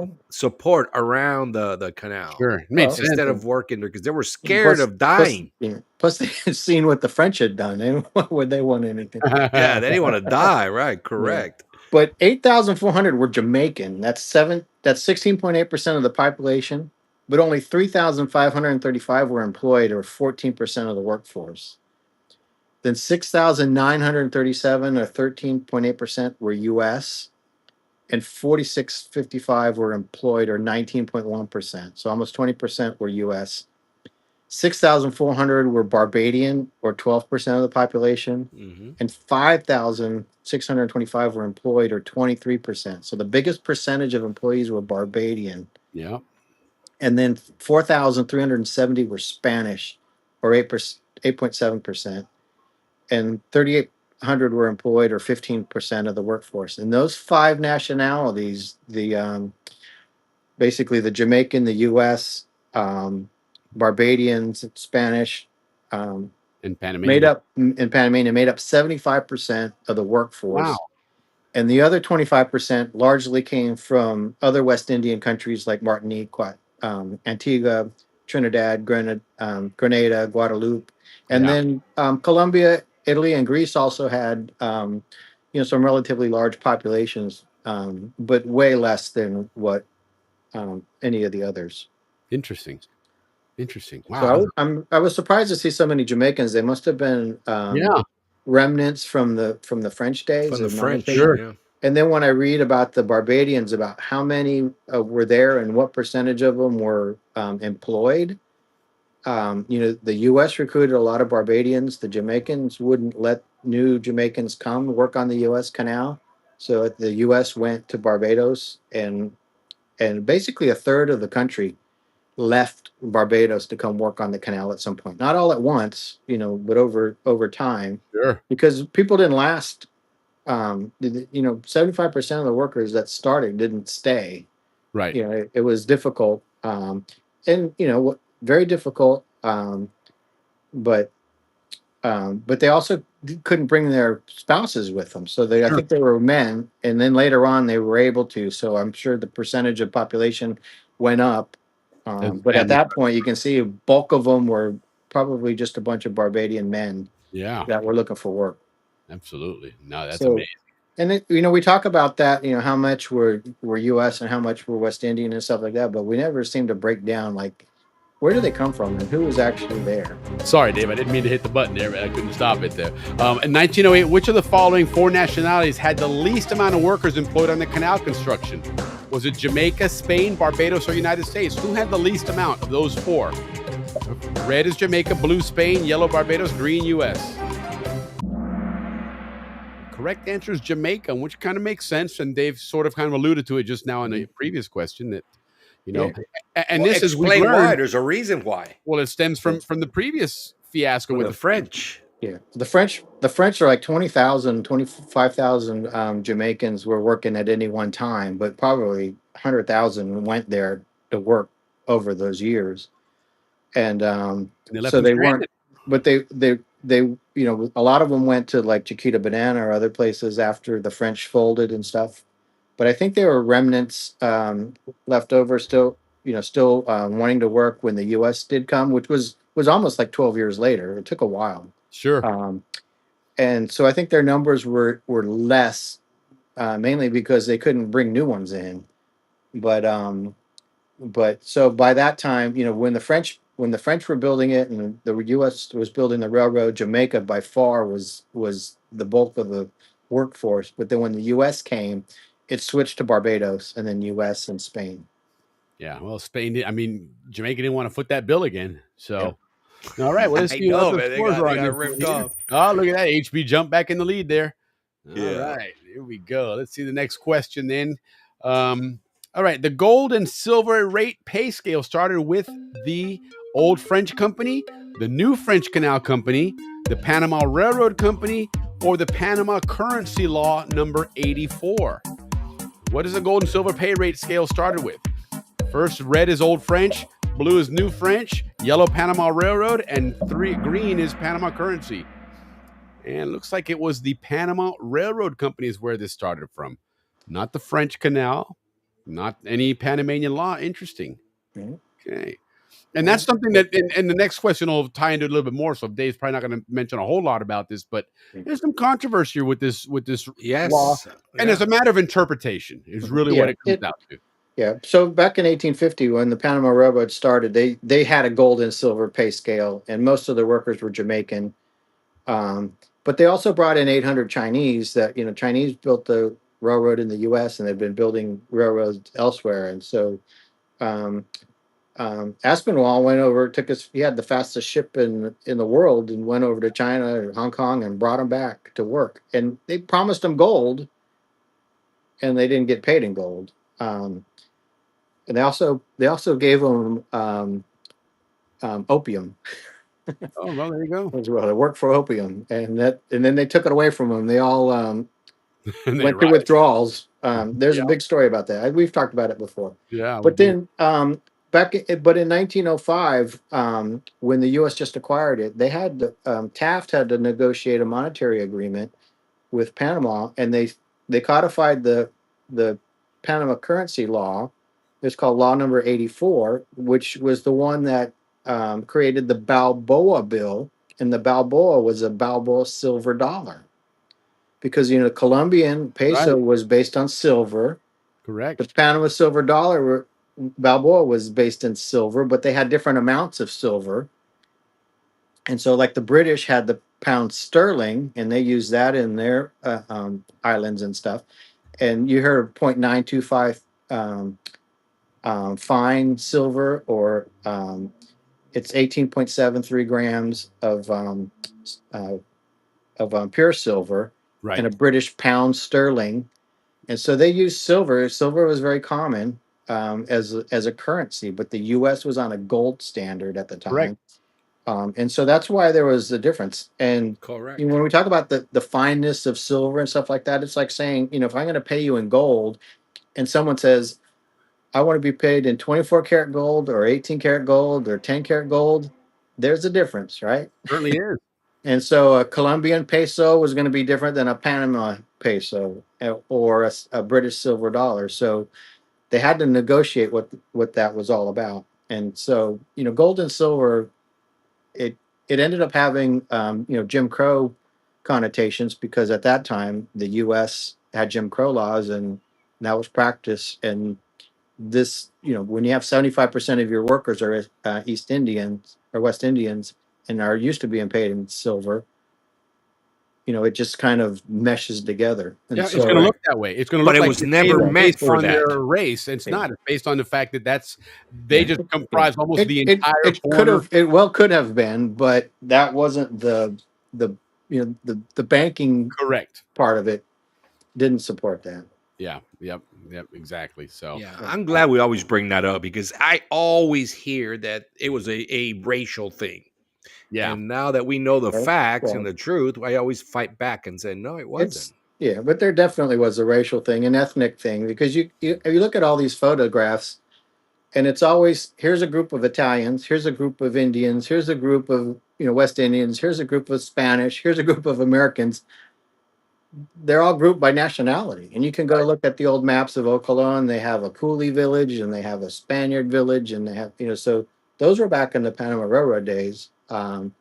around the canal. Sure. Made sense. Instead of working there, because they were scared of dying. Plus, they had seen what the French had done. And why would they want anything? Yeah, they didn't want to die, right? Correct. Yeah. But 8,400 were Jamaican. That's 16.8% of the population. But only 3,535 were employed, or 14% of the workforce. Then 6,937, or 13.8%, were U.S., and 4,655 were employed, or 19.1%. So almost 20% were U.S. 6,400 were Barbadian, or 12% of the population, and 5,625 were employed, or 23%. So the biggest percentage of employees were Barbadian. Yeah. And then 4,370 were Spanish, or 8.7%. And 3,800 were employed, or 15% of the workforce. And those five nationalities, the basically the Jamaican, the U.S., Barbadians, Spanish, And made Panamanian. up in Panamanian made up 75% of the Wow. workforce, and the other 25% largely came from other West Indian countries like Martinique, Antigua, Trinidad, Grenada, Guadeloupe, and Yeah. then Colombia, Italy, and Greece also had some relatively large populations, but way less than what any of the others. Interesting. Interesting. Wow. So I was surprised to see so many Jamaicans. They must have been Yeah. remnants from the French days From the of not French. Sure. Yeah. And then when I read about the Barbadians, about how many were there and what percentage of them were employed, the U.S. recruited a lot of Barbadians. The Jamaicans wouldn't let new Jamaicans come work on the U.S. Canal, so the U.S. went to Barbados, and basically a third of the country left Barbados to come work on the canal at some point. Not all at once, but over time, Sure. because people didn't last. 75% of the workers that started didn't stay. Right. It was difficult, and very difficult. But but they also couldn't bring their spouses with them, so I Sure. think they were men, and then later on they were able to. So I'm sure the percentage of population went up, As the but at family. that point, you can see a bulk of them were probably just a bunch of Barbadian men Yeah. that were looking for work. Absolutely. No, that's So, amazing. and we talk about that, how much were U.S. and how much were West Indian and stuff like that, but we never seem to break down like where do they come from and who was actually there. Sorry, Dave. I didn't mean to hit the button there, but I couldn't stop it there. In 1908, which of the following four nationalities had the least amount of workers employed on the canal construction? Was it Jamaica, Spain, Barbados, or United States? Who had the least amount of those four? Red is Jamaica, blue Spain, yellow Barbados, green U.S. Correct answer is Jamaica, which kind of makes sense. And Dave sort of kind of alluded to it just now in the previous question that, Yeah. and Well, this is we've explain why. learned. There's a reason why. Well, it stems from the previous fiasco From with the the French. French. Yeah, the French are like 20,000, 25,000 Jamaicans were working at any one time, but probably 100,000 went there to work over those years, and And they left so them they weren't. stranded. But they a lot of them went to like Chiquita Banana or other places after the French folded and stuff. But I think there were remnants left over still, still wanting to work when the U.S. did come, which was almost like 12 years later. It took a while. Sure. And so I think their numbers were less, mainly because they couldn't bring new ones in. But so by that time, when the French were building it and the U.S. was building the railroad, Jamaica by far was the bulk of the workforce. But then when the U.S. came, it switched to Barbados and then U.S. and Spain. Yeah. Well, Spain. I mean, Jamaica didn't want to foot that bill again. Yeah. So, all right. Well, let's I see what know, the man. They scores are on got this ripped one here. off. Oh, look at that. HB jumped back in the lead there. All Yeah. right. Here we go. Let's see the next question then. All right. The gold and silver rate pay scale started with the old French company, the new French Canal Company, the Panama Railroad Company, or the Panama Currency Law number 84. What is the gold and silver pay rate scale started with? First, red is Old French, blue is New French, yellow Panama Railroad, and green is Panama Currency. And it looks like it was the Panama Railroad Company is where this started from, not the French Canal, not any Panamanian law. Interesting. Mhm. Okay. And that's something that, and the next question will tie into a little bit more. So Dave's probably not going to mention a whole lot about this, but there's some controversy with this Yes. law, and Yeah. it's a matter of interpretation. Is really Yeah, what it comes down to. Yeah. So back in 1850, when the Panama Railroad started, they had a gold and silver pay scale, and most of the workers were Jamaican. But they also brought in 800 Chinese. Chinese built the railroad in the U.S. and they've been building railroads elsewhere. And so Aspinwall went over, he had the fastest ship in the world, and went over to China or Hong Kong and brought them back to work. And they promised them gold, and they didn't get paid in gold. And they also gave them opium Oh, well, there you go. as well. They worked for opium, and then they took it away from them. They all And they went through arrived. withdrawals. There's Yeah. a big story about that. We've talked about it before. Yeah. We But do. then but in 1905, when the U.S. just acquired it, they had Taft had to negotiate a monetary agreement with Panama, and they codified the Panama currency law. It's called Law Number 84, which was the one that created the Balboa bill, and the Balboa was a Balboa silver dollar because Colombian Right. peso was based on silver. The Correct. Panama silver dollar Balboa was based in silver, but they had different amounts of silver. And so, like the British had the pound sterling, and they used that in their islands and stuff. And you heard 0.925 fine silver, or it's 18.73 grams uh, of pure silver, Right. and a British pound sterling. And so they used silver. Silver was very common as a currency, but the U.S. was on a gold standard at the Correct. time, and so that's why there was a difference. And Correct. when we talk about the fineness of silver and stuff like that, it's like saying, if I'm going to pay you in gold, and someone says, I want to be paid in 24 karat gold or 18 karat gold or 10 karat gold, there's a difference, right? Certainly is. And so a Colombian peso was going to be different than a Panama peso or a British silver dollar. So they had to negotiate what that was all about. And so, gold and silver, it it ended up having Jim Crow connotations, because at that time the U.S. had Jim Crow laws, and that was practice. And this, when you have 75% of your workers are East Indians or West Indians and are used to being paid in silver, it just kind of meshes together. And Yeah, it's so, going to look that way. It's going to But look it like was they're never paid meant based for on that. their race. It's Yeah. not. It's based on the fact that they Yeah. just comprise almost it, the it, entire it could border. have could have been, but that wasn't the the banking Correct. part of it didn't support that. Yeah. Yep. Yep. Exactly. So. Yeah, I'm glad we always bring that up because I always hear that it was a racial thing. Yeah. And now that we know the Right? facts and Well, the truth, I always fight back and say, no, it wasn't. it's but there definitely was a racial thing, an ethnic thing, because if you look at all these photographs, and it's always, here's a group of Italians, here's a group of Indians, here's a group of West Indians, here's a group of Spanish, here's a group of Americans. They're all grouped by nationality, and you can go look at the old maps of Ocolon. They have a Coolie village, and they have a Spaniard village, and they have so those were back in the Panama Railroad days. And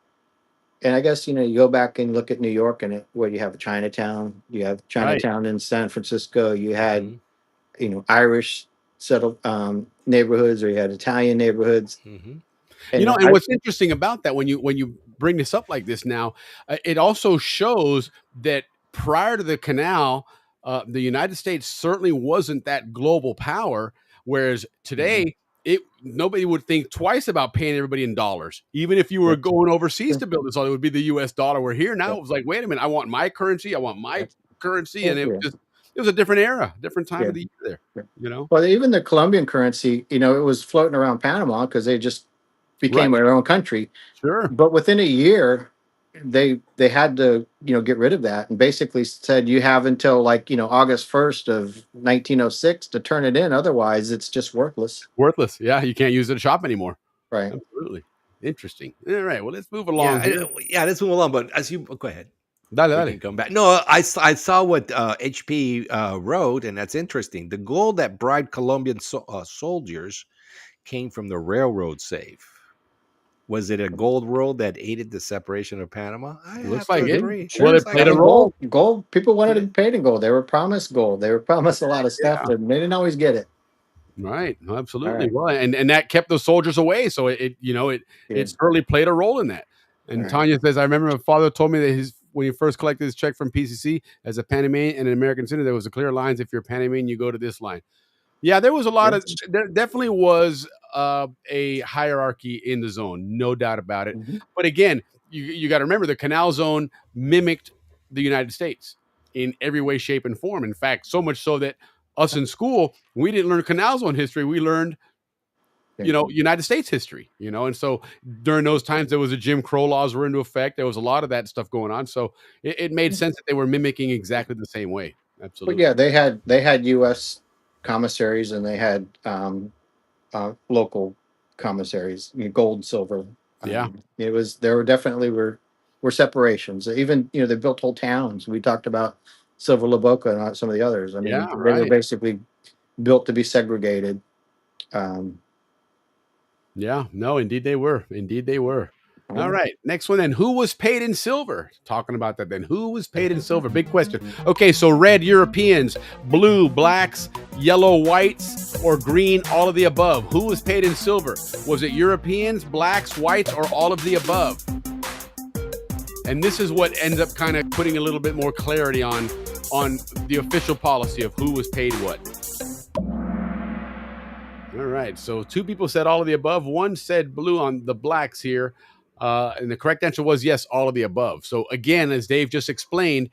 I guess you go back and look at New York, and where you have Chinatown, you have Right. Chinatown in San Francisco, you had Mhm. Irish settled neighborhoods, or you had Italian neighborhoods. Mhm. And And what's interesting about that, when you bring this up like this now, it also shows that prior to the canal, the United States certainly wasn't that global power. Whereas today, nobody would think twice about paying everybody in dollars, even if you were going overseas to build this. It would be the U.S. dollar. We're here now. It was like, wait a minute, I want my currency. I want my currency, and it was a different era, different time of the year there. Well, even the Colombian currency, it was floating around Panama because they just became Right. their own country. Sure. But within a year, they had to get rid of that, and basically said you have until August 1st of 1906 to turn it in. Otherwise, it's just worthless. Worthless. Yeah, you can't use it to shop anymore. Right. Absolutely. Interesting. All right. Well, let's move along here. Let's move along. But as you go ahead, Dale, we dale. can come back. No, I saw what HP wrote, and that's interesting. The gold that bribed Colombian soldiers came from the railroad safe. Was it a gold world that aided the separation of Panama? I It looks have like to it. agree. Well, it Looks like played a it. role. Gold. People wanted to be paid in gold. They were promised gold. They were promised a lot of stuff, Yeah. and they didn't always get it. Right. Absolutely. Right. Well, and that kept the soldiers away. So it certainly played a role in that. And Right. Tanya says, I remember my father told me that when he first collected his check from PCC as a Panamanian and an American citizen, there was a clear lines. If you're Panamanian, you go to this line. Yeah, there was a lot there definitely was a hierarchy in the zone, no doubt about it. Mhm. But again, you got to remember the Canal Zone mimicked the United States in every way, shape, and form. In fact, so much so that us in school, we didn't learn Canal Zone history. We learned, United States history, and so during those times, there was a Jim Crow laws were into effect. There was a lot of that stuff going on. So it made sense that they were mimicking exactly the same way. Absolutely. yeah, they had U.S. commissaries and they had local commissaries, gold, silver. Yeah. It was there were definitely were separations. Even they built whole towns. We talked about Silver La Boca and some of the others. I mean, Yeah. they were Right. basically built to be segregated. Um, Yeah. No, indeed they were. Indeed they were. All um, right. Next one then. Who was paid in silver? Talking about that then. Who was paid in silver? Big question. Okay, so red Europeans, blue blacks, yellow whites, or green, all of the above. Who was paid in silver? Was it Europeans, blacks, whites, or all of the above? And this is what ends up kind of putting a little bit more clarity on the official policy of who was paid what. All right. So two people said all of the above. One said blue on the blacks here. And the correct answer was yes, all of the above. So again, as Dave just explained,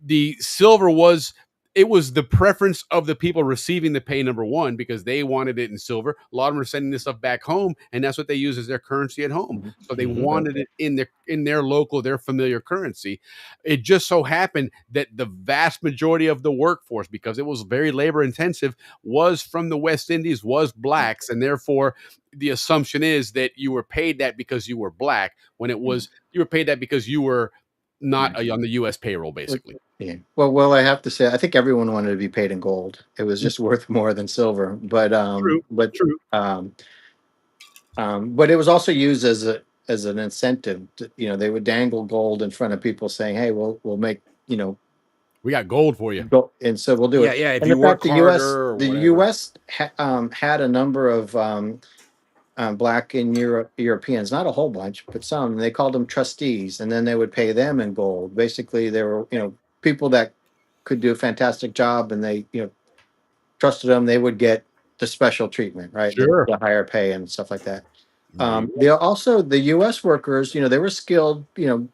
the silver was it was the preference of the people receiving the pay, number one, because they wanted it in silver. A lot of them are sending this stuff back home, and that's what they use as their currency at home. So they wanted it in their local, their familiar currency. It just so happened that the vast majority of the workforce, because it was very labor intensive, was from the West Indies, was blacks, and therefore the assumption is that you were paid that because you were black, when it was you were paid that because you were not on the U.S. payroll, basically. Yeah. Well, I have to say, I think everyone wanted to be paid in gold. It was just worth more than silver. True. True. But it was also used as an incentive. They would dangle gold in front of people, saying, "Hey, we'll make We got gold for you. and so we'll do Yeah, it." yeah. If And you in fact, work harder or The whatever. U.S. Had a number of black and Europeans, not a whole bunch, but some. And they called them trustees, and then they would pay them in gold. Basically, they were people that could do a fantastic job, and they trusted them. They would get the special treatment, right? Sure. The higher pay and stuff like that. There you go. They also the U.S. workers, they were skilled,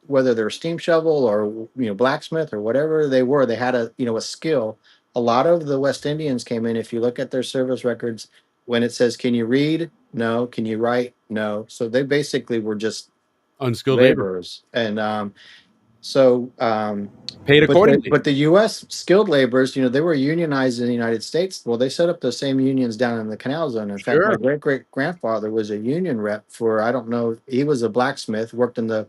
whether they're steam shovel or blacksmith or whatever they were, they had a skill. A lot of the West Indians came in. If you look at their service records, when it says, "Can you read?" No. Can you write? No. So they basically were just Unskilled labor. laborers, and so, Paid accordingly. but the U.S. skilled laborers, they were unionized in the United States. Well, they set up those same unions down in the Canal Zone. In fact, my Sure. great grandfather was a union rep for, I don't know, he was a blacksmith, worked in the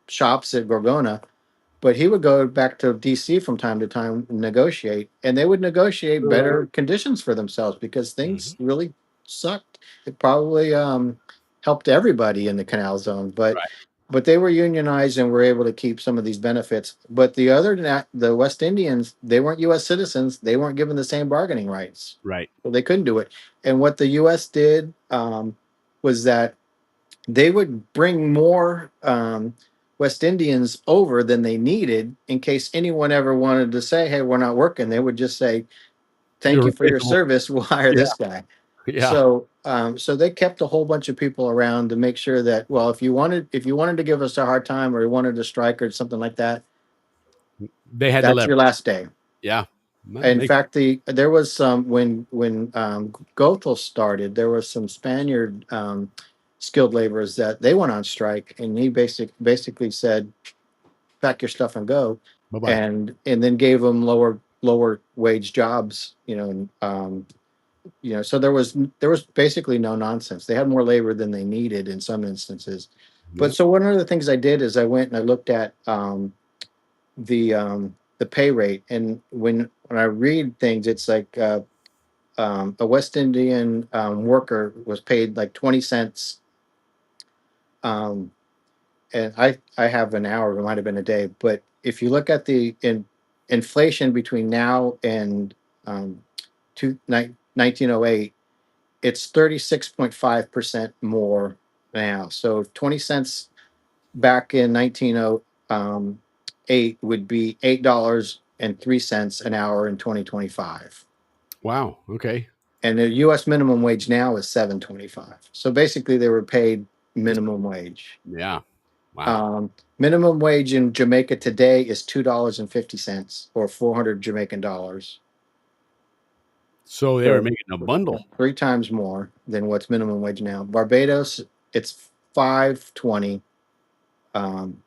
shops at Gorgona, but he would go back to D.C. from time to time and negotiate, and they would negotiate better conditions for themselves because things really sucked. It probably helped everybody in the Canal Zone, Right. but they were unionized and were able to keep some of these benefits. But the other than that, the West Indians, they weren't U.S. citizens. They weren't given the same bargaining rights. Right. So they couldn't do it. And what the U.S. did was that they would bring more West Indians over than they needed in case anyone ever wanted to say, "Hey, we're not working." They would just say, "Thank You're you for your replaceable. service. We'll hire Yeah. this guy." Yeah. So they kept a whole bunch of people around to make sure that, well, if you wanted to give us a hard time or you wanted to strike or something like that, They had the that's your leverage. last day. Yeah. Well, In fact, there was some when Gothel started, there was some Spaniard skilled laborers that they went on strike, and he basically said, "Pack your stuff and go," bye-bye. And then gave them lower wage jobs, so there was basically no nonsense. They had more labor than they needed in some instances. But Yep. so one of the things I did is I went and I looked at the pay rate, and when I read things, it's like a West Indian worker was paid like 20 cents. Um, and I have an hour, it might have been a day, but if you look at the inflation between now and um, 1908, it's 36.5% more now. So 20 cents back in 1908 would be $8.03 an hour in 2025. Wow. Okay. And the US minimum wage now is 7.25. So basically they were paid minimum wage. Yeah. Wow. Minimum wage in Jamaica today is $2.50 or 400 Jamaican dollars. So they were So making a bundle. 3 times more than what's minimum wage now. Barbados, it's 5.20. Um,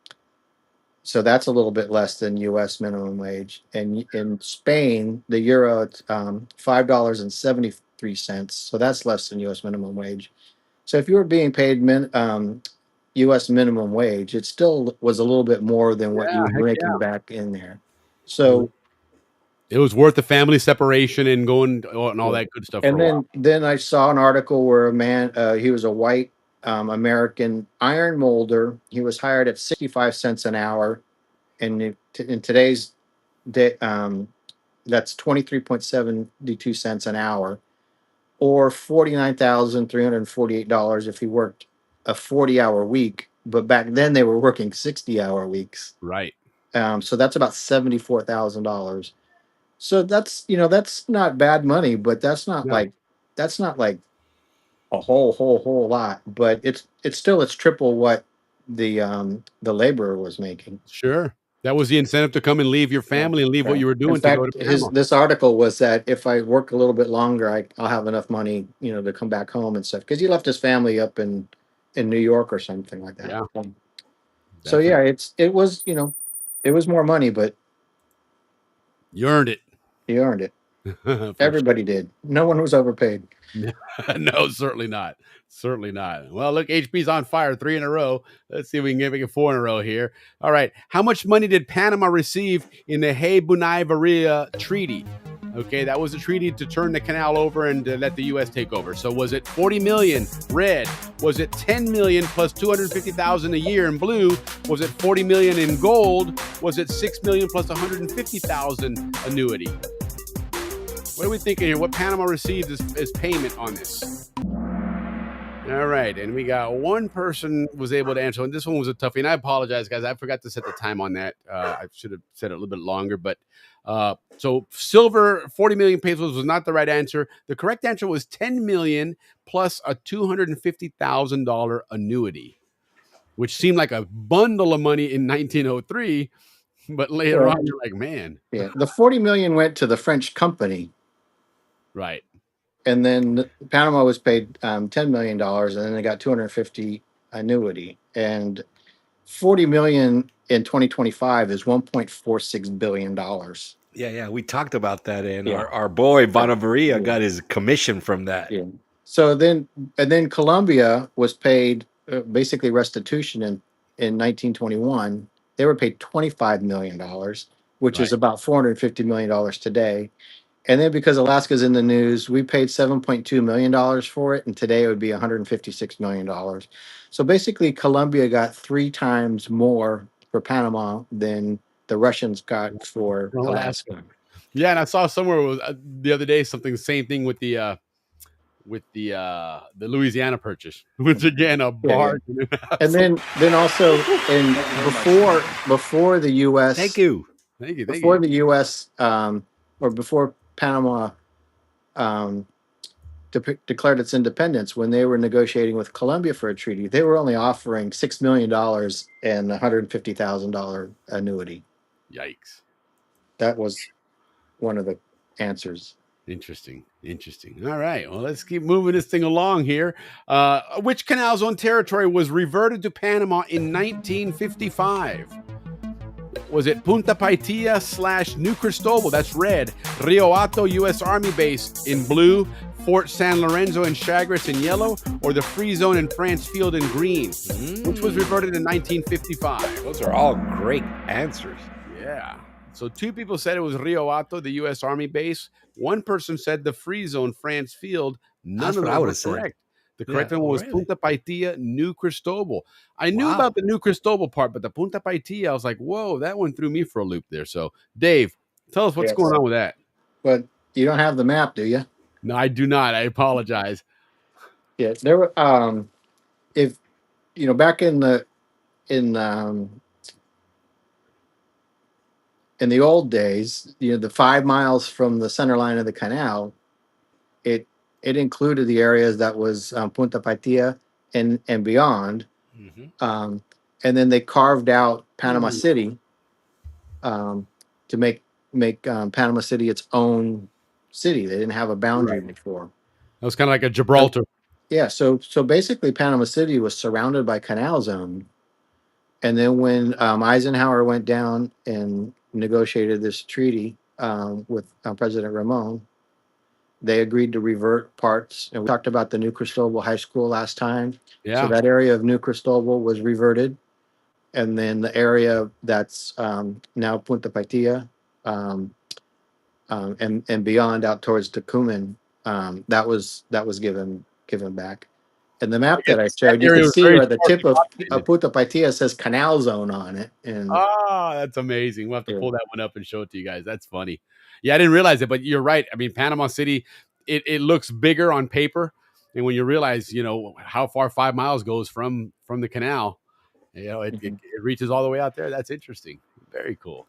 So that's a little bit less than U.S. minimum wage. And in Spain, the euro, it's $5.73. So that's less than U.S. minimum wage. So if you were being paid U.S. minimum wage, it still was a little bit more than what you Yeah, were heck making yeah. back in there. So It was worth the family separation and going and all yeah. that good stuff for And a while. then I saw an article where a man, he was a white American iron molder. He was hired at 65 cents an hour, and in today's day, that's 23.72 cents an hour, or $49,348 if he worked a 40-hour week. But back then they were working 60-hour weeks. Right. So that's about $74,000. So that's not bad money, but No. that's not like a whole lot. But it's triple what the laborer was making. Sure. That was the incentive to come and leave your Yeah, family and leave what right. you were In doing to go to fact, Panama. this article was that if I work a little bit longer, I'll have enough money, to come back home and stuff. Because he left his family up in New York or something like that. Yeah, So yeah, definitely. it was more money, but You earned it. he earned it. For sure. Everybody did. No one was overpaid. No, certainly not. Certainly not. Well, look, HP's on fire 3 in a row. Let's see if we can make it 4 in a row here. All right. How much money did Panama receive in the Hey-Bunai-Varilla Treaty? Okay, that was a treaty to turn the canal over and let the U.S. take over. So was it 40 million red? Was it 10 million plus 250,000 a year in blue? Was it 40 million in gold? Was it 6 million plus 150,000 annuity? What are we thinking here? What Panama received as payment on this? All right, and we got one person was able to answer, and this one was a toughie. And I apologize, guys. I forgot to set the time on that. I should have said it a little bit longer, but so silver 40 million pesos was not the right answer. The correct answer was 10 million plus a $250,000 annuity, which seemed like a bundle of money in 1903, but later Yeah, on, you're like, man, yeah. The 40 million went to the French company, right? and then Panama was paid $10 million, and then they got 250 annuity, and 40 million in 2025 is 1.46 billion dollars. Yeah. We talked about that, and Yeah. our boy Yeah. Bonavaria got his commission from that. Yeah. So then Colombia was paid basically restitution in 1921. They were paid $25 million, which is Right. about $450 million today. And then because Alaska's in the news, we paid $7.2 million for it, and today it would be $156 million. So basically, Colombia got 3 times more for Panama than the Russians got for Alaska. Alaska. Yeah, and I saw somewhere it was, the other day something same thing with the Louisiana purchase, which again a Yeah, yeah. bargain. And then also in before the U.S. Thank you. Thank you. before the U.S. Or before Panama declared its independence, when they were negotiating with Colombia for a treaty, they were only offering $6 million and $150,000 annuity. Yikes. That was one of the answers. Interesting. All right. Well, let's keep moving this thing along here. Which canal zone territory was reverted to Panama in 1955? Was it Punta Paitilla / New Cristobal? That's red. Rio Hato U.S. Army Base in blue. Fort San Lorenzo and Chagres in yellow, or the Free Zone in France Field in green? Which was reverted in 1955? Those are all great answers. Yeah. So 2 people said it was Rio Hato, the U.S. Army base. 1 person said the Free Zone, France Field. None That's of what I those would were have said. correct. The correct Yeah. one Oh, was really? Punta Paitilla, New Cristobal. I knew Wow. about the New Cristobal part, but the Punta Paitilla, I was like, whoa, that one threw me for a loop there. So, Dave, tell us what's Yes. going on with that. But you don't have the map, do you? No, I do not. I apologize. Yeah, there were. If back in in the old days, the 5 miles from the center line of the canal, it included the areas that was Punta Paitilla and beyond, and then they carved out Panama City to make Panama City its own city. They didn't have a boundary Right. before. That was kind of like a Gibraltar. Yeah, so basically Panama City was surrounded by canal zone, And then when Eisenhower went down and negotiated this treaty with President Ramon, they agreed to revert parts. And we talked about the New Cristobal High School last time. So Yeah. that area of New Cristobal was reverted. And then the area that's now Punta Paitilla and beyond out towards Tucuman, that was given back. And the map that I That showed, you area can was see very where the tip sparsely of populated. Punta Paitilla says Canal Zone on it. And Ah, that's amazing. We'll have to yeah. pull that one up and show it to you guys. That's funny. Yeah, I didn't realize it, but you're right. I mean, Panama City, it looks bigger on paper. And when you realize, how far 5 miles goes from the canal, it reaches all the way out there. That's interesting. Very cool.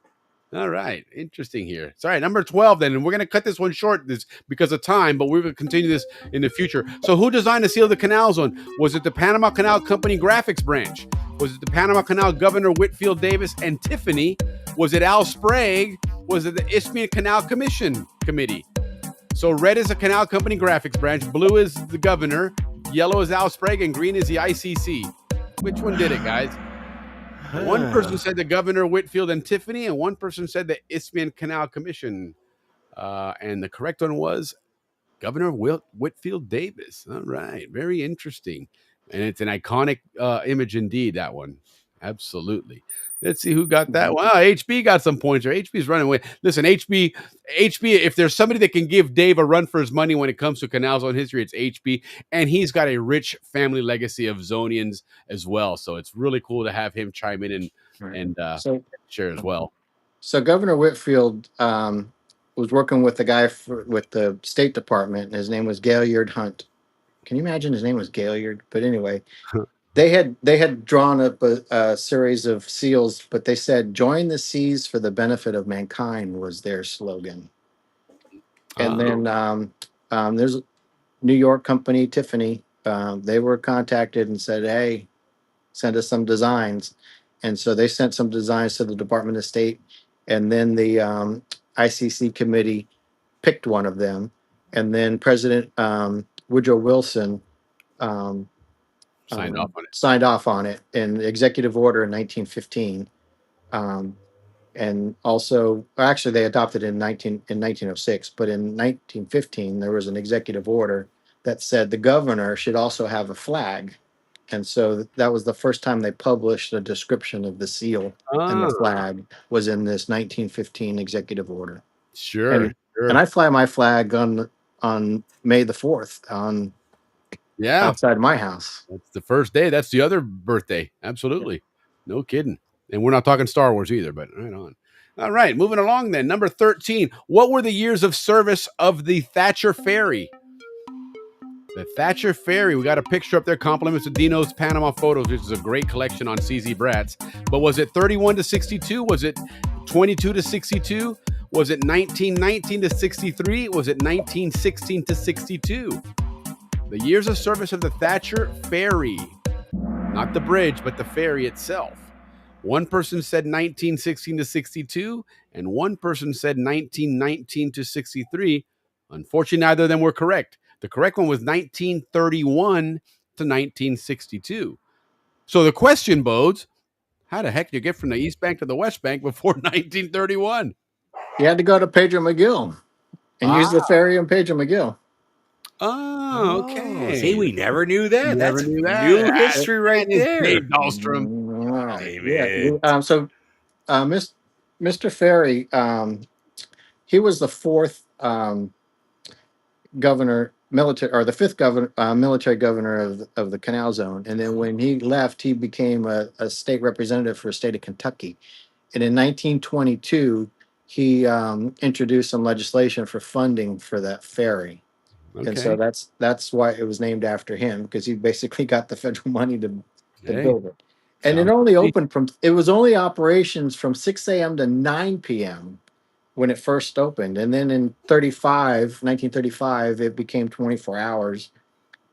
All right, interesting here. Sorry, number 12 then, and we're going to cut this one short because of time, but we're going to continue this in the future. So who designed the seal of the canal zone? Was it the Panama Canal Company graphics branch? Was it the Panama Canal Governor Whitfield Davis and Tiffany? Was it Al Sprague? Was it the Isthmian Canal Commission Committee? So red is the Canal Company graphics branch, blue is the governor, yellow is Al Sprague, and green is the ICC. Which one did it, guys? One person said the Governor Whitfield and Tiffany, and one person said the Isthmian Canal Commission. And the correct one was Governor Whitfield Davis. All right. Very interesting. And it's an iconic image indeed, that one. Absolutely. Let's see who got that. Wow, HB got some points here. HB's running away. Listen, HB, if there's somebody that can give Dave a run for his money when it comes to Canal Zone history, it's HB. And he's got a rich family legacy of Zonians as well. So it's really cool to have him chime in and So share as well. So Governor Whitfield was working with the guy with the State Department, and his name was Gaillard Hunt. Can you imagine his name was Gaillard? But anyway, they had drawn up a series of seals, but they said "Join the seas for the benefit of mankind" was their slogan. And then there's New York company Tiffany. They were contacted and said, "Hey, send us some designs." And so they sent some designs to the Department of State, and then the ICC committee picked one of them, and then President Woodrow Wilson signed off on it in executive order in 1915. And also, actually, they adopted it in 1906, but in 1915 there was an executive order that said the governor should also have a flag. And so that was the first time they published a description of the seal and the flag was in this 1915 executive order. Sure. And I fly my flag on May the 4th outside my house. That's the first day. That's the other birthday. Absolutely. No kidding. And we're not talking Star Wars either, but right on. All right, moving along then. Number 13. What were the years of service of the Thatcher Ferry? The Thatcher Ferry. We got a picture up there. Compliments of Dino's Panama Photos, which is a great collection on CZ Bratz. But was it 31 to 62? Was it 22 to 62? Was it 1919 to 63? Was it 1916 to 62? The years of service of the Thatcher Ferry. Not the bridge, but the ferry itself. One person said 1916 to 62, and one person said 1919 to 63. Unfortunately, neither of them were correct. The correct one was 1931 to 1962. So the question bodes, how the heck do you get from the East Bank to the West Bank before 1931? You had to go to Pedro McGill and use the ferry in Pedro McGill. Oh, okay. See, we never knew that. Never That's knew that. new history right there. Dave Dahlstrom. David. Yeah. So Mr. Ferry, he was the fourth governor, military, or the fifth governor, military governor of the Canal Zone. And then when he left, he became a state representative for the state of Kentucky. And in 1922, he introduced some legislation for funding for that ferry. Okay. And so that's why it was named after him, because he basically got the federal money to build it. And it was only operations from 6 a.m. to 9 p.m. when it first opened. And then in 1935, it became 24 hours.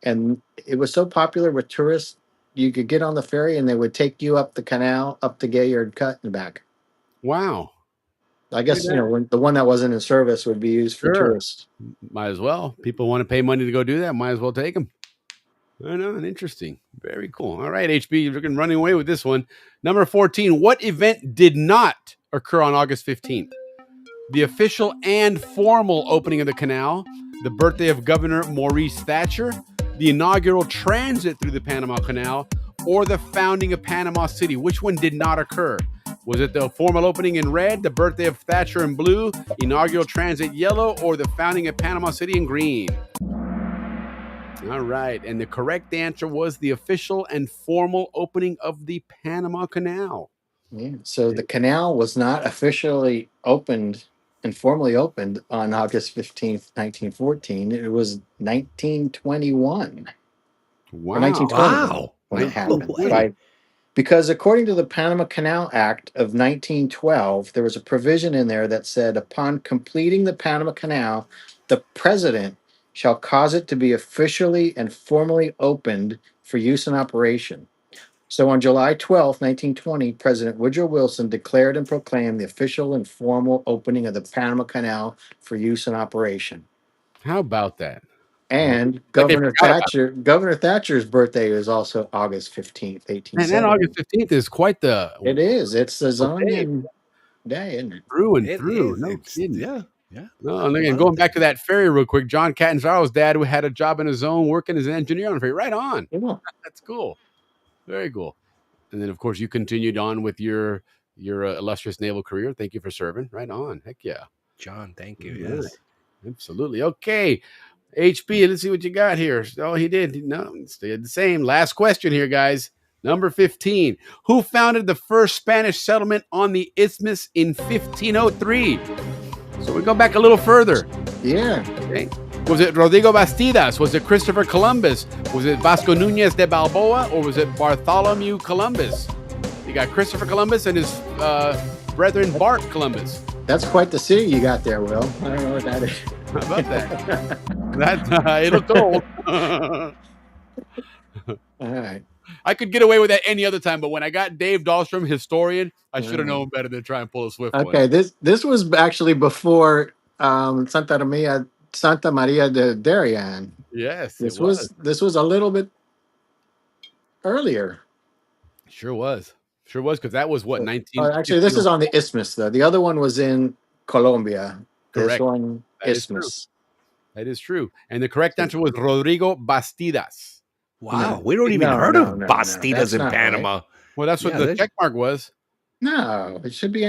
And it was so popular with tourists, you could get on the ferry and they would take you up the canal, up the Gaillard Cut and back. Wow. I guess, when the one that wasn't in service would be used for tourists. Might as well. People want to pay money to go do that. Might as well take them. I know, interesting. Very cool. All right, HB, you're running away with this one. Number 14. What event did not occur on August 15th? The official and formal opening of the canal, the birthday of Governor Maurice Thatcher, the inaugural transit through the Panama Canal, or the founding of Panama City. Which one did not occur? Was it the formal opening in red, the birthday of Thatcher in blue, inaugural transit yellow, or the founding of Panama City in green? All right. And the correct answer was the official and formal opening of the Panama Canal. Yeah. So the canal was not officially opened and formally opened on August 15th, 1914. It was 1921. Wow. Or 1920 when it happened. Because according to the Panama Canal Act of 1912, there was a provision in there that said, upon completing the Panama Canal, the president shall cause it to be officially and formally opened for use in operation. So on July 12th, 1920, President Woodrow Wilson declared and proclaimed the official and formal opening of the Panama Canal for use in operation. How about that? And Like Governor Thatcher's birthday is also August 15th, 1870. And then August 15th is quite the... It is. It's the Zonian day, isn't it? Through and through. No kidding. Yeah. No, and again, going back to that ferry real quick, John Catanzaro's dad who had a job in his own working as an engineer on a ferry. Right on. Yeah. That's cool. Very cool. And then, of course, you continued on with your illustrious naval career. Thank you for serving. Right on. Heck yeah. John, thank you. Yeah. Yes. Absolutely. Okay. HP, let's see what you got here. Oh, he did. No, it stayed the same. Last question here, guys. Number 15. Who founded the first Spanish settlement on the Isthmus in 1503? So we go back a little further. Yeah. Okay. Was it Rodrigo Bastidas? Was it Christopher Columbus? Was it Vasco Núñez de Balboa? Or was it Bartholomew Columbus? You got Christopher Columbus and his brethren Bart Columbus. That's quite the city you got there, Will. I don't know what that is. How about that? It looked old. All right. I could get away with that any other time, but when I got Dave Dahlstrom, historian, I should have known better than try and pull a swift one. Okay, this was actually before Santa Maria de Darien. Yes, this was a little bit earlier. Sure was because that was what 19. Actually, this is on the Isthmus though. The other one was in Colombia. Correct. This one Isthmus. That is true. And the correct answer was Rodrigo Bastidas. Wow, we don't even heard of Bastidas in Panama. Right. Well, that's what the check mark was. No, it should be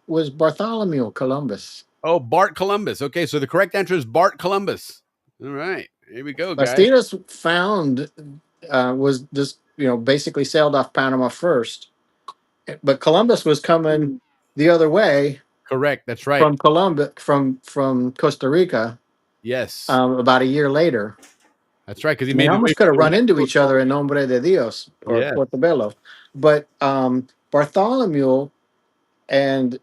was Bartholomew Columbus. Oh, Bart Columbus. Okay, so the correct answer is Bart Columbus. All right, here we go, guys. Bastidas was just basically sailed off Panama first, but Columbus was coming the other way. Correct, that's right. From Columbus, from Costa Rica. Yes. About a year later. That's right, because they almost could have run into each other in Nombre de Dios or Portobello. But Bartholomew and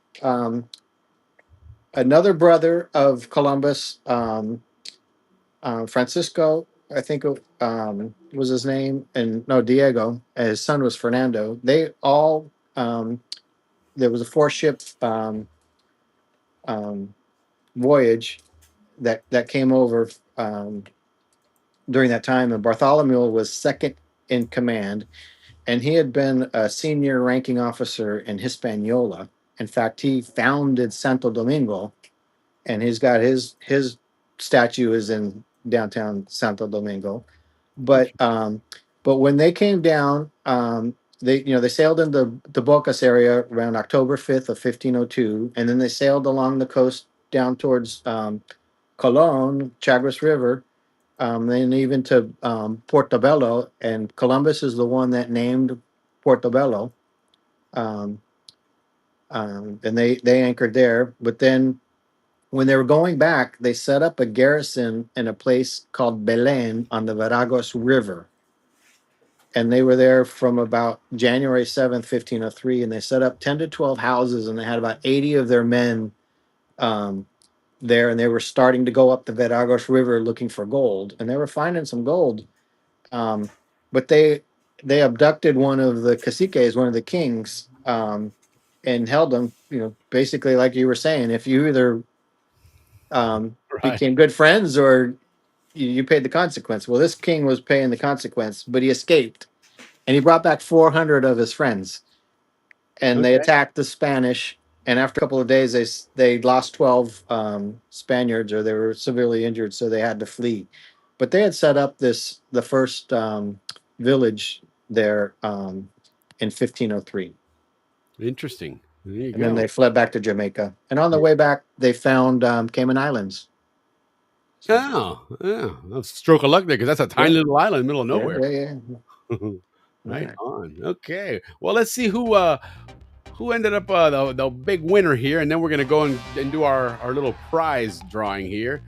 another brother of Columbus, Francisco, I think was his name, and Diego, and his son was Fernando. They all, there was a 4-ship voyage that came over during that time, and Bartholomew was second in command, and he had been a senior ranking officer in Hispaniola. In fact, he founded Santo Domingo, and he's got his statue is in downtown Santo Domingo. But when they came down, they sailed into the Bocas area around October 5th of 1502, and then they sailed along the coast down towards Colon, Chagres River, and even to Portobello, and Columbus is the one that named Portobello. And they anchored there. But then when they were going back, they set up a garrison in a place called Belén on the Veragos River. And they were there from about January 7th, 1503, and they set up 10 to 12 houses, and they had about 80 of their men there, and they were starting to go up the Veragos River looking for gold, and they were finding some gold. But they abducted one of the caciques, one of the kings, and held him, basically like you were saying, if you either became good friends or you paid the consequence. Well, this king was paying the consequence, but he escaped, and he brought back 400 of his friends, and they Okay. attacked the Spanish. And after a couple of days, they lost 12 Spaniards, or they were severely injured, so they had to flee. But they had set up the first village there in 1503, Interesting. There you and then go. they fled back to Jamaica. And on the way back, they found Cayman Islands. Oh, yeah. That's a stroke of luck there because that's a tiny Yeah. little island in the middle of Yeah, nowhere. yeah, yeah. Right Right. on. Okay. Well, let's see who ended up the big winner here, and then we're gonna go and do our little prize drawing here.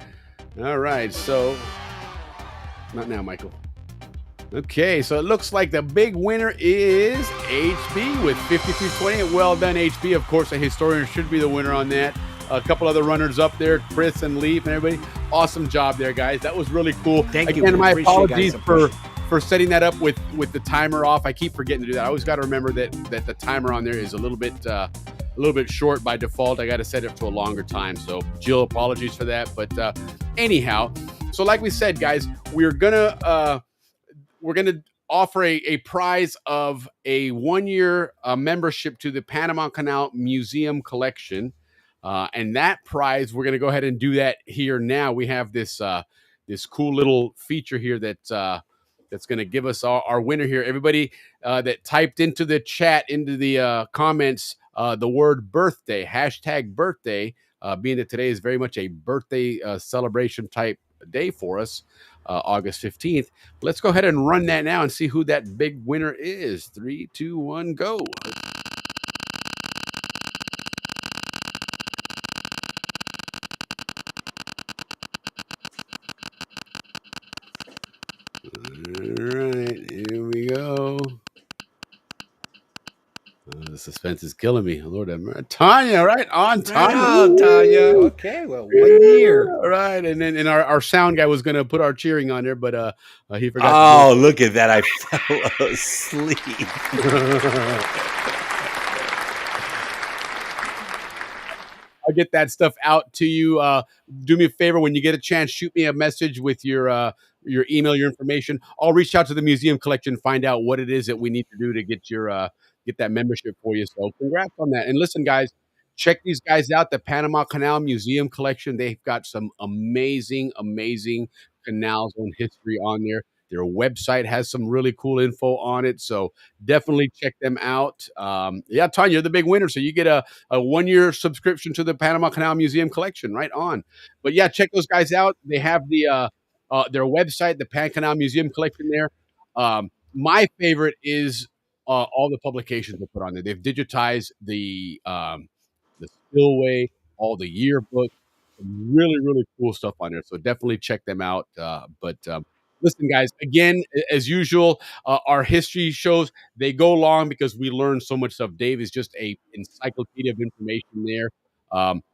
All right. So not now, Michael. Okay, so it looks like the big winner is HB with 5320. Well done, HB. Of course, a historian should be the winner on that. A couple other runners up there, Chris and Leaf and everybody. Awesome job there, guys. That was really cool. Thank you. Again, We my appreciate it, apologies guys. for setting that up with the timer off. I keep forgetting to do that. I always got to remember that the timer on there is a little bit short by default. I got to set it to a longer time. So, Jill, apologies for that. But anyhow, so like we said, guys, we're gonna offer a prize of a 1-year membership to the Panama Canal Museum Collection. And that prize, we're going to go ahead and do that here now. We have this cool little feature here that's going to give us our winner here. Everybody that typed into the chat, into the comments, the word birthday, #birthday, being that today is very much a birthday celebration type day for us, August 15th. Let's go ahead and run that now and see who that big winner is. 3, 2, 1, go. All right, here we go. The suspense is killing me. Lord have mercy. Tanya, right on, Tanya. Right on, Tanya. Okay, well, 1 year. All right, and then our sound guy was going to put our cheering on there, but he forgot. Oh, look at that! I fell asleep. I'll get that stuff out to you. Do me a favor, when you get a chance, shoot me a message with your email, your information. I'll reach out to the museum collection, find out what it is that we need to do to get get that membership for you. So congrats on that. And listen, guys, check these guys out, the Panama Canal Museum Collection. They've got some amazing, amazing canals on history on there. Their website has some really cool info on it. So definitely check them out. Yeah, Tanya, you're the big winner. So you get a 1-year subscription to the Panama Canal Museum Collection. Right on. But yeah, check those guys out. They have their website, the Pan Canal Museum Collection there. My favorite is all the publications they put on there. They've digitized the spillway, all the yearbooks, some really, really cool stuff on there. So definitely check them out. But listen, guys, again, as usual, our history shows, they go long because we learn so much stuff. Dave is just a encyclopedia of information there.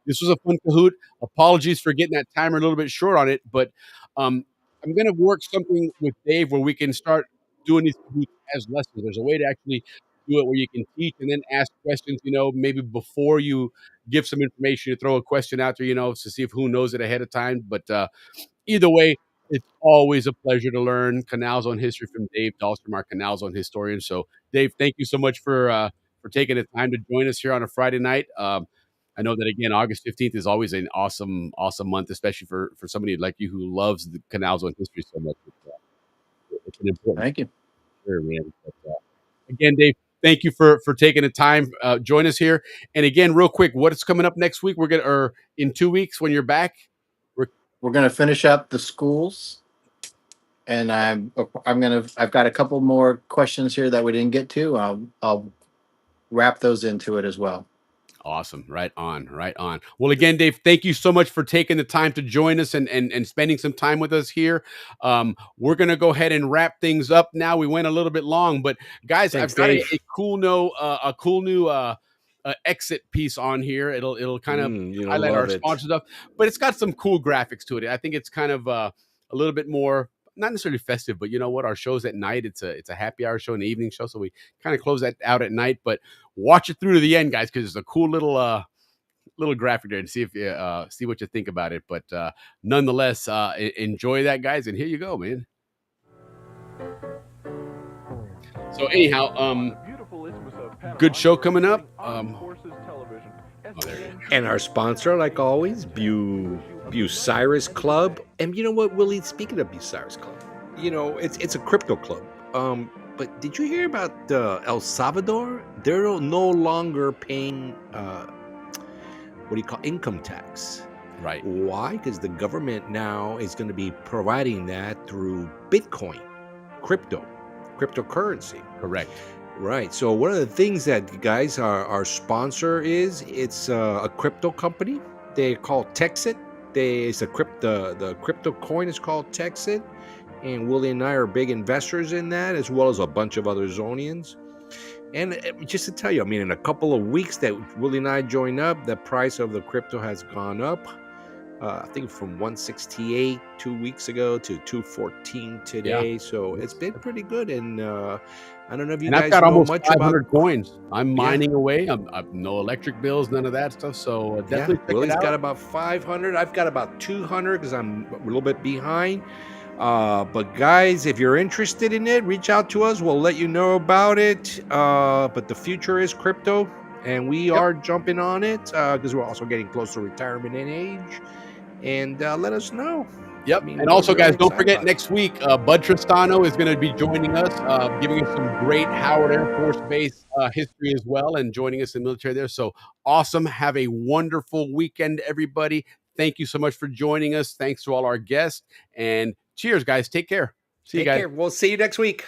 This was a fun Kahoot. Apologies for getting that timer a little bit short on it, but I'm going to work something with Dave where we can start doing these Kahoots as lessons. There's a way to actually do it where you can teach and then ask questions, maybe before you give some information, you throw a question out there, to see if who knows it ahead of time. But either way, it's always a pleasure to learn Canals on History from Dave Dahlstrom, our Canals on Historian. So, Dave, thank you so much for taking the time to join us here on a Friday night. I know that, again, August 15th is always an awesome, awesome month, especially for somebody like you who loves the Canals on History so much. It's an important. Thank you. Sure, man. But, again, Dave, thank you for taking the time. Join us here. And again, real quick, what is coming up next week? Or in 2 weeks when you're back? We're going to finish up the schools, and I've got a couple more questions here that we didn't get to. I'll wrap those into it as well. Awesome. Right on. Right on. Well, again, Dave, thank you so much for taking the time to join us and spending some time with us here. We're going to go ahead and wrap things up now. We went a little bit long, but guys, Thanks, I've got Dave. a cool new exit piece on here. It'll kind of highlight our sponsor stuff, but it's got some cool graphics to it. I think it's kind of a little bit more, not necessarily festive, but you know what? Our show's at night. It's a happy hour show, an evening show, so we kind of close that out at night. But watch it through to the end, guys, because it's a cool little little graphic there and see if you see what you think about it. But nonetheless, enjoy that, guys. And here you go, man. So anyhow, good show coming up. And our sponsor, like always, Bucyrus Club. And you know what, Willie? Speaking of Bucyrus Club, you know it's a crypto club. But did you hear about El Salvador? They're no longer paying what do you call income tax? Right. Why? Because the government now is going to be providing that through Bitcoin, cryptocurrency. Correct. Right. So one of the things that, guys, our sponsor it's a crypto company. They call Texit. The crypto coin is called Texit, and Willie and I are big investors in that, as well as a bunch of other Zonians. And just to tell you, I mean, in a couple of weeks that Willie and I joined up, the price of the crypto has gone up. I think from 168 2 weeks ago to 214 today. Yeah. So it's been pretty good. And I don't know if you guys know almost much 500 about coins. I'm mining away. I've no electric bills, none of that stuff. So definitely check Willie's it out. got about 500. I've got about 200 because I'm a little bit behind. But guys, if you're interested in it, reach out to us. We'll let you know about it. But the future is crypto, and we are jumping on it because we're also getting close to retirement in age. And let us know. Yep. I mean, and also, guys, don't forget next week, Bud Tristano is going to be joining us, giving us some great Howard Air Force Base history as well, and joining us in the military there. So awesome. Have a wonderful weekend, everybody. Thank you so much for joining us. Thanks to all our guests. And cheers, guys. Take care. See you guys. Take care. We'll see you next week.